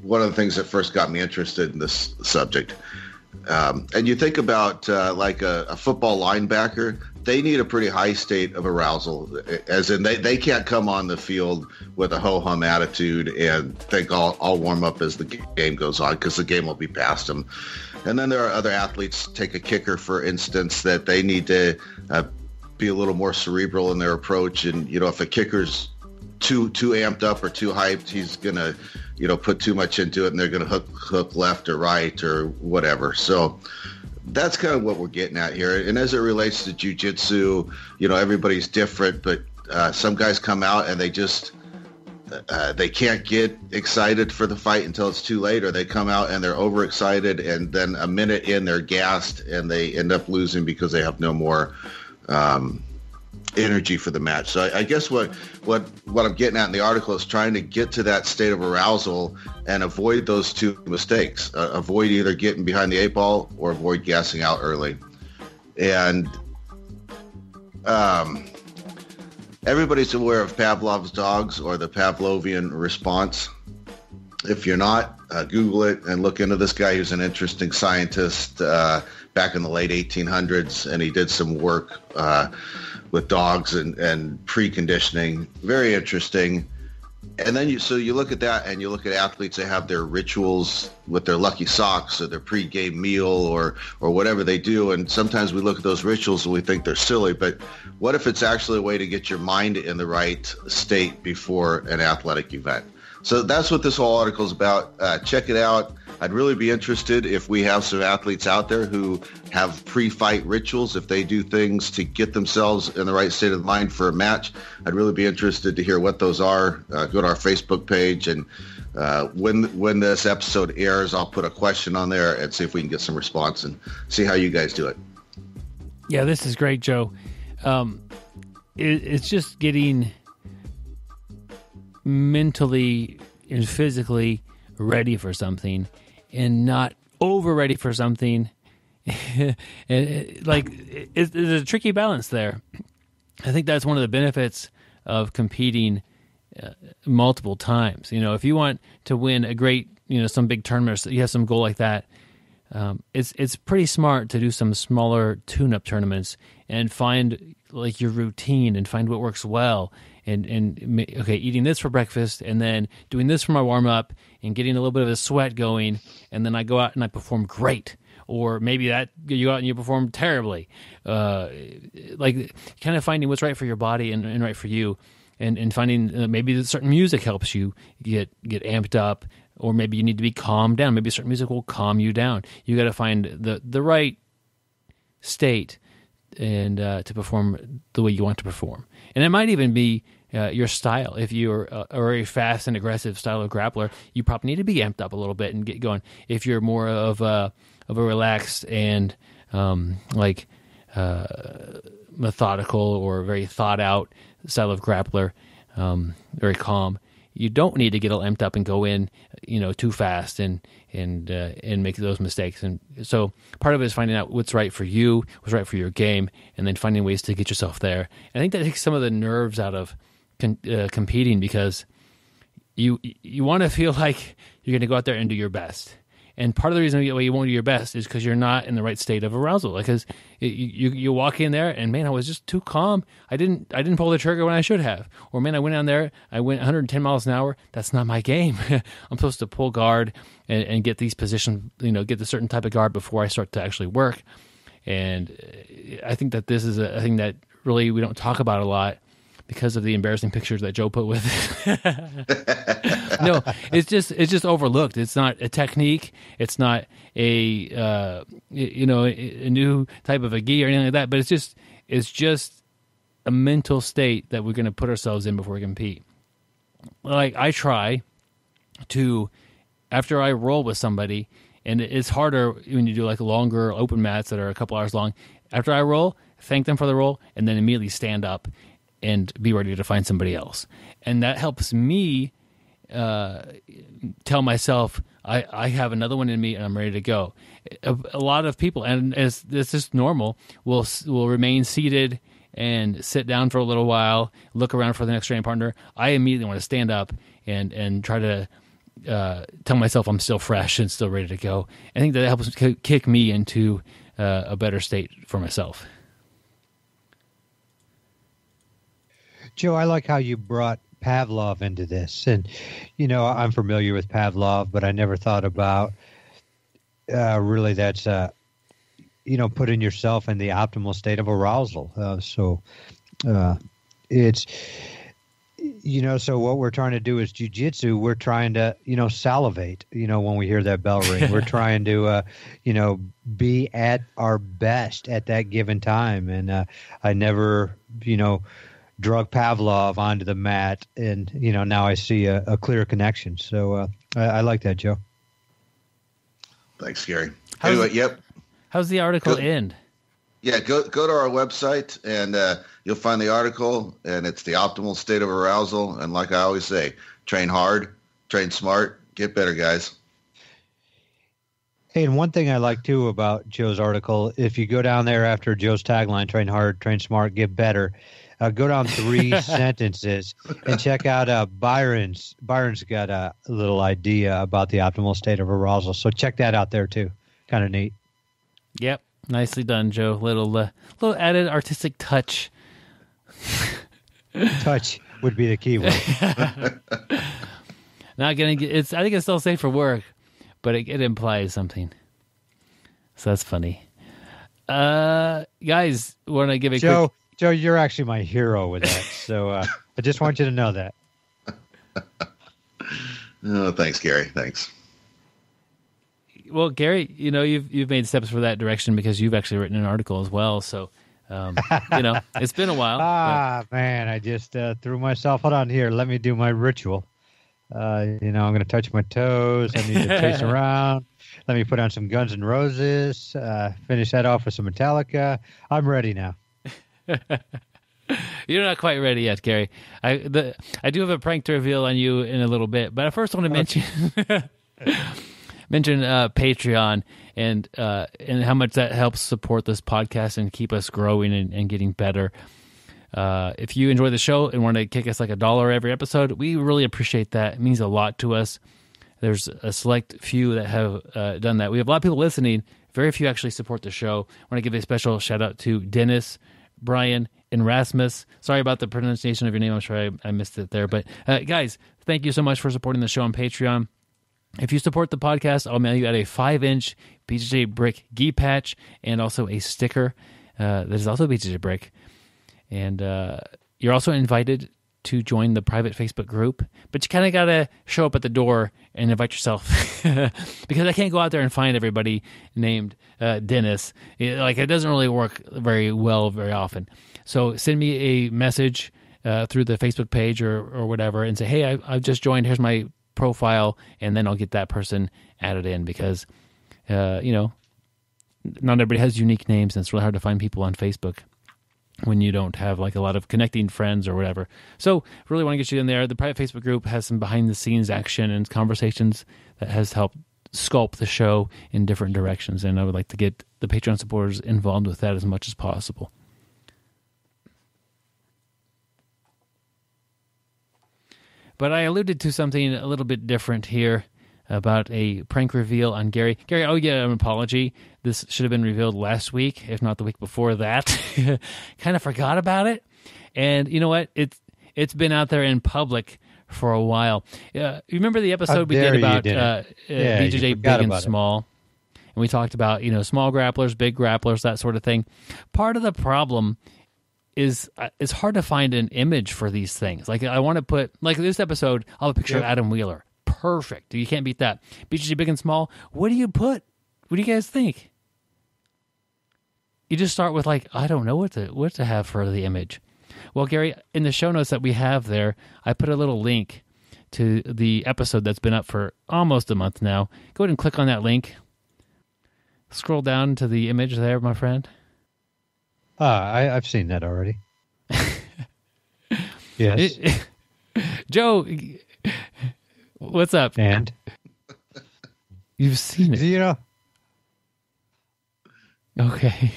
one of the things that first got me interested in this subject. And you think about like a football linebacker, they need a pretty high state of arousal, as in they can't come on the field with a ho-hum attitude and think I'll warm up as the game goes on, because the game will be past them. And then there are other athletes, take a kicker, for instance, that they need to be a little more cerebral in their approach. And, if a kicker's too amped up or too hyped, he's going to, put too much into it, and they're going to hook left or right or whatever. So that's kind of what we're getting at here. And as it relates to jiu-jitsu, everybody's different, but some guys come out and they just they can't get excited for the fight until it's too late, or they come out and they're overexcited, and then a minute in they're gassed and they end up losing because they have no more energy for the match. So I guess what I'm getting at in the article is trying to get to that state of arousal and avoid those two mistakes. Avoid either getting behind the 8 ball or avoid gassing out early. And everybody's aware of Pavlov's dogs, or the Pavlovian response. If you're not, Google it and look into this guy who's an interesting scientist back in the late 1800s, and he did some work with dogs and preconditioning. Very interesting. And then you look at that, and you look at athletes that have their rituals with their lucky socks or their pre-game meal or whatever they do. And sometimes we look at those rituals and we think they're silly, but what if it's actually a way to get your mind in the right state before an athletic event? So that's what this whole article is about. Check it out. I'd really be interested if we have some athletes out there who have pre-fight rituals, if they do things to get themselves in the right state of mind for a match. I'd really be interested to hear what those are. Go to our Facebook page, and when this episode airs, I'll put a question on there and see if we can get some response and see how you guys do it. Yeah, this is great, Joe. It's just getting mentally and physically ready for something and not over ready for something. And it's a tricky balance there. I think that's one of the benefits of competing multiple times. If you want to win a great, some big tournament, or you have some goal like that, it's pretty smart to do some smaller tune-up tournaments and find like your routine and find what works well. And okay, eating this for breakfast and then doing this for my warm-up and getting a little bit of a sweat going, and then I go out and I perform great. Or maybe that you go out and you perform terribly. Like kind of finding what's right for your body and right for you, and finding maybe certain music helps you get amped up, or maybe you need to be calmed down. Maybe certain music will calm you down. You got to find the right state and to perform the way you want to perform. And it might even be your style. If you're a very fast and aggressive style of grappler, you probably need to be amped up a little bit and get going. If you're more of a relaxed and methodical or very thought out style of grappler, very calm, you don't need to get all amped up and go in, too fast and make those mistakes. And so part of it is finding out what's right for you, what's right for your game, and then finding ways to get yourself there. And I think that takes some of the nerves out of competing, because you want to feel like you're going to go out there and do your best. And part of the reason why you won't do your best is because you're not in the right state of arousal. Because you walk in there and, man, I was just too calm. I didn't pull the trigger when I should have. Or, man, I went down there, I went 110 miles an hour. That's not my game. I'm supposed to pull guard and get these positions, get a certain type of guard before I start to actually work. And I think that this is a thing that really we don't talk about a lot, because of the embarrassing pictures that Joe put with it. No, it's just overlooked. It's not a technique. It's not a new type of a gi or anything like that. But it's just a mental state that we're going to put ourselves in before we compete. Like I try to, after I roll with somebody, and it's harder when you do like longer open mats that are a couple hours long. After I roll, thank them for the roll, and then immediately stand up and be ready to find somebody else. And that helps me tell myself, I have another one in me and I'm ready to go. A lot of people, and it's just normal, will remain seated and sit down for a little while, look around for the next training partner. I immediately want to stand up and try to tell myself I'm still fresh and still ready to go. I think that helps kick me into a better state for myself. Joe, I like how you brought Pavlov into this. And, I'm familiar with Pavlov, but I never thought about really that's, putting yourself in the optimal state of arousal. It's, so what we're trying to do is jiu-jitsu. We're trying to, salivate, when we hear that bell ring. We're trying to, be at our best at that given time. And I never, drug Pavlov onto the mat, and now I see a clear connection. So I like that, Joe. Thanks, Gary. Anyway, yep. How's the article end? Yeah, go to our website and you'll find the article, and it's the optimal state of arousal. And like I always say, train hard, train smart, get better, guys. Hey, and one thing I like too about Joe's article, if you go down there after Joe's tagline, train hard, train smart, get better, go down 3 sentences and check out Byron's. Byron's got a little idea about the optimal state of arousal. So check that out there too. Kind of neat. Yep. Nicely done, Joe. Little added artistic touch. Touch would be the key word. Not gonna get. I think it's still safe for work, but it implies something. So that's funny. Guys, want to give a quick... Joe, you're actually my hero with that. So I just want you to know that. Oh, thanks, Gary. Thanks. Well, Gary, you've made steps for that direction because you've actually written an article as well. So, it's been a while. Man, I just threw myself. Hold on here. Let me do my ritual. I'm going to touch my toes. I need to chase around. Let me put on some Guns N' Roses. Finish that off with some Metallica. I'm ready now. You're not quite ready yet, Gary. I do have a prank to reveal on you in a little bit, but I first want to mention Patreon and how much that helps support this podcast and keep us growing and getting better. If you enjoy the show and want to kick us like $1 every episode, we really appreciate that. It means a lot to us. There's a select few that have done that. We have a lot of people listening. Very few actually support the show. I want to give a special shout out to Dennis, Brian, and Rasmus. Sorry about the pronunciation of your name. I'm sure I missed it there. But guys, thank you so much for supporting the show on Patreon. If you support the podcast, I'll mail you out a 5-inch BjjBrick gi patch and also a sticker that is also BjjBrick. And you're also invited to join the private Facebook group, but you kind of got to show up at the door and invite yourself because I can't go out there and find everybody named Dennis. It doesn't really work very well very often. So send me a message through the Facebook page or whatever and say, hey, I've just joined. Here's my profile, and then I'll get that person added in because, not everybody has unique names, and it's really hard to find people on Facebook when you don't have like a lot of connecting friends or whatever. So really want to get you in there. The private Facebook group has some behind the scenes action and conversations that has helped sculpt the show in different directions. And I would like to get the Patreon supporters involved with that as much as possible. But I alluded to something a little bit different here about a prank reveal on Gary. Gary, I owe you an apology. This should have been revealed last week, if not the week before that. Kind of forgot about it. And you know what? It's been out there in public for a while. You remember the episode we did about BJJ big and small? And we talked about, small grapplers, big grapplers, that sort of thing. Part of the problem is it's hard to find an image for these things. Like I want to put, like this episode, I'll have a picture of Adam Wheeler. Perfect. You can't beat that. BJJ big and small. What do you put? What do you guys think? You just start with I don't know what to have for the image. Well, Gary, in the show notes that we have there, I put a little link to the episode that's been up for almost a month now. Go ahead and click on that link. Scroll down to the image there, my friend. I've seen that already. Yes. Joe, what's up? And? You've seen it. Okay.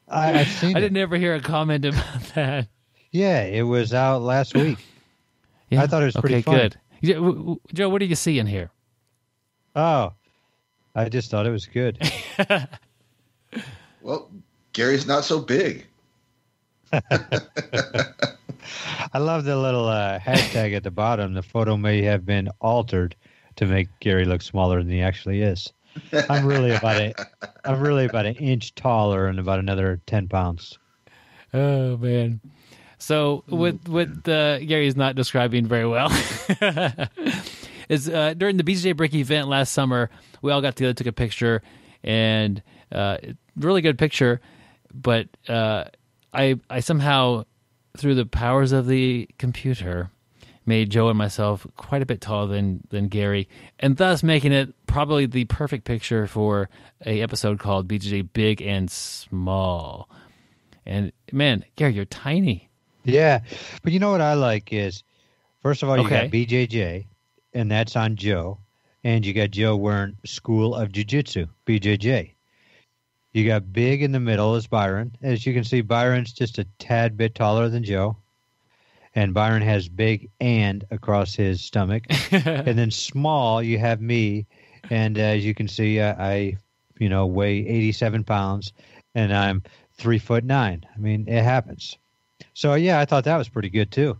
I've seen it. I didn't ever hear a comment about that. Yeah, it was out last week. Yeah? I thought it was pretty fun. Good. Joe, what do you see in here? Oh, I just thought it was good. Well, Gary's not so big. I love the little hashtag at the bottom. The photo may have been altered to make Gary look smaller than he actually is. I'm really about an inch taller and about another 10 pounds. Oh man! So what Gary's not describing very well is during the BjjBrick event last summer, we all got together, took a picture, and really good picture. But I somehow, through the powers of the computer, made Joe and myself quite a bit taller than Gary, and thus making it probably the perfect picture for a episode called BJJ Big and Small. And man, Gary, you're tiny. Yeah, but you know what I like is, first of all, you got BJJ, and that's on Joe, and you got Joe wearing School of Jiu-Jitsu, BJJ. You got big in the middle is Byron. As you can see, Byron's just a tad bit taller than Joe. And Byron has big and across his stomach. And then small, you have me. And as you can see, I weigh 87 pounds, and I'm 3'9". I mean, it happens. So, yeah, I thought that was pretty good, too.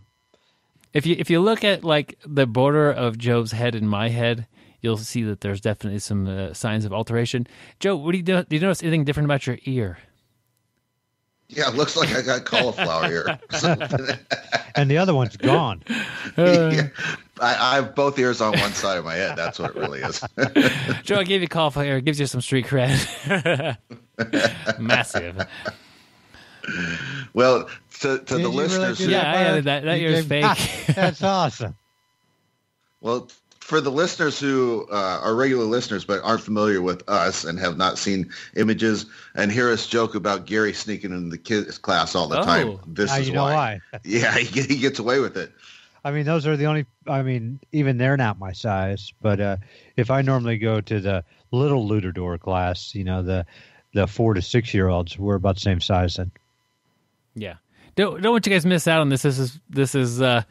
If you look at, the border of Joe's head and my head, you'll see that there's definitely some signs of alteration. Joe, what do you do? Do you notice anything different about your ear? Yeah, it looks like I got cauliflower ear. And the other one's gone. Yeah. I have both ears on one side of my head. That's what it really is. Joe, I gave you a call for it gives you some street cred. Massive. Well, to the listeners, really I added that. That ear's fake. That's awesome. Well, for the listeners who are regular listeners but aren't familiar with us and have not seen images and hear us joke about Gary sneaking into the kids' class all the time, this is you know why. Yeah, he gets away with it. I mean, those are the only. I mean, even they're not my size. But if I normally go to the little Luchador class, you know, the 4 to 6 year olds, we're about the same size then. Yeah. Don't want you guys miss out on this. This is a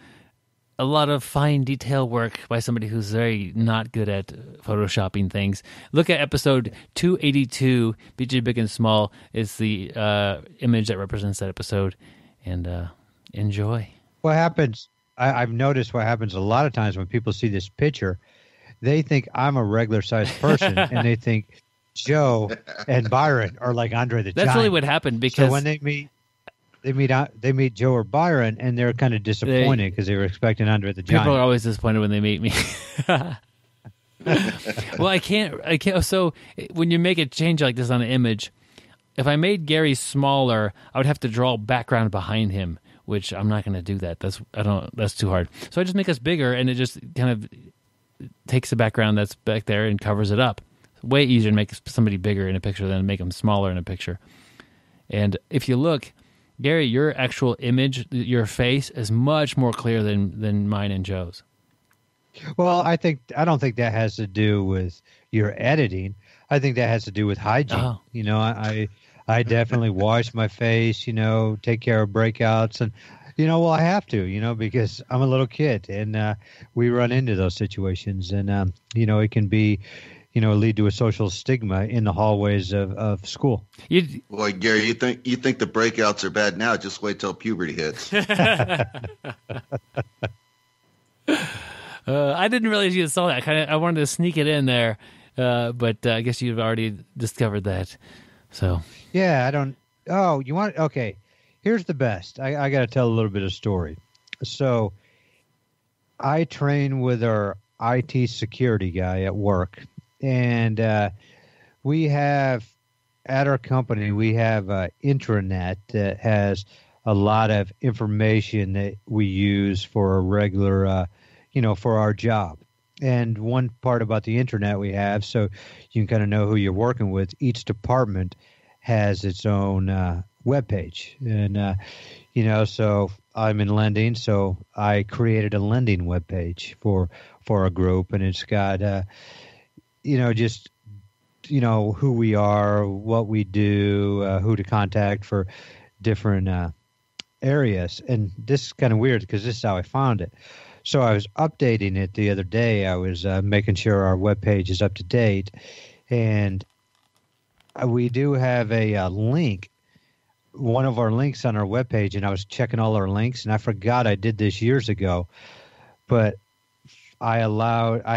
lot of fine detail work by somebody who's very not good at photoshopping things. Look at episode 282. BJ Big and Small is the image that represents that episode, and enjoy. What happens? I've noticed what happens a lot of times when people see this picture, they think I'm a regular sized person, and they think Joe and Byron are like Andre the Giant. That's really what happened, because so when they meet Joe or Byron, and they're kind of disappointed because they were expecting Andre the Giant. People are always disappointed when they meet me. Well, I can't. So when you make a change like this on an image, if I made Gary smaller, I would have to draw background behind him, which I'm not going to do that. That's too hard. So I just make us bigger, and it just kind of takes the background that's back there and covers it up. It's way easier to make somebody bigger in a picture than make them smaller in a picture. And if you look, Gary, your actual image, your face is much more clear than mine and Joe's. Well, I don't think that has to do with your editing. I think that has to do with hygiene. Oh. You know, I definitely wash my face, you know, take care of breakouts, and I have to, because I'm a little kid, and we run into those situations, and it can be, lead to a social stigma in the hallways of school. Boy, Gary, you think the breakouts are bad now? Just wait till puberty hits. I didn't realize you saw that. I wanted to sneak it in there, but I guess you've already discovered that. So yeah, I don't. Oh, you want? Okay, here's the best. I got to tell a little bit of story. So I train with our IT security guy at work. And we have, at our company, we have an intranet that has a lot of information that we use for a regular, for our job. And one part about the intranet we have, so you can kind of know who you're working with, each department has its own webpage. And, so I'm in lending, so I created a lending webpage for a group, and it's got... who we are, what we do, who to contact for different areas. And this is kind of weird because this is how I found it. So I was updating it the other day. I was making sure our webpage is up to date. And we do have a link, one of our links on our webpage, and I was checking all our links, and I forgot I did this years ago. But I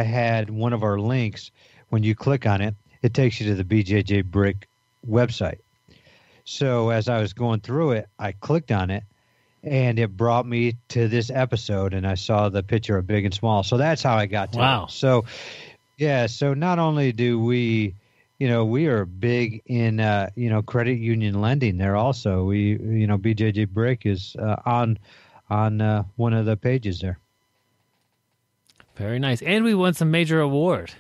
had one of our links. When you click on it, it takes you to the BjjBrick website. So as I was going through it, I clicked on it, and it brought me to this episode, and I saw the picture of Big and Small. So that's how I got to it. So, yeah, so not only do we, we are big in, credit union lending there also. We, BjjBrick is on one of the pages there. Very nice. And we won some major award.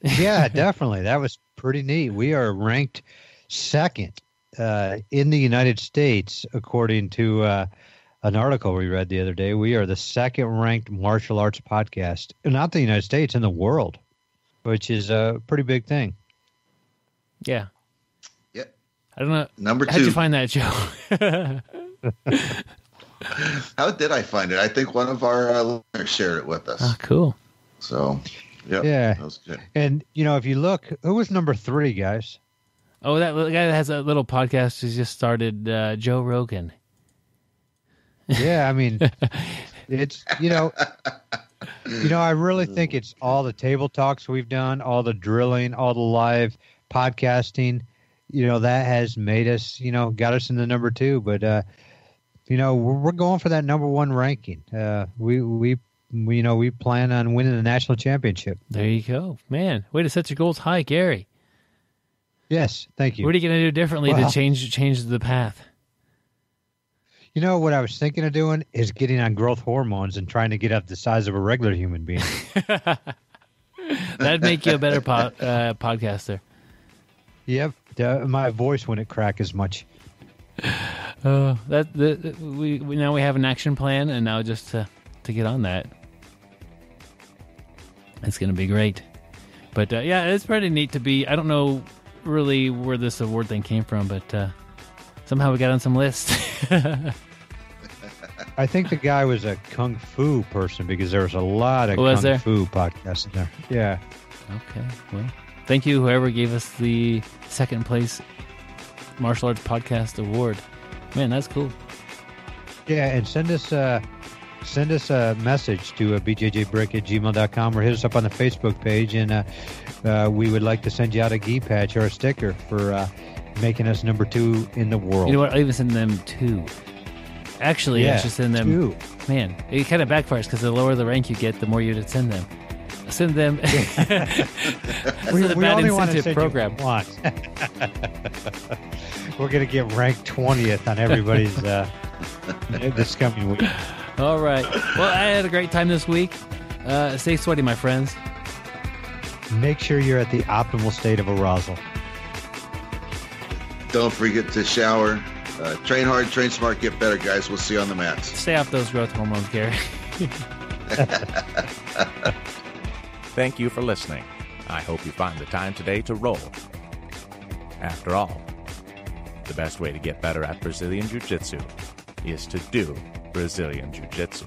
Yeah, definitely. That was pretty neat. We are ranked second in the United States, according to an article we read the other day. We are the second-ranked martial arts podcast, not the United States, in the world, which is a pretty big thing. Yeah. Yeah. I don't know. Number 2. How'd you find that, Joe? How did I find it? I think one of our listeners shared it with us. Oh, cool. So... Yep, yeah, that was good. And, if you look, who was number 3, guys? Oh, that guy that has a little podcast who's just started, Joe Rogan. Yeah, I mean, it's, I really think it's all the table talks we've done, all the drilling, all the live podcasting, that has made us, got us in the number 2. But, we're going for that number one ranking. We plan on winning the national championship. There you go, man. Way to set your goals high, Gary. Yes, thank you. What are you going to do differently to change the path? What I was thinking of doing is getting on growth hormones and trying to get up the size of a regular human being. That'd make you a better podcaster. Yep, my voice wouldn't crack as much. We now we have an action plan, and now just to get on that, it's going to be great. But it's pretty neat to be. I don't know really where this award thing came from, but somehow we got on some lists. I think the guy was a kung fu person because there was a lot of kung fu podcasts in there. Yeah. Okay. Well, thank you, whoever gave us the second place martial arts podcast award. Man, that's cool. Yeah, and send us a message to bjjbrick@gmail.com or hit us up on the Facebook page, and we would like to send you out a gi patch or a sticker for making us number 2 in the world. You know what? I'll even send them 2. Actually, I should send them 2. Man, it kind of backfires because the lower the rank you get, the more you'd send them. Send them. we bad only want to incentive send program. You once. We're going to get ranked 20th on everybody's this coming week. All right. Well, I had a great time this week. Stay sweaty, my friends. Make sure you're at the optimal state of arousal. Don't forget to shower. Train hard, train smart, get better, guys. We'll see you on the mats. Stay off those growth hormones, Gary. Thank you for listening. I hope you find the time today to roll. After all, the best way to get better at Brazilian Jiu-Jitsu is to do Brazilian Jiu-Jitsu.